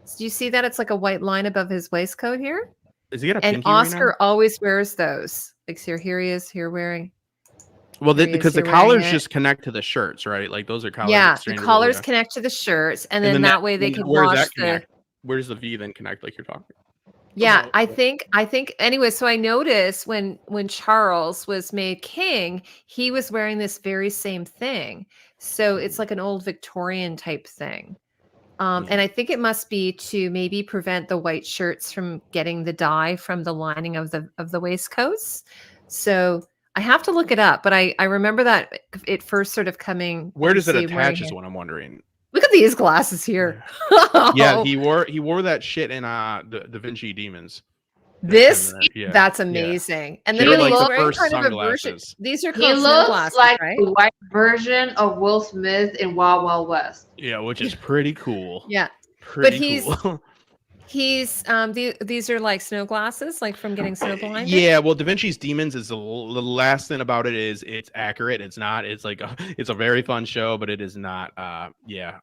So do you see that? It's like a white line above his waistcoat here. Is he got a and Oscar right always wears those. Like here he is here wearing. Well, because the collars just connect to the shirts, right? Like those are collars. Yeah, the collars connect to the shirts, and then that way they can wash the. Where does the V then connect? Like you're talking. Yeah, I think anyway. So I noticed when Charles was made king, he was wearing this very same thing. So it's like an old Victorian type thing. And I think it must be to maybe prevent the white shirts from getting the dye from the lining of the waistcoats. So I have to look it up, but I remember that it first sort of coming. Where does it attach is what I'm wondering. Look at these glasses here. Yeah, he wore that shit in Da Vinci Demons. That's amazing. And then he looks like kind of a version. These are called sunglasses, like right? the white version of Will Smith in Wild Wild West. Yeah, which is pretty cool. Yeah, cool. He's these are like snow glasses, like from getting snow blinded. Yeah, well, Da Vinci's Demons is the last thing about it is it's accurate. It's not. It's like it's a very fun show, but it is not. It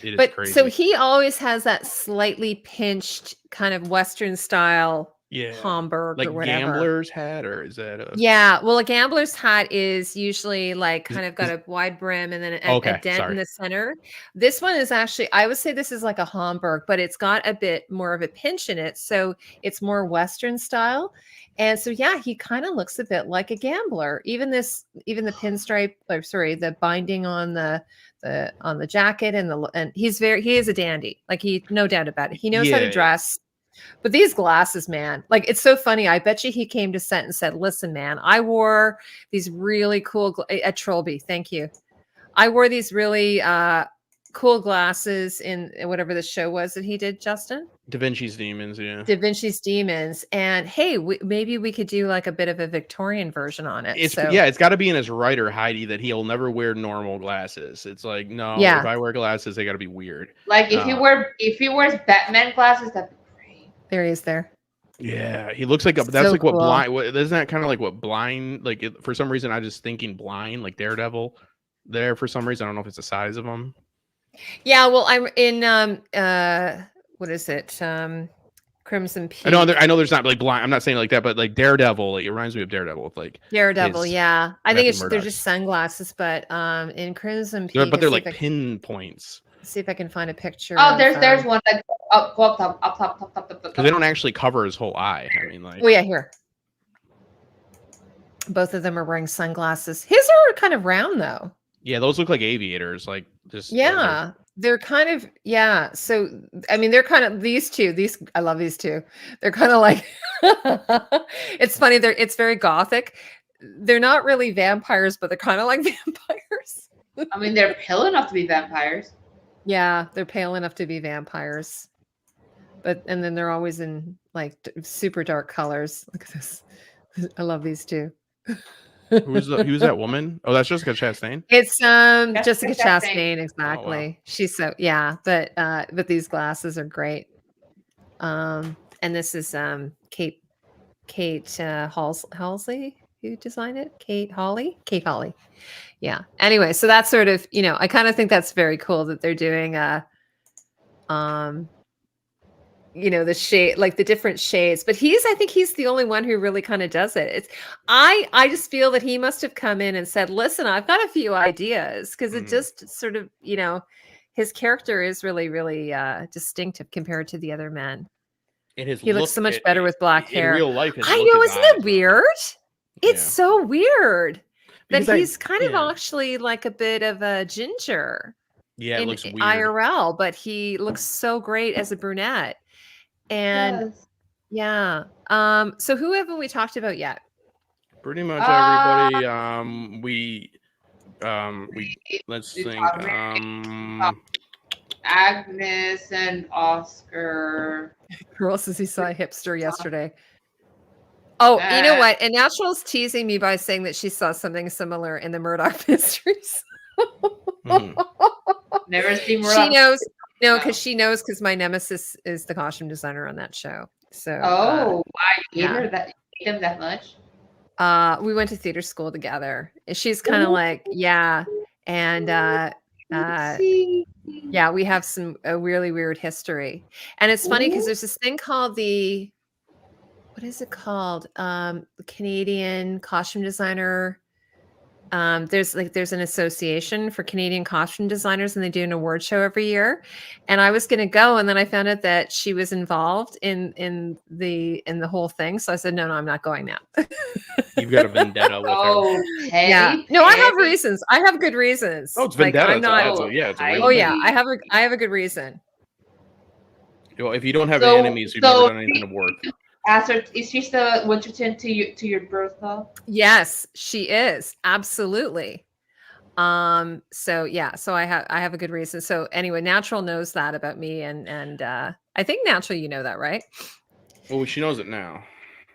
is crazy. So he always has that slightly pinched kind of Western style. Yeah, Homburg like or whatever. Gambler's hat, or is that well, a gambler's hat is usually like kind of got a wide brim and then a dent in the center. This one is actually, I would say this is like a Homburg, but it's got a bit more of a pinch in it, so it's more Western style. And so yeah, he kind of looks a bit like a gambler. Even the pinstripe, the binding on the jacket and he is a dandy. Like no doubt about it. He knows how to dress. But these glasses, man, like it's so funny. I bet you he came to set and said, "Listen, man, I wore these really cool at Trolby. Thank you. I wore these really cool glasses in whatever the show was that he did, Justin. Da Vinci's Demons, yeah. Da Vinci's Demons, and hey, maybe we could do like a bit of a Victorian version on it. It's got to be in his writer Heidi that he'll never wear normal glasses. It's like if I wear glasses, they got to be weird. Like if he wears Batman glasses, that'd be there he is there. Yeah, he looks like that's so like cool. What blind. Isn't that kind of like what blind? Like for some reason, I just thinking blind, like Daredevil. There for some reason, I don't know if it's the size of him. Yeah, well, I'm in what is it? Crimson Peak. I know there's not like blind. I'm not saying like that, but like Daredevil, like, it reminds me of Daredevil with like Daredevil. Yeah, I think they're just sunglasses, but in Crimson Peak, but they're like pinpoints. See if I can find a picture. Oh, there's one that up top. Because they don't actually cover his whole eye. I mean, like. Oh yeah, here. Both of them are wearing sunglasses. His are kind of round though. Yeah, those look like aviators. Like just. Yeah, they're kind of So I mean, they're kind of these two. I love these two. They're kind of like. It's funny. It's very gothic. They're not really vampires, but they're kind of like vampires. I mean, they're pale enough to be vampires. Yeah, they're pale enough to be vampires. And then they're always in like super dark colors. Look at this. I love these two. Who's that woman? Oh, that's Jessica Chastain. It's Jessica Chastain, exactly. Oh, wow. She's but these glasses are great. And this is Kate Halsey who designed it. Kate Hawley. Yeah. Anyway, so that's sort of, I kind of think that's very cool that they're doing the shade, like the different shades, but I think he's the only one who really kind of does it. I just feel that he must have come in and said, listen, I've got a few ideas, because it just sort of, his character is really, really distinctive compared to the other men. He looks so much better with black hair. In real life, I know, isn't it weird? It's so weird that he's kind of actually like a bit of a ginger. Yeah, it looks weird. IRL, but he looks so great as a brunette. And so who haven't we talked about yet? Pretty much everybody. Let's think. Agnes and Oscar. Who else does he saw a hipster yesterday? Oh, you know what? And Natural's teasing me by saying that she saw something similar in the Murdoch Mysteries. Never seen Murdoch. She knows. No, because she knows because my nemesis is the costume designer on that show. So wow, you hate him that much? We went to theater school together. She's kind of like, yeah. And yeah, we have a really weird history. And it's funny because there's this thing called what is it called? The Canadian costume designer. There's an association for Canadian costume designers, and they do an award show every year. And I was going to go, and then I found out that she was involved in the whole thing. So I said, no, I'm not going now. You've got a vendetta with her. Yeah. No, I have reasons. I have good reasons. Oh, it's vendetta. I'm not, it's a real yeah, I have a good reason. Well, if you don't have any enemies, you've never done anything of worth. Is she the Winterton to your Bertha? Yes, she is. Absolutely. So yeah, so I have a good reason. So anyway, Natural knows that about me, and I think Natural, you know that, right? Well, she knows it now.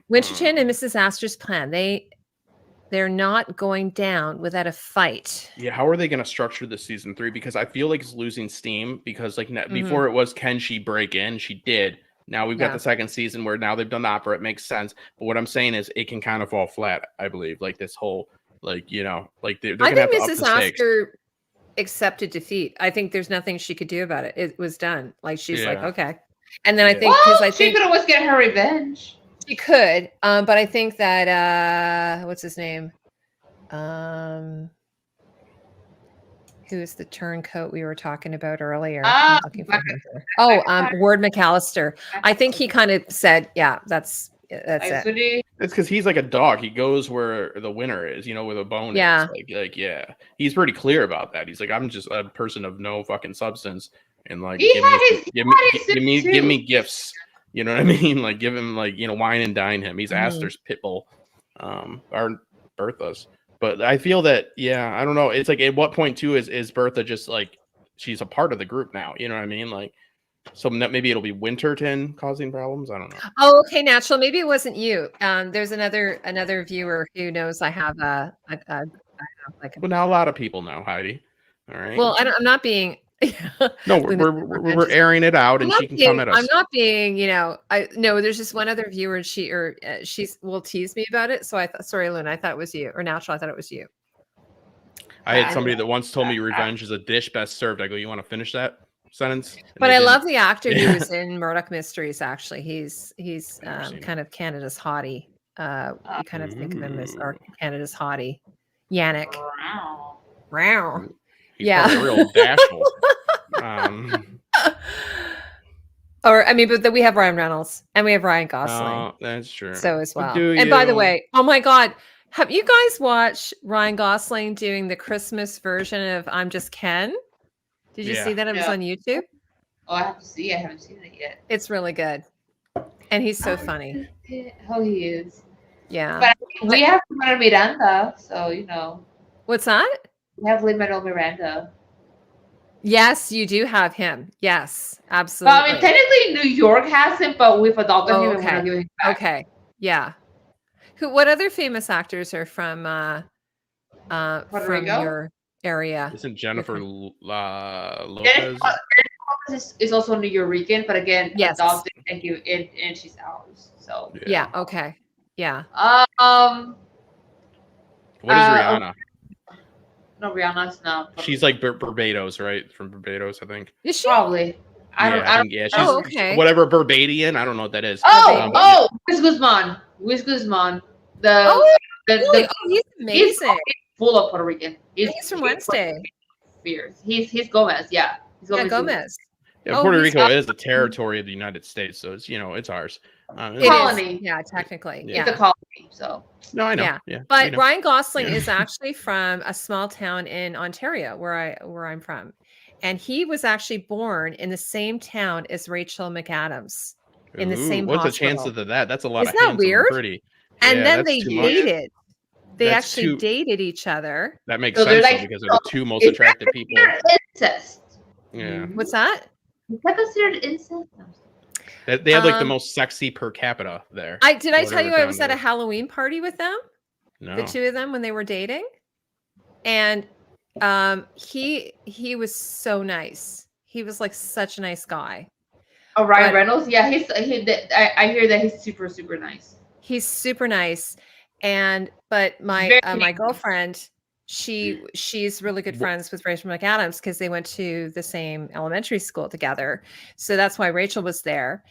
Winterton and Mrs. Astor's plan, they're not going down without a fight. Yeah, how are they going to structure this season 3? Because I feel like it's losing steam, because before it was, can she break in? She did. Now we've got the second season where now they've done the opera. It makes sense. But what I'm saying is it can kind of fall flat, I believe. Like this whole, they're going to have to up the stakes. I think Mrs. Astor accepted defeat. I think there's nothing she could do about it. It was done. Like, she's like, okay. And then I think, she could always get her revenge. She could. But I think that, what's his name? Who's the turncoat we were talking about earlier? Ward McAllister. I think he kind of said, yeah, that's it. It's because he's like a dog. He goes where the winner is, where the bone is. Like, yeah. He's pretty clear about that. He's like, I'm just a person of no fucking substance. And like, give me gifts. You know what I mean? Like, give him, like, wine and dine him. He's Astor's pit bull, or Bertha's. But I feel that, I don't know. It's like, at what point too is Bertha just like, she's a part of the group now? You know what I mean? Like, so maybe it'll be Winterton causing problems. I don't know. Oh, okay, Natural. Maybe it wasn't you. There's another viewer who knows I have a well, now a lot of people know, Heidi. All right. Well, I'm not being. No, we're airing it out, and she can come at us. I'm not being, there's just one other viewer, and she will tease me about it. So I thought, sorry, Luna, I thought it was you, or Natural, I thought it was you. I had somebody that once told me revenge is a dish best served. I go, you want to finish that sentence? But I love the actor who was in Murdoch Mysteries. Actually, he's kind of Canada's hottie. We kind of think of him as our Canada's hottie, Yannick. Wow. He's real bashful. But then we have Ryan Reynolds and we have Ryan Gosling. Oh, that's true. So as well. By the way, oh my God, have you guys watched Ryan Gosling doing the Christmas version of I'm Just Ken? Did you see that? It was on YouTube. Oh, I have to see. I haven't seen it yet. It's really good, and he's so funny. Oh, he is. Yeah. But we have Miranda, so What's that? We have Lin-Manuel Miranda. Yes, you do have him. Yes, absolutely. Well, I mean, technically New York has him, but we've adopted him and we're not giving him back. Okay. Yeah. What other famous actors are from your area? Isn't Jennifer Lopez? Jennifer Lopez is also New Yorican, but again, adopted and she's ours. So yeah. Okay. Yeah. What is Rihanna? No, Rihanna's not. She's like Barbados, right? From Barbados, I think. Is she? Probably. I don't. She's whatever Barbadian. I don't know what that is. Luis Guzman. Luis Guzman. He's amazing. He's full of Puerto Rican. He's from Wednesday. He's Gomez. Yeah. Gomez. Yeah, Puerto Rico is a territory of the United States, so it's it's ours. Colony. Yeah, technically. It's a colony. So no, I know. Yeah. But Ryan Gosling is actually from a small town in Ontario, where I'm from, and he was actually born in the same town as Rachel McAdams in the same. What's hospital. the chances of that? That's a lot. Isn't that weird? Pretty. And then they dated. They actually dated each other. That makes sense because they're the two most attractive people. Incest. Yeah. What's that? Is that considered incest? They had like the most sexy per capita there. Did I tell you I was at a Halloween party with them? No. The two of them when they were dating, and he was so nice. He was like such a nice guy. Oh, Ryan Reynolds, yeah, I hear that he's super nice. He's super nice, but my girlfriend, she's really good friends with Rachel McAdams because they went to the same elementary school together. So that's why Rachel was there.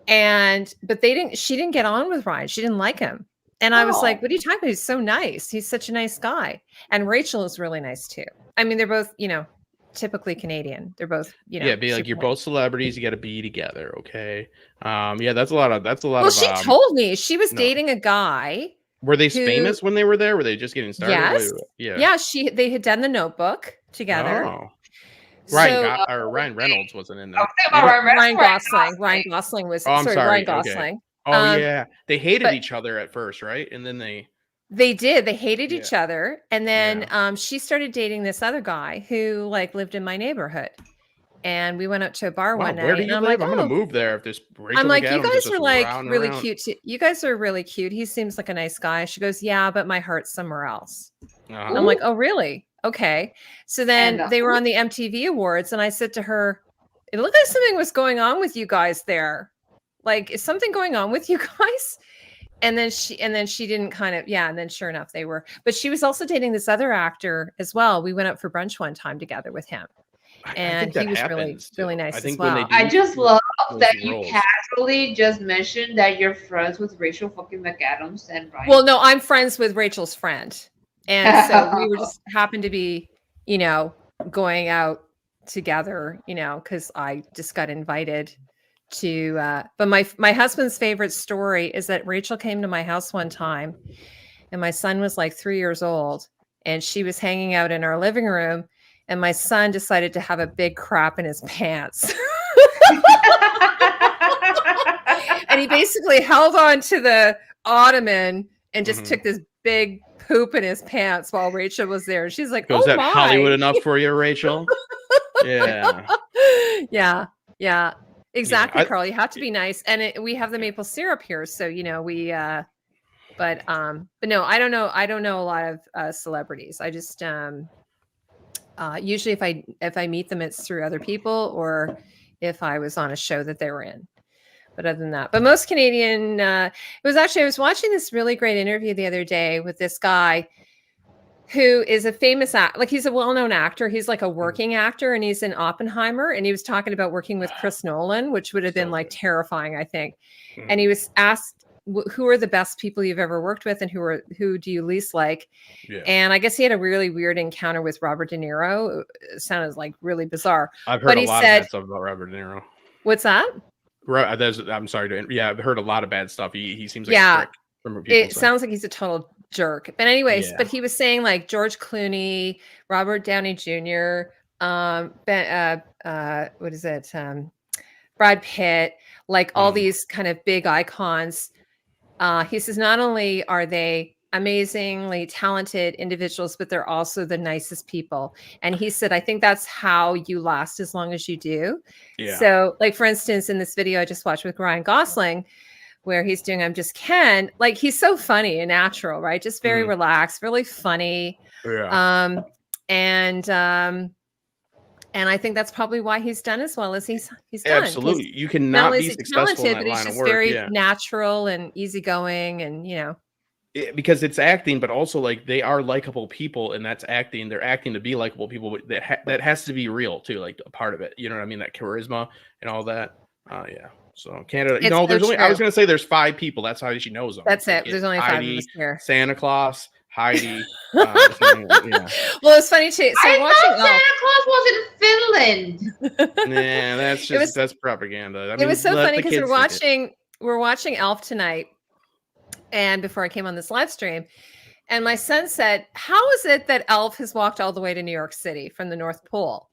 But she didn't get on with Ryan. She didn't like him. And I was like, what are you talking about? He's so nice. He's such a nice guy. And Rachel is really nice too. I mean, they're both, typically Canadian. They're both, be like, you're both celebrities. You got to be together. Okay. That's a lot of, well, she told me she was dating a guy. Were they famous when they were there? Were they just getting started? Yes. Yeah. They had done The Notebook together. Oh. Ryan Reynolds wasn't in there. Ryan Gosling. Ryan Gosling was. Oh, I'm sorry. Ryan Gosling. Okay. Oh yeah, they hated each other at first, right? And then they did. They hated each other, and then she started dating this other guy who lived in my neighborhood, and we went out to a bar one night. Where do you live? I'm gonna move there if there's. I'm like, you guys are really cute. You guys are really cute. He seems like a nice guy. She goes, yeah, but my heart's somewhere else. I'm like, oh really? Okay. So then they were on the MTV Awards, and I said to her, it looked like something was going on with you guys there. Like, is something going on with you guys? And then she didn't and then sure enough they were. But she was also dating this other actor as well. We went out for brunch one time together with him. And he was really nice as well. I just love that you casually just mentioned that you're friends with Rachel fucking McAdams and Ryan. Well, no, I'm friends with Rachel's friend. And so we were just happened to be, going out together, because I just got invited to but my husband's favorite story is that Rachel came to my house one time and my son was like 3 years old and she was hanging out in our living room and my son decided to have a big crap in his pants. And he basically held on to the ottoman and just took this big poop in his pants while Rachel was there. She's like, was that Hollywood enough for you, Rachel? Yeah. Exactly, Carl. You have to be nice, and we have the maple syrup here, so we. But no, I don't know. I don't know a lot of celebrities. I just usually if I meet them, it's through other people or if I was on a show that they were in. But other than that, but most Canadian. I was watching this really great interview the other day with this guy who is a famous he's a well-known actor. He's like a working actor and he's in Oppenheimer. And he was talking about working with Chris Nolan, which would have been terrifying, I think. And he was asked, who are the best people you've ever worked with and who do you least like? Yeah. And I guess he had a really weird encounter with Robert De Niro. It sounded really bizarre. I've heard a lot of bad stuff about Robert De Niro. What's that? I'm sorry I've heard a lot of bad stuff. He seems like a prick. It sounds like he's a total jerk. But anyways, but he was saying George Clooney, Robert Downey Jr., Brad Pitt, all these kind of big icons. He says not only are they amazingly talented individuals, but they're also the nicest people. And he said, I think that's how you last as long as you do. Yeah. So for instance, in this video I just watched with Ryan Gosling, where he's doing I'm Just Ken, he's so funny and natural, right? Just very relaxed, really funny. Yeah. And I think that's probably why he's done as well as he's done. Absolutely. You cannot be successful in that line of work. But he's just very natural and easygoing and, because it's acting, but also they are likable people and that's acting. They're acting to be likable people, but that has to be real too, a part of it. You know what I mean? That charisma and all that. Yeah. So Canada, there's only, I was going to say there's 5 people. That's how she knows them. That's it. There's only 5 of us here. Santa Claus, Heidi. Well, it's funny too. So I thought Santa Claus was in Finland. Nah, that's propaganda. It was so funny because we're watching Elf tonight, and before I came on this live stream, and my son said, "How is it that Elf has walked all the way to New York City from the North Pole?"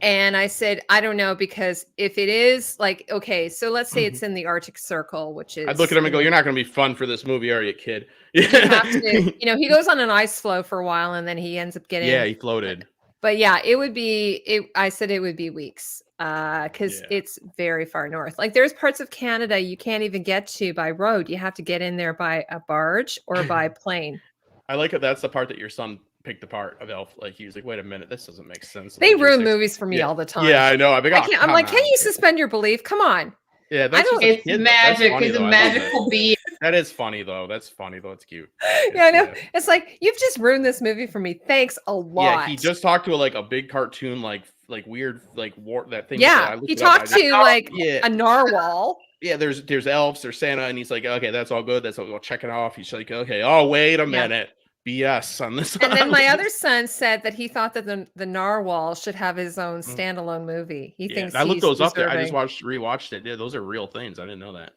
And I said, I don't know, because if it is okay, so let's say it's in the Arctic Circle, which is... I'd look at him and go, you're not going to be fun for this movie, are you, kid? You have to, he goes on an ice floe for a while and then he ends up getting... Yeah, he floated. But yeah, it would be. I said it would be weeks because it's very far north. Like there's parts of Canada you can't even get to by road. You have to get in there by a barge or by plane. I like it. That's the part that your son picked apart of Elf. Like he was like, "Wait a minute, this doesn't make sense." They ruin movies for me all the time. Yeah, I know. I'm like, can you suspend your belief? Come on. Yeah, that's it's magic. It's a magical being. That is funny though. That's funny though. It's cute. Yeah, I know. Yeah. It's like you've just ruined this movie for me. Thanks a lot. Yeah, he just talked to a big cartoon like weird that thing. Yeah, he talked to a narwhal. Yeah, there's elves, there's Santa, and he's like, okay, that's all good. That's all. We'll check it off. He's like, okay, oh wait a minute. BS on this. And then my other son said that he thought that the narwhal should have his own standalone movie. He thinks I looked those up there. I just rewatched it. Yeah, those are real things. I didn't know that.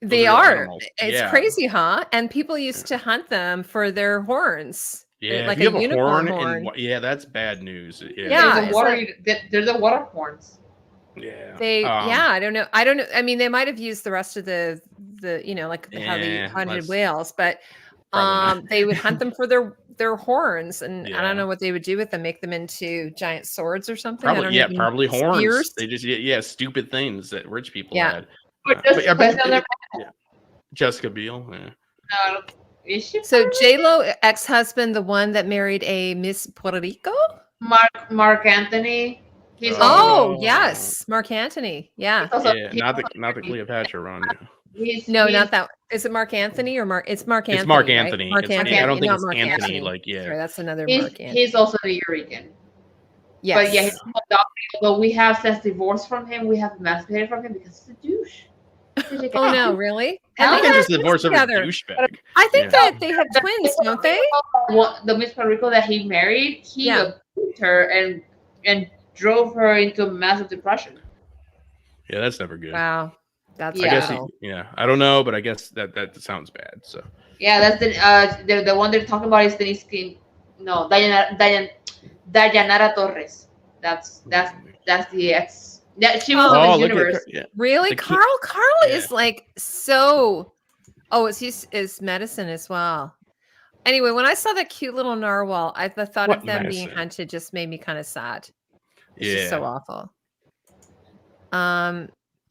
They are. It's crazy, huh? And people used to hunt them for their horns. Yeah, like a unicorn horn. That's bad news. Yeah, there's a water horns. Yeah. I don't know. I mean, they might have used the rest of the how they hunted whales, but they would hunt them for their horns, and I don't know what they would do with them. Make them into giant swords or something. Probably horns. Spears. They just stupid things that rich people had. Jessica Biel. Yeah. So J-Lo ex-husband, the one that married a Miss Puerto Rico, Mark Anthony. Yes, Mark Anthony. Yeah. Not the Cleopatra run. Not that. Is it Mark Anthony or Mark? It's Mark Anthony. It's Mark Anthony. Right? Mark Anthony. I don't think it's Mark Anthony. Sorry, that's another Mark Anthony. He's also Puerto Rican. Yes. But yeah, he's adopted. Although we have since divorced from him, we have emancipated from him because he's a douche. Oh no, really? I think just divorce over douchebag. I think that they have twins, don't they? The Miss Puerto Rico that he married, he abused her and drove her into a massive depression. Yeah, that's never good. Wow. That's I guess I don't know, but I guess that sounds bad. So yeah, that's the one they're talking about is Denise King. No, Dayanara Torres. That's the ex. Yeah, she was in the universe. Really, Carl is like so. Oh, it's medicine as well. Anyway, when I saw that cute little narwhal, the thought of them being hunted just made me kind of sad. It's just so awful.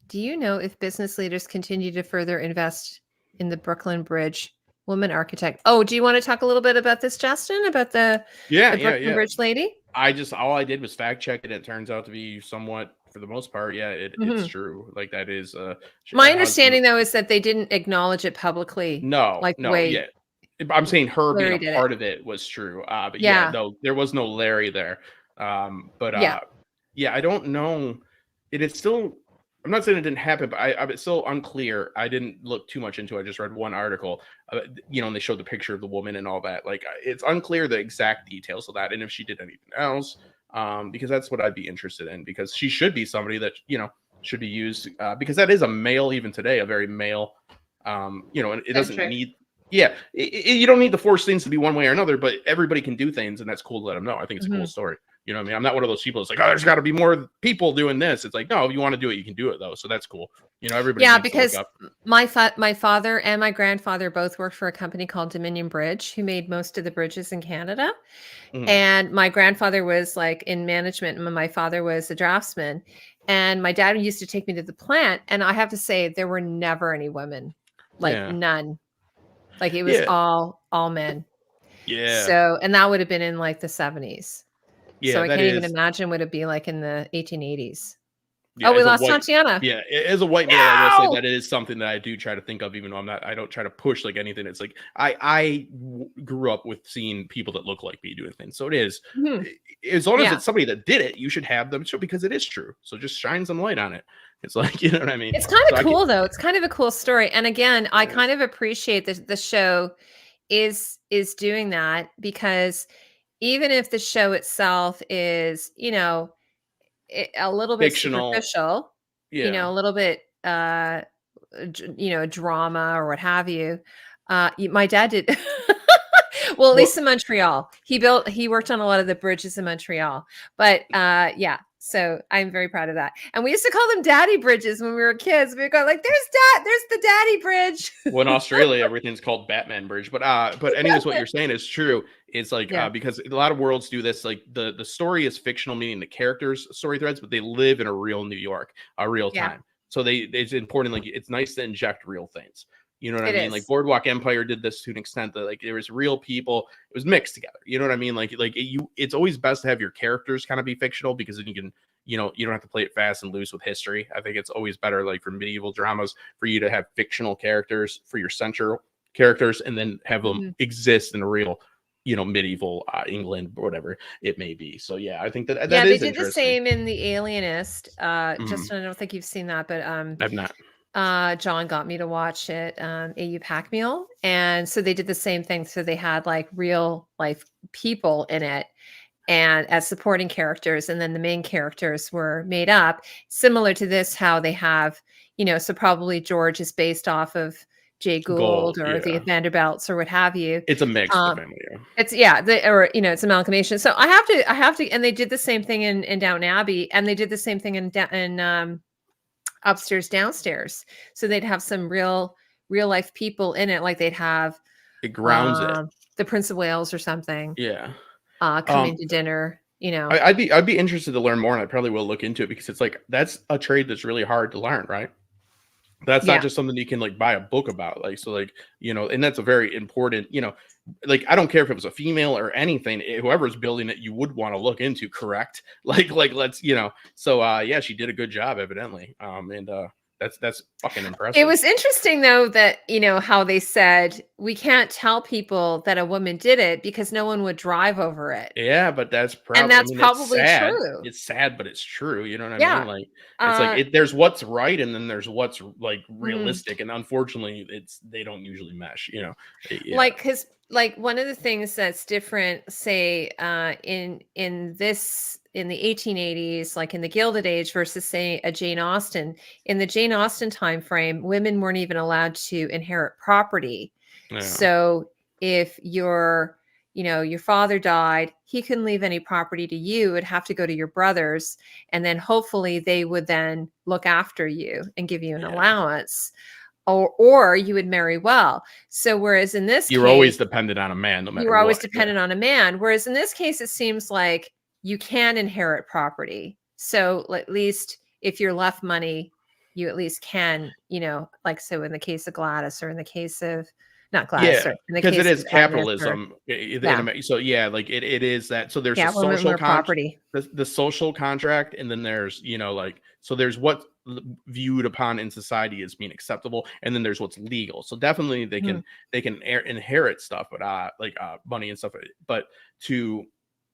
Do you know if business leaders continue to further invest in the Brooklyn Bridge woman architect? Oh, do you want to talk a little bit about this, Justin? About the Brooklyn Bridge lady? All I did was fact check it. It turns out to be somewhat, for the most part, it's true. Like that is. My understanding though is that they didn't acknowledge it publicly. I'm saying her Larry being a part of it was true. But no, there was no Larry there. I don't know. It is still. I'm not saying it didn't happen, but it's still unclear. I didn't look too much into it. I just read one article, and they showed the picture of the woman and all that. Like, it's unclear the exact details of that, and if she did anything else, because that's what I'd be interested in. Because she should be somebody that should be used, because that is a male, even today, a very male. It doesn't need. Yeah, you don't need to force things to be one way or another, but everybody can do things, and that's cool to let them know. I think it's a cool story. You know what I mean? I'm not one of those people that's like, oh, there's got to be more people doing this. It's like, no, if you want to do it, you can do it, though. So that's cool. Everybody. Yeah, because my father and my grandfather both worked for a company called Dominion Bridge, who made most of the bridges in Canada. Mm-hmm. And my grandfather was like in management, and my father was a draftsman. And my dad used to take me to the plant, and I have to say, there were never any women, none. Like it was all men. Yeah. So, and that would have been in like the 70s. Yeah, so I can't even imagine what it'd be like in the 1880s. Yeah, we lost Tatiana. Yeah, as a white man, I will say that it is something that I do try to think of, even though I don't try to push like anything. It's like I grew up with seeing people that look like me doing things. So it is, as long as it's somebody that did it, you should have them show, because it is true. So just shine some light on it. It's like, you know what I mean? It's kind of cool though. It's kind of a cool story. And again, I kind of appreciate the show is doing that, because even if the show itself is, a little bit superficial, a little bit, drama or what have you. My dad did. Well, at least in Montreal, he worked on a lot of the bridges in Montreal. But So I'm very proud of that. And we used to call them daddy bridges when we were kids. We would go like, there's the daddy bridge. Well, in Australia, everything's called Batman Bridge. But anyways, what you're saying is true. It's like because a lot of worlds do this. Like the story is fictional, meaning the characters' story threads, but they live in a real New York, a real time. So it's important. Like it's nice to inject real things. You know what I mean? Like Boardwalk Empire did this to an extent that like there was real people. It was mixed together. You know what I mean? It's always best to have your characters kind of be fictional because then you can, you don't have to play it fast and loose with history. I think it's always better, like for medieval dramas, for you to have fictional characters for your central characters and then have them exist in a real, medieval England or whatever it may be. So yeah, I think that is they did the same in The Alienist. Justin, I don't think you've seen that, but I've not. John got me to watch it, AU Pack Meal. And so they did the same thing. So they had like real life people in it and as supporting characters. And then the main characters were made up similar to this, how they have, so probably George is based off of Jay Gould or the Vanderbilts or what have you. It's a mix of family. It's it's amalgamation. So I have to, and they did the same thing in Downton Abbey, and they did the same thing in Upstairs Downstairs. So they'd have some real life people in it, like they'd have it grounds it, the Prince of Wales or something coming to dinner. I'd be interested to learn more, and I probably will look into it because it's like that's a trade that's really hard to learn, right? That's not just something you can like buy a book about, like, so like, and that's a very important, like, I don't care if it was a female or anything, whoever's building it, you would want to look into, correct? Like let's, so she did a good job evidently. And that's fucking impressive. It was interesting though that, how they said we can't tell people that a woman did it because no one would drive over it. Yeah, but that's probably true. It's sad, but it's true. You know what I mean? Like it's like there's what's right and then there's what's like realistic, and unfortunately they don't usually mesh. Like because like one of the things that's different, say in the 1880s, like in the Gilded Age versus say a Jane Austen. In the Jane Austen time frame, women weren't even allowed to inherit property. Yeah. So if your father died, he couldn't leave any property to you. It would have to go to your brothers. And then hopefully they would then look after you and give you an allowance. Or you would marry well. So whereas in this you're always dependent on a man, no matter you're always dependent on a man. Whereas in this case, it seems like you can inherit property. So at least if you're left money, you at least can, like so in the case of Gladys or in the case of not Gladys, because it is capitalism. So like it is that. So there's a social property, the social contract, and then there's so there's what viewed upon in society as being acceptable, and then there's what's legal. So definitely they can inherit stuff, but like money and stuff, but to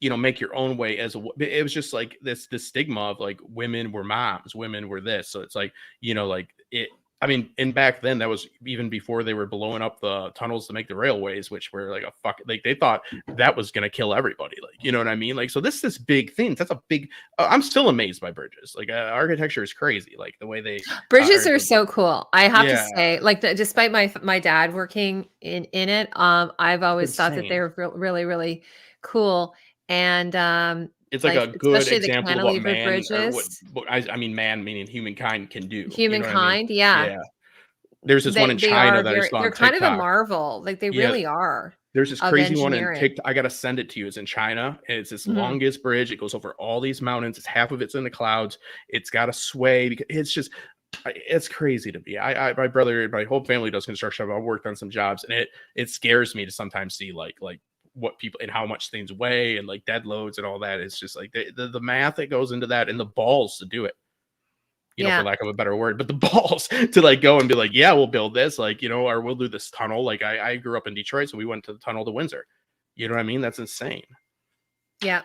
make your own way it was just like this stigma of like women were moms, women were this. So it's like, like it, I mean, and back then that was even before they were blowing up the tunnels to make the railways, which were like they thought that was going to kill everybody. Like, you know what I mean? Like, so this big thing, that's a big, I'm still amazed by bridges. Like architecture is crazy. Like the way bridges are so cool. I have to say, like despite my dad working in it, I've always thought that they were really, really cool. And it's like a good example of what man, I mean, man meaning humankind can do. Humankind, yeah. There's this one in China that I saw on they're kind of a marvel. Like they really are. There's this crazy one in TikTok. I gotta send it to you. It's in China. And it's this longest bridge. It goes over all these mountains. It's half of it's in the clouds. It's got a sway because it's crazy to me. My brother, my whole family does construction. I've worked on some jobs, and it scares me to sometimes see like what people and how much things weigh and like dead loads and all that. It's just like the math that goes into that and the balls to do it, for lack of a better word, but the balls to like go and be like, yeah, we'll build this, like, or we'll do this tunnel. Like I grew up in Detroit, so we went to the tunnel to Windsor. You know what I mean? That's insane. Yeah.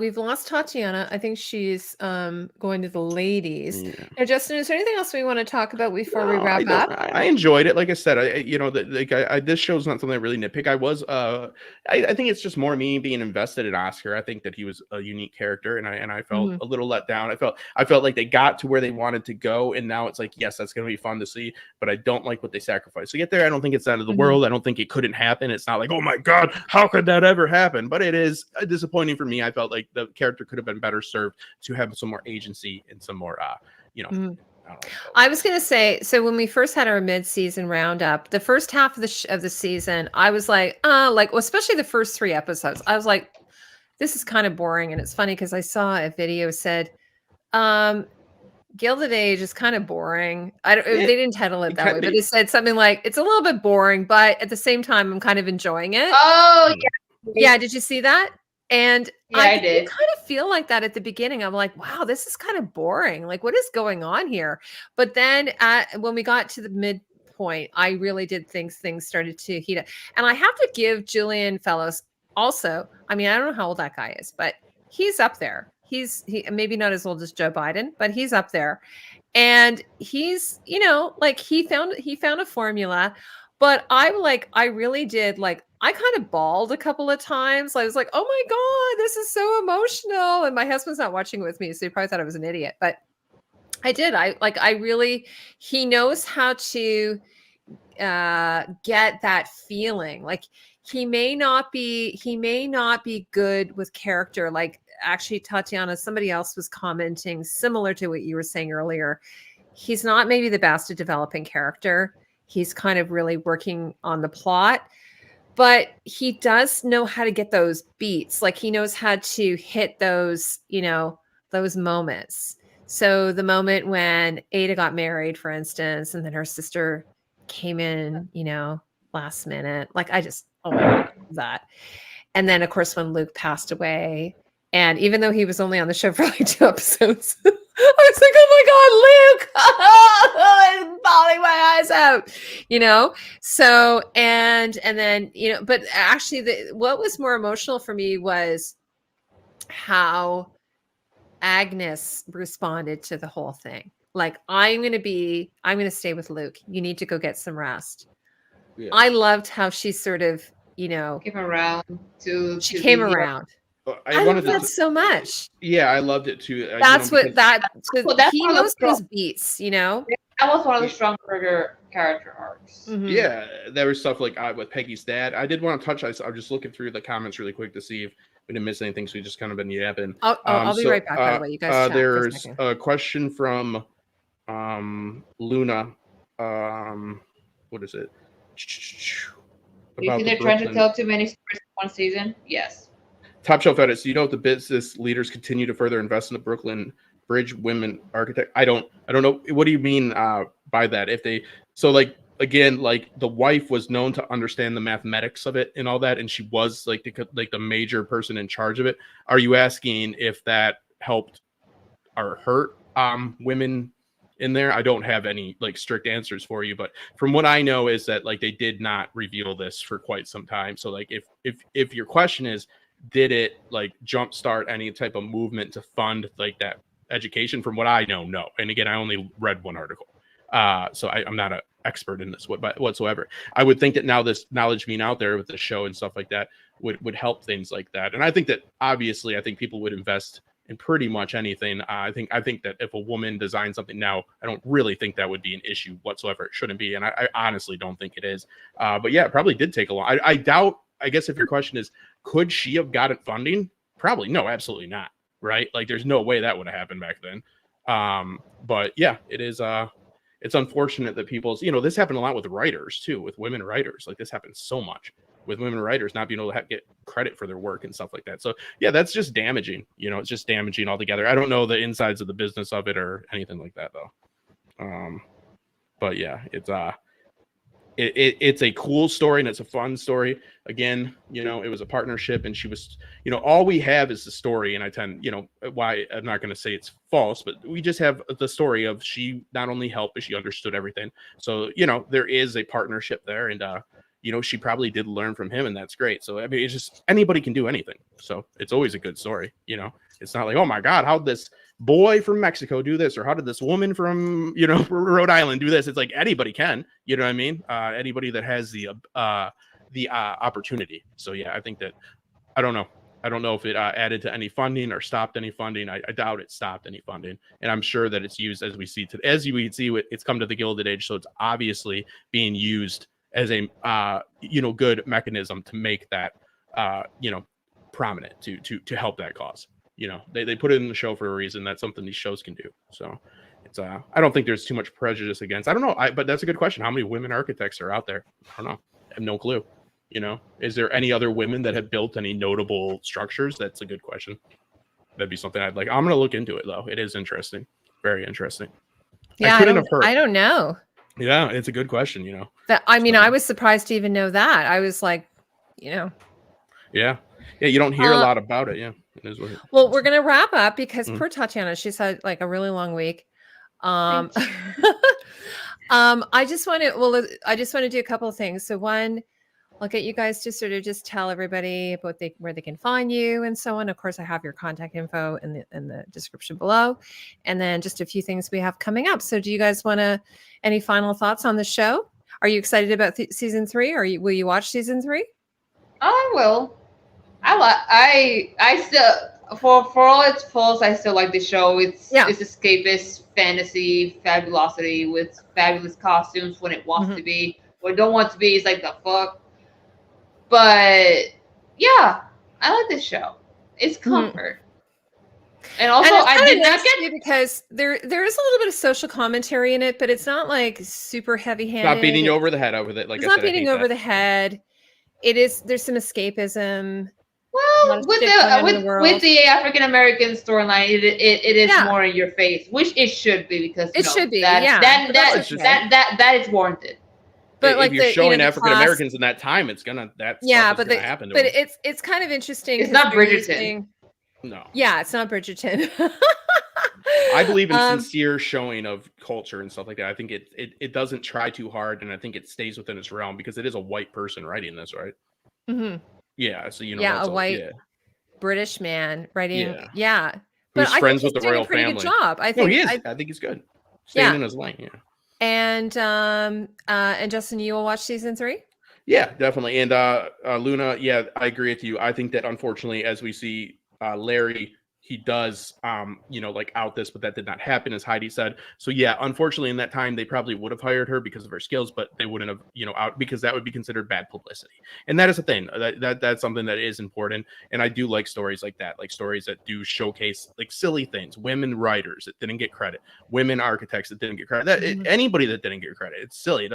We've lost Tatiana. I think she's going to the ladies. Yeah. Now, Justin, is there anything else we want to talk about before we wrap up? I enjoyed it. Like I said, this show's not something I really nitpick. I think it's just more me being invested in Oscar. I think that he was a unique character, and I felt a little let down. I felt like they got to where they wanted to go, and now it's like, yes, that's going to be fun to see, but I don't like what they sacrificed to get there. I don't think it's out of the world. I don't think it couldn't happen. It's not like, oh my God, how could that ever happen? But it is disappointing for me. I felt felt like the character could have been better served to have some more agency and some more, I was going to say, so when we first had our mid-season roundup, the first half of the season, I was like, especially the first 3 episodes, I was like, this is kind of boring. And it's funny because I saw a video said, Gilded Age is kind of boring. They didn't title it that way, but it said something like, it's a little bit boring, but at the same time, I'm kind of enjoying it. Oh, yeah. Yeah, did you see that? And I did kind of feel like that at the beginning. I'm like, wow, this is kind of boring. Like, what is going on here? But then when we got to the midpoint, I really did think things started to heat up. And I have to give Julian Fellows also, I mean, I don't know how old that guy is, but he's up there. He maybe not as old as Joe Biden, but he's up there. And he's, like he found a formula. But I really did I kind of bawled a couple of times. I was like, oh my God, this is so emotional. And my husband's not watching with me, so he probably thought I was an idiot. But I did. He knows how to get that feeling. Like he may not be good with character. Like actually, Tatiana, somebody else was commenting similar to what you were saying earlier. He's not maybe the best at developing character. He's kind of really working on the plot. But he does know how to get those beats. Like he knows how to hit those, those moments. So the moment when Ada got married, for instance, and then her sister came in, last minute, oh my God, that. And then of course, when Luke passed away, and even though he was only on the show for like 2 episodes, I was like, oh my God, Luke, I'm bawling my eyes out, So, and then, but actually what was more emotional for me was how Agnes responded to the whole thing. Like, I'm going to stay with Luke. You need to go get some rest. Yeah. I loved how she sort of, came around she came around. I love that so much. Yeah, I loved it too. That's he knows those beats, That was one of the stronger character arcs. Mm-hmm. Yeah, there was stuff like with Peggy's dad. I did want to touch. I'm just looking through the comments really quick to see if we didn't miss anything. So we just kind of been yapping. I'll be right back. By the way, you guys. There's a question from Luna. What is it? You think they're trying to tell too many stories in one season? Yes. Top Shelf Edits. Do you know if the business leaders continue to further invest in the Brooklyn Bridge women architect? I don't know. What do you mean by that? If they the wife was known to understand the mathematics of it and all that, and she was the major person in charge of it. Are you asking if that helped or hurt women in there? I don't have any strict answers for you, but from what I know is that they did not reveal this for quite some time. So if your question is, did it jumpstart any type of movement to fund that education? From what I know, no. And again, I only read one article, so I'm not an expert in this whatsoever. I would think that now this knowledge being out there with the show and stuff like that would help things like that. And I think that obviously, I think people would invest in pretty much anything. I think that if a woman designs something now, I don't really think that would be an issue whatsoever. It shouldn't be, and I honestly don't think it is. But yeah, it probably did take a long. I doubt. I guess if your question is, could she have gotten funding? Probably no, absolutely not. Right? There's no way that would have happened back then. But yeah, it is. It's unfortunate that people's, this happened a lot with writers too, with women writers. This happens so much with women writers not being able to get credit for their work and stuff like that. So yeah, that's just damaging. It's just damaging altogether. I don't know the insides of the business of it or anything like that though. But yeah, it's a cool story and it's a fun story. Again, it was a partnership and she was, all we have is the story. And I tend, why I'm not going to say it's false, but we just have the story of she not only helped, but she understood everything. So, there is a partnership there and, she probably did learn from him and that's great. So, I mean, it's just anybody can do anything. So it's always a good story. It's not like, oh my God, how'd this boy from Mexico do this? Or how did this woman from, Rhode Island do this? It's like anybody can, you know what I mean? Anybody that has the opportunity. So yeah, I think that, I don't know if it added to any funding or stopped any funding. I doubt it stopped any funding. And I'm sure that it's used as we see it's come to the Gilded Age. So it's obviously being used as a, good mechanism to make that, prominent to help that cause. They put it in the show for a reason. That's something these shows can do. So it's I don't think there's too much prejudice against. I don't know. But that's a good question. How many women architects are out there? I don't know. I have no clue. Is there any other women that have built any notable structures? That's a good question. That'd be something I'd like. I'm going to look into it though. It is interesting. Very interesting. Yeah, I don't know. Yeah, it's a good question. I was surprised to even know that. I was like, Yeah. You don't hear a lot about it. Yeah. It is what well, we're gonna wrap up because poor Tatiana, she's had like a really long week. I just want to do a couple of things. So one, I'll get you guys to sort of just tell everybody about where they can find you and so on. Of course, I have your contact info in the description below, and then just a few things we have coming up. So do you guys want to any final thoughts on the show? Are you excited about season 3? Will you watch season 3? I will. I still, for all its faults, I still like the show. It's escapist fantasy fabulosity with fabulous costumes when it wants to be. When it don't want to be, it's like the fuck. But yeah, I like this show. It's comfort. And also, I did not get because there is a little bit of social commentary in it, but it's not like super heavy-handed. Not beating you over the head over it. Like it's not beating over the head. It is. There's some escapism. Well, with the African American storyline, it is more in your face, which it should be because it should be. That is warranted. But if you're showing African Americans in that time, that's gonna happen. But it's kind of interesting. It's not Bridgerton. No. Yeah, it's not Bridgerton. I believe in sincere showing of culture and stuff like that. I think it doesn't try too hard, and I think it stays within its realm because it is a white person writing this, right? Mm-hmm. Yeah, so a white British man writing. Yeah. Who's friends with the royal family. Good job. I think he is. I think he's good. Staying in his lane. Yeah. And Justin, you will watch season 3? Yeah, definitely. And Luna, yeah, I agree with you. I think that unfortunately, as we see Larry, he does out this, but that did not happen, as Heidi said. So yeah, unfortunately in that time they probably would have hired her because of her skills, but they wouldn't have out because that would be considered bad publicity. And that is a thing that's something that is important. And I do like stories like that, like stories that do showcase like silly things, women writers that didn't get credit, women architects that didn't get credit, anybody that didn't get credit. It's silly.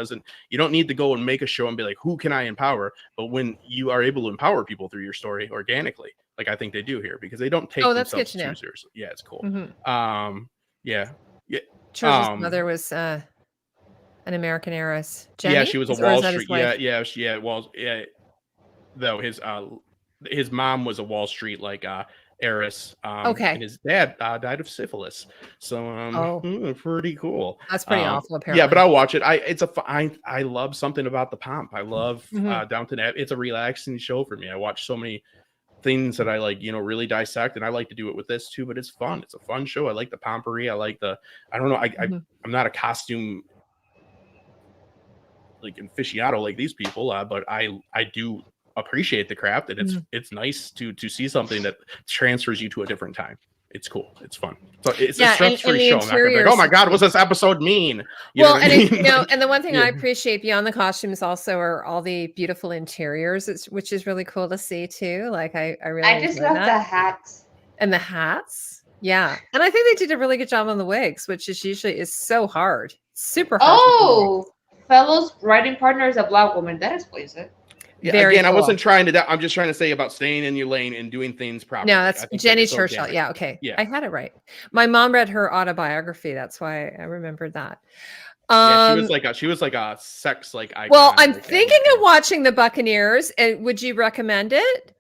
You don't need to go and make a show and be like, who can I empower? But when you are able to empower people through your story organically, like I think they do here, because they don't take themselves too seriously. Yeah, it's cool. Yeah. George's mother was an American heiress. Jenny? Yeah, she was a Wall Street. Though his mom was a Wall Street heiress. And his dad died of syphilis. So pretty cool. That's pretty awful. Apparently. Yeah, but I'll watch it. I love something about the pomp. I love Downton Abbey. It's a relaxing show for me. I watch so many things that I really dissect, and I like to do it with this too, but it's fun. It's a fun show. I like the pompery. I like I'm not a costume aficionado like these people, but I do appreciate the craft, and it's nice to see something that transfers you to a different time. It's cool. It's fun. So it's a stress-free show. I'm not gonna be like, oh my God, what's this episode mean? And the one thing I appreciate beyond the costumes also are all the beautiful interiors, which is really cool to see too. Like I just love the hats. And the hats. Yeah. And I think they did a really good job on the wigs, which is so hard. Super hard. Oh, Fellow's writing partner is a Black woman. That explains it. Yeah, again, cool. I wasn't trying to. I'm just trying to say about staying in your lane and doing things properly. No, that's Jenny Churchill. Yeah, okay. Yeah, I had it right. My mom read her autobiography. That's why I remembered that. She was like a sex icon. Well, I'm thinking of watching The Buccaneers. And would you recommend it?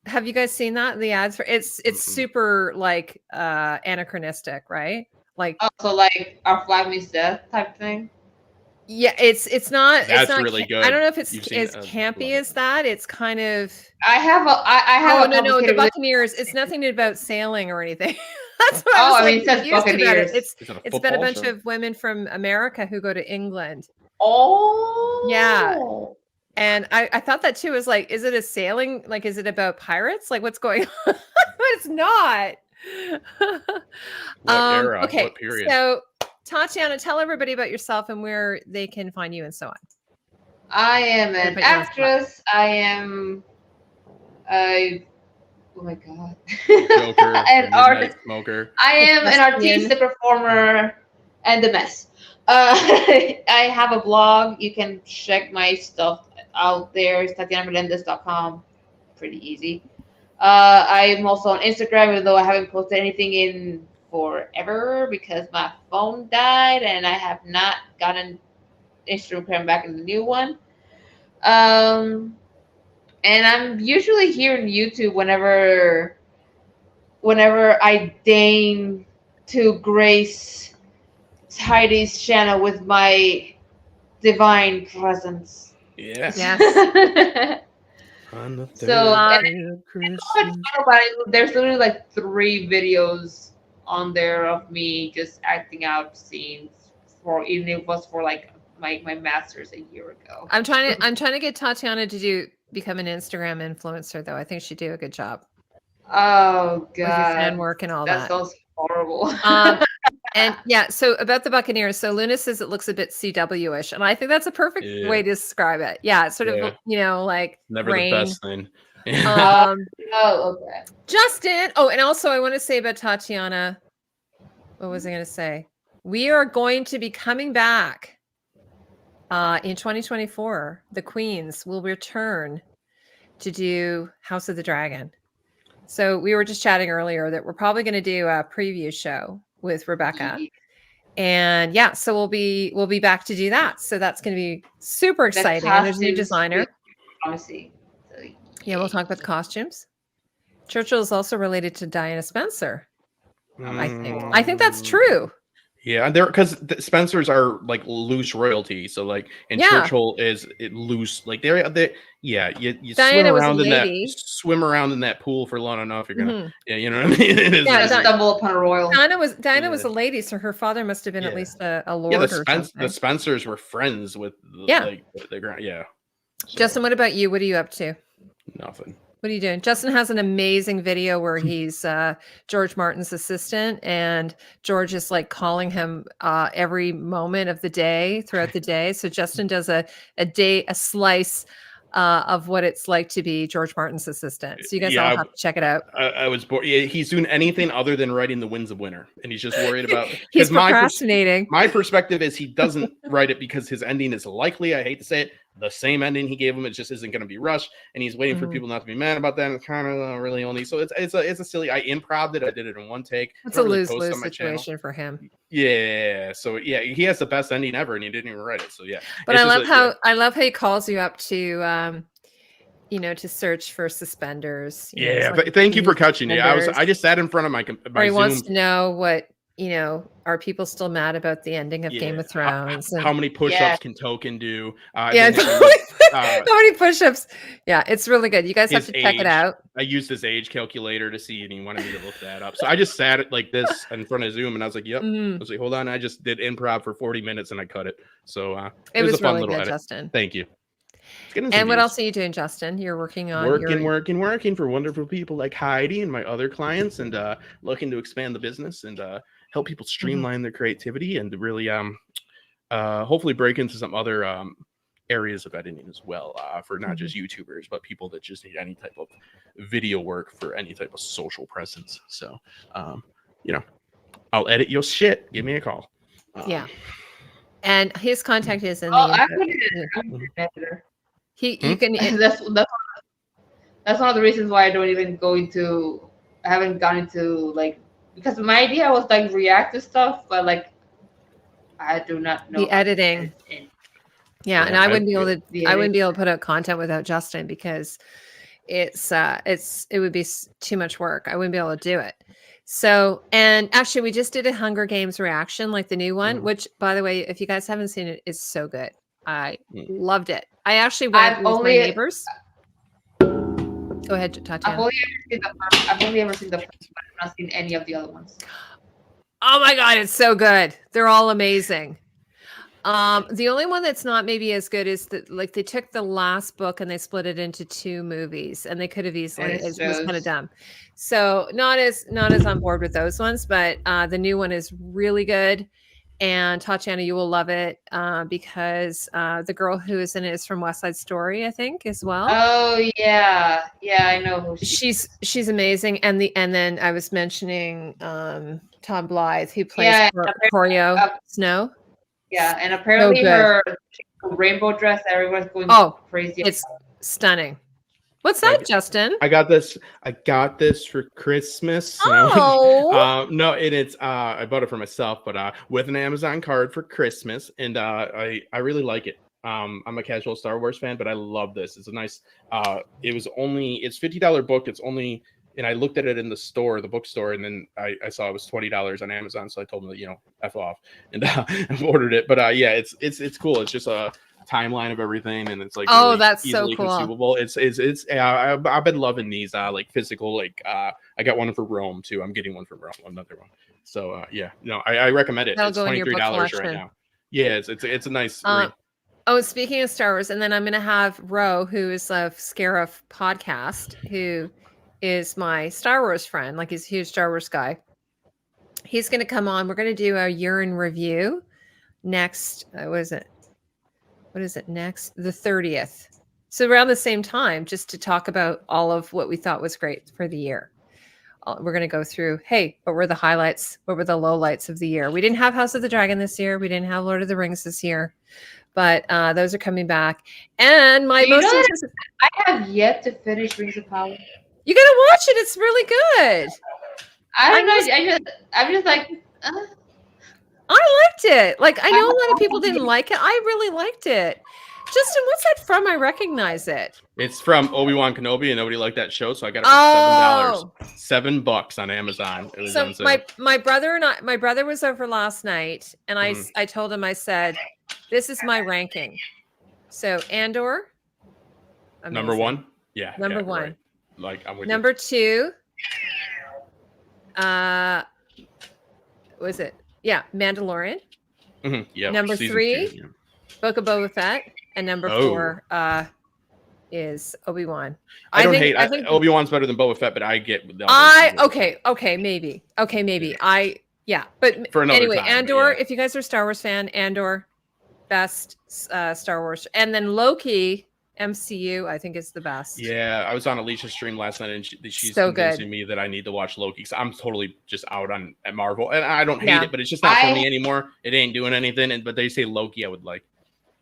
Have you guys seen that? The ads for it's super anachronistic, right? Like Our Flag Means Death type thing. Yeah, it's not. That's it's not really good. I don't know if it's as campy as that. It's kind of. I have. No. The Buccaneers. It's nothing about sailing or anything. That's what it says Buccaneers. It's about a bunch of women from America who go to England. Oh. Yeah. And I thought that too. Was like, is it a sailing? Like, is it about pirates? Like, what's going on? But it's not. What era? Okay. What period? So. Tatiana, tell everybody about yourself and where they can find you and so on. I am an actress. I am a Oh my god. Joker, an artist smoker. I am an artiste, a performer, and a mess. I have a blog. You can check my stuff out there. It's TatianaMelendez.com. Pretty easy. I'm also on Instagram, even though I haven't posted anything in forever because my phone died and I have not gotten Instagram back in the new one. And I'm usually here on YouTube whenever I deign to grace Heidi's channel with my divine presence. Yes. On the there's literally like 3 videos on there of me just acting out scenes for, even if it was for like my masters a year ago. I'm trying to get Tatiana to become an Instagram influencer though. I think she'd do a good job. Oh god. With your fan work and all that. That sounds horrible. And yeah, so about the Buccaneers, so Luna says it looks a bit CW-ish, and I think that's a perfect way to describe it. Yeah, it's sort of, like never rain. The best thing. Oh, okay. Justin. Oh, and also I want to say about Tatiana. What was I going to say? We are going to be coming back in 2024. The Queens will return to do House of the Dragon. So we were just chatting earlier that we're probably going to do a preview show with Rebecca. And yeah, so we'll be back to do that. So that's going to be super exciting. And there's a new designer. Yeah, we'll talk about the costumes. Churchill is also related to Diana Spencer. I think that's true. Yeah, and because Spencers are like loose royalty, so like, and Churchill is loose. Like they you swim around in that pool for long enough, you're gonna you know what I mean. Stumble upon a royal. Diana was a lady, so her father must have been at least a lord or something. The Spencers were friends with the ground. So. Justin, what about you? What are you up to? Nothing. What are you doing? Justin has an amazing video where he's George Martin's assistant, and George is like calling him every moment of the day throughout the day. So Justin does a slice of what it's like to be George Martin's assistant. So you guys all have to check it out. I was bored. Yeah, he's doing anything other than writing the Winds of Winter, and he's just worried about. He's procrastinating. My perspective is he doesn't write it because his ending is likely. I hate to say it. The same ending he gave him, it just isn't going to be rushed, and he's waiting for people not to be mad about that. And it's kind of really only so it's a silly. I improv'd it. I did it in one take. It's a lose-lose situation for him. Yeah. So yeah, he has the best ending ever, and he didn't even write it. So yeah. But I love how he calls you up to to search for suspenders. But thank you for catching it. I just sat in front of my or he wants to know what. Are people still mad about the ending of Game of Thrones? How many push-ups can Token do? How many push-ups? Yeah, it's really good. You guys have to check it out. I used his age calculator to see, and he wanted me to look that up. So I just sat like this in front of Zoom, and I was like, "Yep." I was like, "Hold on." I just did improv for 40 minutes, and I cut it. So it was a fun really little good, edit. Justin. Thank you. And what else are you doing, Justin? You're working on working for wonderful people like Heidi and my other clients, and looking to expand the business and help people streamline their creativity and really hopefully break into some other areas of editing as well, for not just YouTubers, but people that just need any type of video work for any type of social presence. So I'll edit your shit. Give me a call. And his contact is in the you can that's one of the reasons why I don't even I haven't gone into like, because my idea was like react to stuff, but like I do not know the editing. And I wouldn't be able to put out content without Justin because it would be too much work. I wouldn't be able to do it. So, and actually we just did a Hunger Games reaction, like the new one, which by the way, if you guys haven't seen it, is so good. I loved it. I actually went with my neighbors. Go ahead, Tatiana. I've only ever seen the first one. I've not seen any of the other ones. Oh my God, it's so good. They're all amazing. The only one that's not maybe as good is that, like, they took the last book and they split it into 2 movies, and they could have easily. It was kind of dumb. So not as on board with those ones, but the new one is really good. And Tatiana, you will love it because the girl who is in it is from West Side Story, I think, as well. Oh yeah, I know who she's amazing. And then I was mentioning Tom Blythe, who plays Choreo Snow. Yeah, and apparently her rainbow dress, everyone's going crazy. It's stunning. What's that, Justin? I got this for Christmas. Oh. No, it's I bought it for myself, but with an Amazon card for Christmas, and I really like it. I'm a casual Star Wars fan, but I love this. It's a nice it's $50 book. It's only, and I looked at it in the store, the bookstore, and then I saw it was $20 on Amazon, so I told them that, F off, and ordered it. But it's cool. It's just a timeline of everything, and it's like really that's easily so cool. consumable. I've been loving these like physical, like I got one for Rome too. I'm getting one for Rome, another one. So I recommend it. It's $23 right now. Yeah, it's a nice read. Oh, speaking of Star Wars, and then I'm gonna have Ro, who is of Scarif podcast, who is my Star Wars friend. Like, he's a huge Star Wars guy. He's gonna come on. We're gonna do a year in review next. What is it next? The 30th. So around the same time, just to talk about all of what we thought was great for the year. We're going to go through, hey, what were the highlights? What were the lowlights of the year? We didn't have House of the Dragon this year. We didn't have Lord of the Rings this year. But those are coming back. And my I have yet to finish Rings of Power. You got to watch it. It's really good. I don't know. I'm just like... I liked it. Like, I know a lot of people didn't like it. I really liked it. Justin, what's that from? I recognize it. It's from Obi-Wan Kenobi, and nobody liked that show, so I got it for $7. $7 on Amazon. It was on sale. My brother was over last night, and I told him, I said, this is my ranking. So Andor, amazing. Number one? Yeah. Number one. Right. Like, I'm with Number two, was it? Yeah, Mandalorian. Mm-hmm. Yeah. Number 3, Book of Boba Fett, and number 4 is Obi-Wan. I think Obi-Wan's better than Boba Fett, but I get. Maybe. But for anyway, time, Andor. If you guys are a Star Wars fan, Andor, best Star Wars, and then Loki. MCU, I think, is the best. Yeah, I was on Alicia's stream last night, and she's so convincing me that I need to watch Loki, because I'm totally just out on Marvel, and I don't hate it, but it's just not for me anymore. It ain't doing anything. But they say Loki, I would like.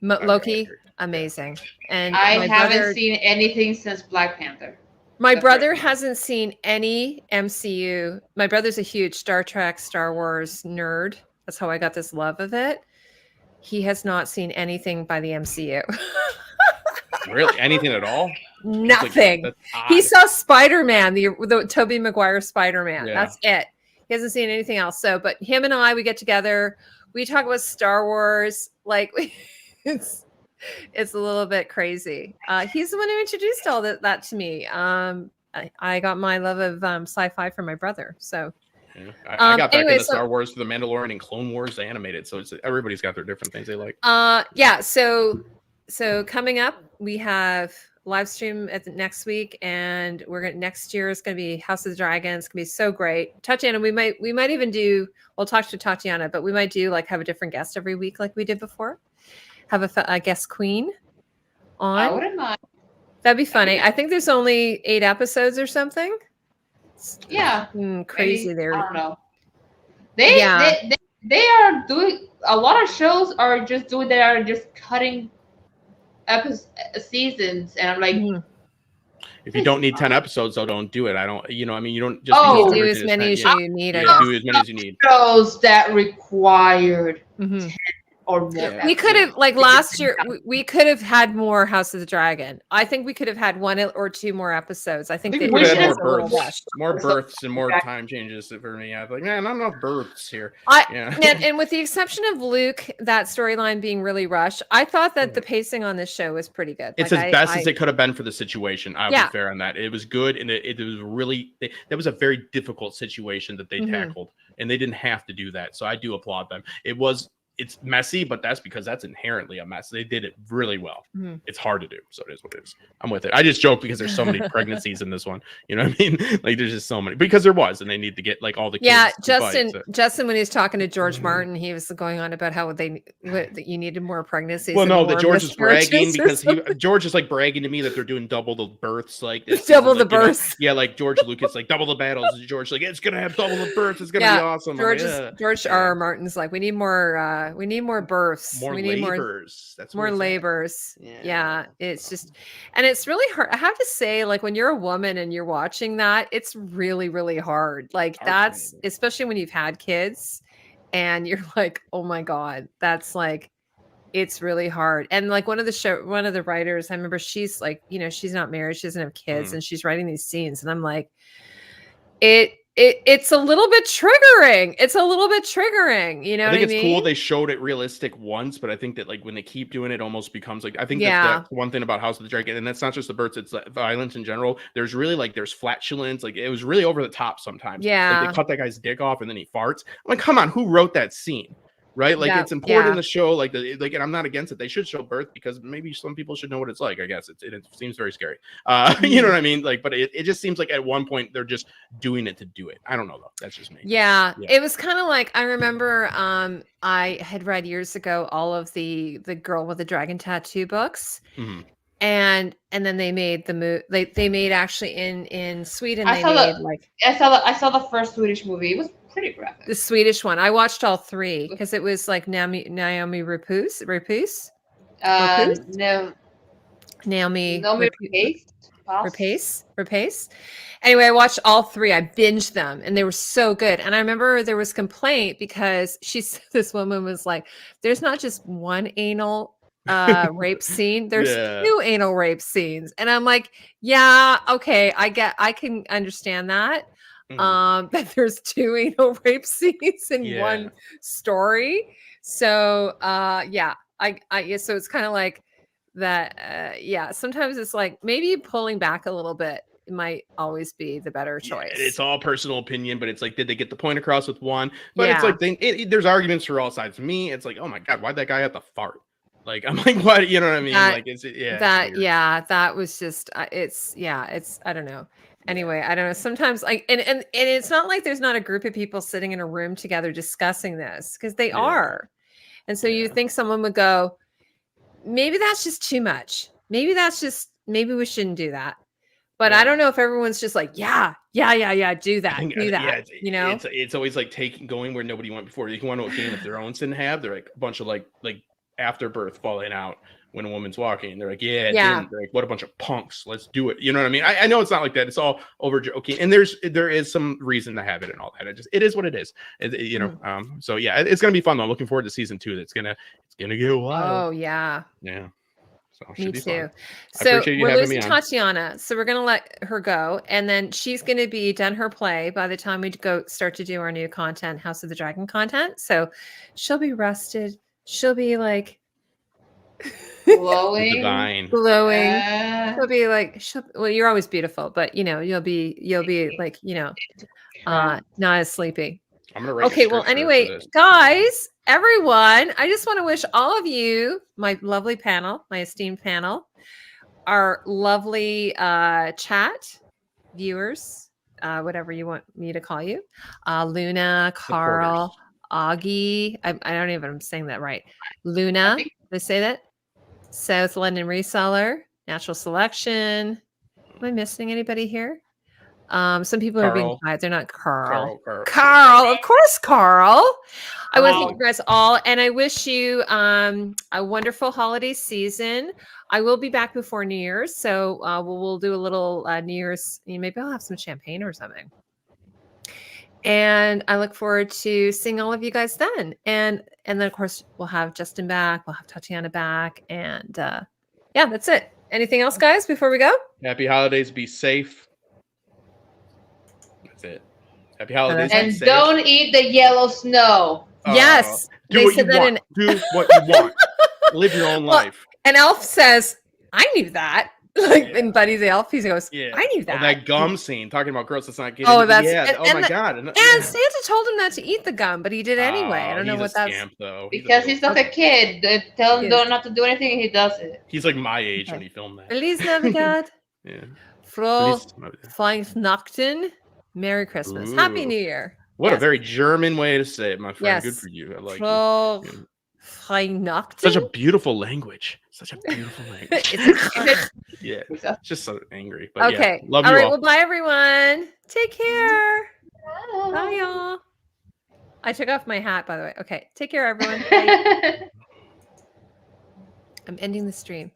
Loki, amazing. And I haven't seen anything since Black Panther. My brother hasn't seen any MCU. My brother's a huge Star Trek, Star Wars nerd. That's how I got this love of it. He has not seen anything by the MCU. Really? Anything at all? Nothing. He saw Spider-Man, the Tobey Maguire Spider-Man. Yeah. That's it. He hasn't seen anything else. So, but him and I, we get together. We talk about Star Wars. Like, it's a little bit crazy. He's the one who introduced all that to me. I got my love of sci-fi from my brother. So. Yeah. I got back into Star Wars for the Mandalorian and Clone Wars animated. So everybody's got their different things they like. So coming up, we have live stream next week, and next year is going to be House of the Dragon. It's going to be so great. Tatiana, we might even do. We'll talk to Tatiana, but we might do have a different guest every week, like we did before. Have a guest queen on. I wouldn't mind. That'd be funny. I think there's only 8 episodes or something. Yeah, crazy. There. I don't know. They are doing a lot of shows are just cutting seasons, and I'm like, if you don't need 10 episodes, though, don't do it. I don't, you don't just do as many as you need. Do as many as you need. Shows that required 10 or more. Yeah. We could have, last year, we could have had more House of the Dragon. I think we could have had 1 or 2 more episodes. I think we should have more births and more time changes for me. I was like, man, not enough births here. And with the exception of Luke, that storyline being really rushed, I thought that the pacing on this show was pretty good. It's as best as it could have been for the situation. I'll be fair on that. It was good, and it was really that was a very difficult situation that they tackled, and they didn't have to do that. So I do applaud them. It was it's messy, but that's because that's inherently a mess. They did it really well. Mhm. It's hard to do, so it is what it is. I'm with it. I just joke because there's so many pregnancies in this one. You know what I mean? Like there's just so many because there was, and they need to get like all the kids. Yeah, to Justin, when he was talking to George Martin, he was going on about how that you needed more pregnancies. Well, no, that George is bragging because George is like bragging to me that they're doing double the births, like this double the births. Yeah, like George Lucas, like double the battles. George, like it's gonna have double the births. It's gonna be awesome. George R. Martin's like, we need more births. More we need labors. That's more labors. Yeah, it's just, and it's really hard. I have to say, like when you're a woman and you're watching that, it's really, really hard. Like that's especially when you've had kids, and you're like, oh my god, that's like. It's really hard. And like one of the writers, I remember she's like, she's not married, she doesn't have kids, and she's writing these scenes. And I'm like, it's a little bit triggering. It's a little bit triggering. You know, I think it's cool they showed it realistic once, but I think that like when they keep doing it, almost becomes like, I think that's one thing about House of the Dragon, and that's not just the births, it's like violence in general. There's really like there's flatulence, like it was really over the top sometimes. Yeah, like they cut that guy's dick off and then he farts. I'm like, come on, who wrote that scene? Right, like it's important in the show, like and I'm not against it. They should show birth because maybe some people should know what it's like. I guess it seems very scary. You know what I mean? Like, but it just seems like at one point they're just doing it to do it. I don't know though. That's just me. Yeah. It was kind of like I remember I had read years ago all of the Girl with the Dragon Tattoo books. Mm-hmm. And then they made the movie. They made actually in Sweden. I saw the first Swedish movie. It was pretty graphic. The Swedish one. I watched all three because it was like Naomi Rapace. No. Naomi Rapace. Rapace. Anyway, I watched all three. I binged them, and they were so good. And I remember there was complaint because this woman was like, "There's not just one anal." Rape scene. There's 2 anal rape scenes, and I'm like, yeah, okay, I can understand that. That there's 2 anal rape scenes in one story. So so it's kind of like that. Sometimes it's like maybe pulling back a little bit might always be the better choice. It's all personal opinion, but it's like, did they get the point across with one? But it's like there's arguments for all sides. To me, it's like, oh my god, why'd that guy have to fart? Like, I'm like, what? You know what I mean? That was just, it's I don't know. Anyway, I don't know. Sometimes like, and it's not like there's not a group of people sitting in a room together discussing this, because they are. And so you think someone would go, maybe that's just too much. Maybe we shouldn't do that. But I don't know if everyone's just like, do that. It's always like going where nobody went before. You can want to know what Game of Thrones didn't have. They're like a bunch of like afterbirth falling out when a woman's walking. They're like, They're like, what a bunch of punks. Let's do it. You know what I mean? I know it's not like that. It's all over joking, and there is some reason to have it and all that. It is what it is. So yeah, it's gonna be fun though. I'm looking forward to season 2. It's gonna get wild. Oh yeah. Yeah. So me too. So we're losing Tatiana, so we're gonna let her go, and then she's gonna be done her play by the time we start to do our new content, House of the Dragon content. So she'll be rested. She'll be like glowing. She'll be like, well, you're always beautiful, but you'll be like, not as sleepy. I'm gonna write. Okay, well, anyway, guys, everyone, I just want to wish all of you, my lovely panel, my esteemed panel, our lovely chat viewers, whatever you want me to call you, Luna, Carl, Augie, I don't even, I'm saying that right. Luna, did I say that? South London Reseller, Natural Selection. Am I missing anybody here? Some people are being quiet. They're not Carl. Carl, of course, Carl. I want to thank you guys all, and I wish you a wonderful holiday season. I will be back before New Year's, so we'll do a little New Year's. Maybe I'll have some champagne or something. And I look forward to seeing all of you guys then. And then, of course, we'll have Justin back. We'll have Tatiana back. And that's it. Anything else, guys, before we go? Happy holidays. Be safe. That's it. Happy holidays. And don't eat the yellow snow. Yes. Do what you want. Do what you want. Live your own life. And Elf says, I knew that. Like in Buddy the Elf, he goes, I knew that. Oh, that gum scene, talking about girls that's not getting. Oh, that's my god! And Santa told him not to eat the gum, but he did anyway. I don't know what that's. Scamp, though. Because he's like a kid. Tell him not to do anything, and he does it. He's like my age when he filmed that. Feliz Navidad. Yeah. Frohe Weihnachten. Merry Christmas. Happy New Year. What a very German way to say it, my friend. Good for you. I like it. Weihnachten. Such a beautiful languge. Such a beautiful language. Yeah. It's just so angry. But okay. Love you all. All right. Well, bye, everyone. Take care. Bye, y'all. I took off my hat, by the way. Okay. Take care, everyone. Bye. I'm ending the stream.